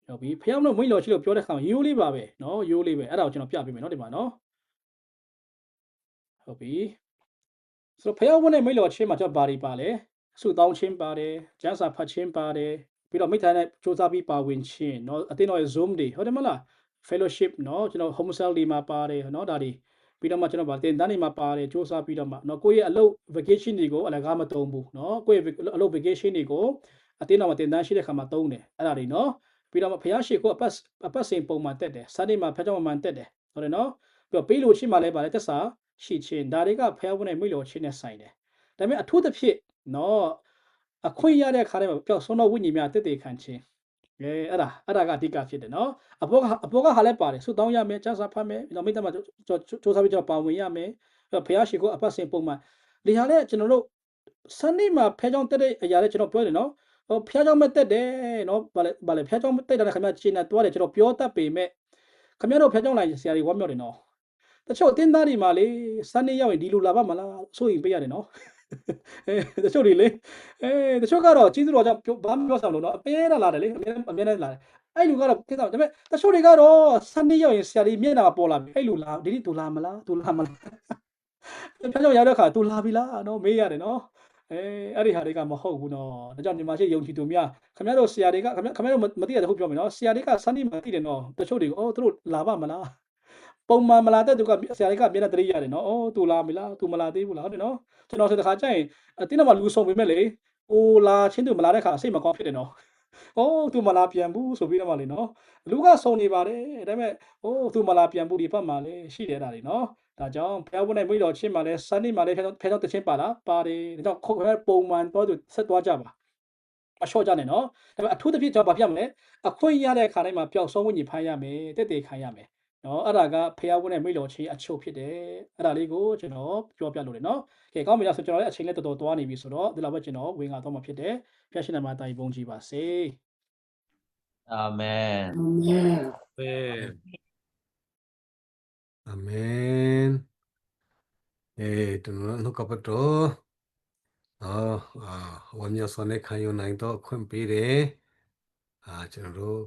ဟုတ်ပြီဖះဝန်းနဲ့မွေလျော်ခြင်းလို့ပြောတဲ့ခါမှာရိုးလေးပါပဲနော်ရိုးလေးပဲအဲ့ဒါကိုကျွန်တော်ပြပေးမယ်နော်ဒီမှာနော်ဟုတ်ပြီဆိုတော့ဖះဝန်းနဲ့မွေလျော်ခြင်းမှာကျွန်တော်ဗာတွေပါလဲဆုတောင်းခြင်းပါတယ်ကျမ်းစာဖတ်ခြင်းပါတယ်ပြီးတော့မိသားနဲ့စူးစမ်းပြီးပါဝင်ခြင်းเนาะအတင်းတော့ Zoom တွေဟုတ်တယ်မလား fellowship เนาะကျွန်တော် home cell တွေမှာပါတယ်เนาะဒါတွေပြီးတော့မှကျွန်တော်ဗာတင်တန်းတွေမှာပါတယ်စူးစမ်းပြီးတော့မှเนาะကိုယ့်ရဲ့အလုပ် vacation တွေကိုအလကားမတုံးဘူးเนาะကိုယ့်ရဲ့အလုပ် vacation တွေကိုအတင်းတော့မတင်တန်းရှိတဲ့ခါမှာတုံးတယ်အဲ့ဒါတွေเนาะပြီးတော့မှဖះရှိကိုအပတ်စဉ်ပုံမှန်တက်တယ် Sunday မှာဖះကြောင့်မှန်တက်တယ်ဟုတ်တယ်เนาะပြီးတော့ပေးလို့ရှိမှလည်းဗာလဲတက်စာရှိခြင်းဒါတွေကဖះဝန်းနဲ့မိလို့ချင်းနဲ့ဆိုင်တယ်ဒါပေမဲ့အထူးသဖြင့်เนาะအခွင့်ရတဲ့ခါတိုင်းမှာပျောက်ဆုံးသောဝိညာဉ်များတည်တည်ခံခြင်းအဲ့ဒါကအဓိကဖြစ်တယ်နော်အပေါ်ကဟာလည်းပါတယ်ဆုတောင်းရမယ်ကျမ်းစာဖတ်မယ်ပြီးတော့မိသားမှာစူးစမ်းပြီးတော့ပါဝင်ရမယ်ဘုရားရှိခိုးအပတ်စဉ်ပုံမှန်ဒီဟာလည်းကျွန်တော်တို့ Sunday မှာဖះကြောင့်တက်တဲ့အရာလည်းကျွန်တော်ပြောတယ်နော်ဖះကြောင့်မတက်တယ်နော်ဗာလေဖះကြောင့်တက်တဲ့ခင်ဗျာရှင်းနေသွားတယ်ကျွန်တော်ပြောတတ်ပေမဲ့ခင်ဗျားတို့ဖះကြောင့်လာဆရာတွေဝမ်းမြောက်တယ်နော်တချို့အတင်းသားတွေမှာလေ Sunday ရောက်ရင်ဒီလိုလာပါမလားဆိုရင်ပေးရတယ်နော်တချို့တွေလေတချို့ကတော့ကြီးစုတော်ကြောင့်ဘာမှပြောဆောင်လို့တော့အပေးလာတယ်လေအမြဲတမ်းလာတယ်အဲ့လူကတော့ကိစ္စဒါပေမဲ့တချို့တွေကတော့ Sunday ရောက်ရင်ဆရာကြီးမျက်နှာပေါ်လာပြီအဲ့လူလာဒီနေ့သူလာမလားဖះကြောင့်ရောက်တဲ့ခါသူလာပြီလားနော်မေးရတယ်နော်အဲ့ဒီဟာတွေကမဟုတ်ဘူးနော်ဒါကြောင့်မြန်မာရှိယုံကြည်သူများခင်ဗျားတို့ဆရာတွေကခင်ဗျားတို့မသိရတဲ့ဟုတ်ပြောမယ်နော်ဆရာတွေက Sunday မှာသိတယ်နော်တချို့တွေကသူတို့လာပါမလားပုံမှန်မလာတဲ့သူကဆရာတွေကမျက်နှာတရိရတယ်နော်သူလာပြီလားသူမလာသေးဘူးလားဟုတ်တယ်နော်ကျွန်တော်ဆိုတခါကျရင်တင်းတော့မှလူဆုံပေမဲ့လေလာချင်းသူမလာတဲ့ခါစိတ်မကောင်းဖြစ်တယ်နော်သူမလာပြန်ဘူးဆိုပြီးတော့မှလေနော်လူကဆုံနေပါတယ်ဒါပေမဲ့သူမလာပြန်ဘူးဒီဘက်မှာလေရှိတယ်ဒါတွေနော်ဒါကြောင့်ဘုရားဝတ်နဲ့မွေးတော်ချင်းမှာလဲ Sunday မှာလဲဖះကြောင့်တချင်းပါလားပါတယ်ဒါကြောင့်ပုံမှန်တော့သူဆက်သွားကြပါအလျှော့ကြနေနော်ဒါပေမဲ့အထူးသဖြင့်ကျွန်တော်ဗာပြမလဲအခွင့်ရတဲ့ခါတိုင်းမှာပျောက်ဆုံးဝိညာဉ်ဖမ်းရမယ်တက်တေခံရမယ်နော်အဲ့ဒါကဖះဝတ်နဲ့မိတော်ချေအချုပ်ဖြစ်တယ်အဲ့ဒါလေးကိုကျွန်တော်ပြောပြလို့လေနော်ကဲကောင်းပြီလားဆိုကျွန်တော်လည်းအချိန်လည်းတော်တော်သွားနေပြီဆိုတော့ဒီလောက်ပဲကျွန်တော်ဝင်လာတော့မှာဖြစ်တယ်ဖះရှင်နာမတိုင်ပုံကြည်ပါစေအာမင် အာမင်ကျွန်တော်နှုတ်ကပတ်တော်ဝမ်းမြောက်စွာနဲ့ခံယူနိုင်တော့အခွင့်ပေးတယ်ကျွန်တော်တို့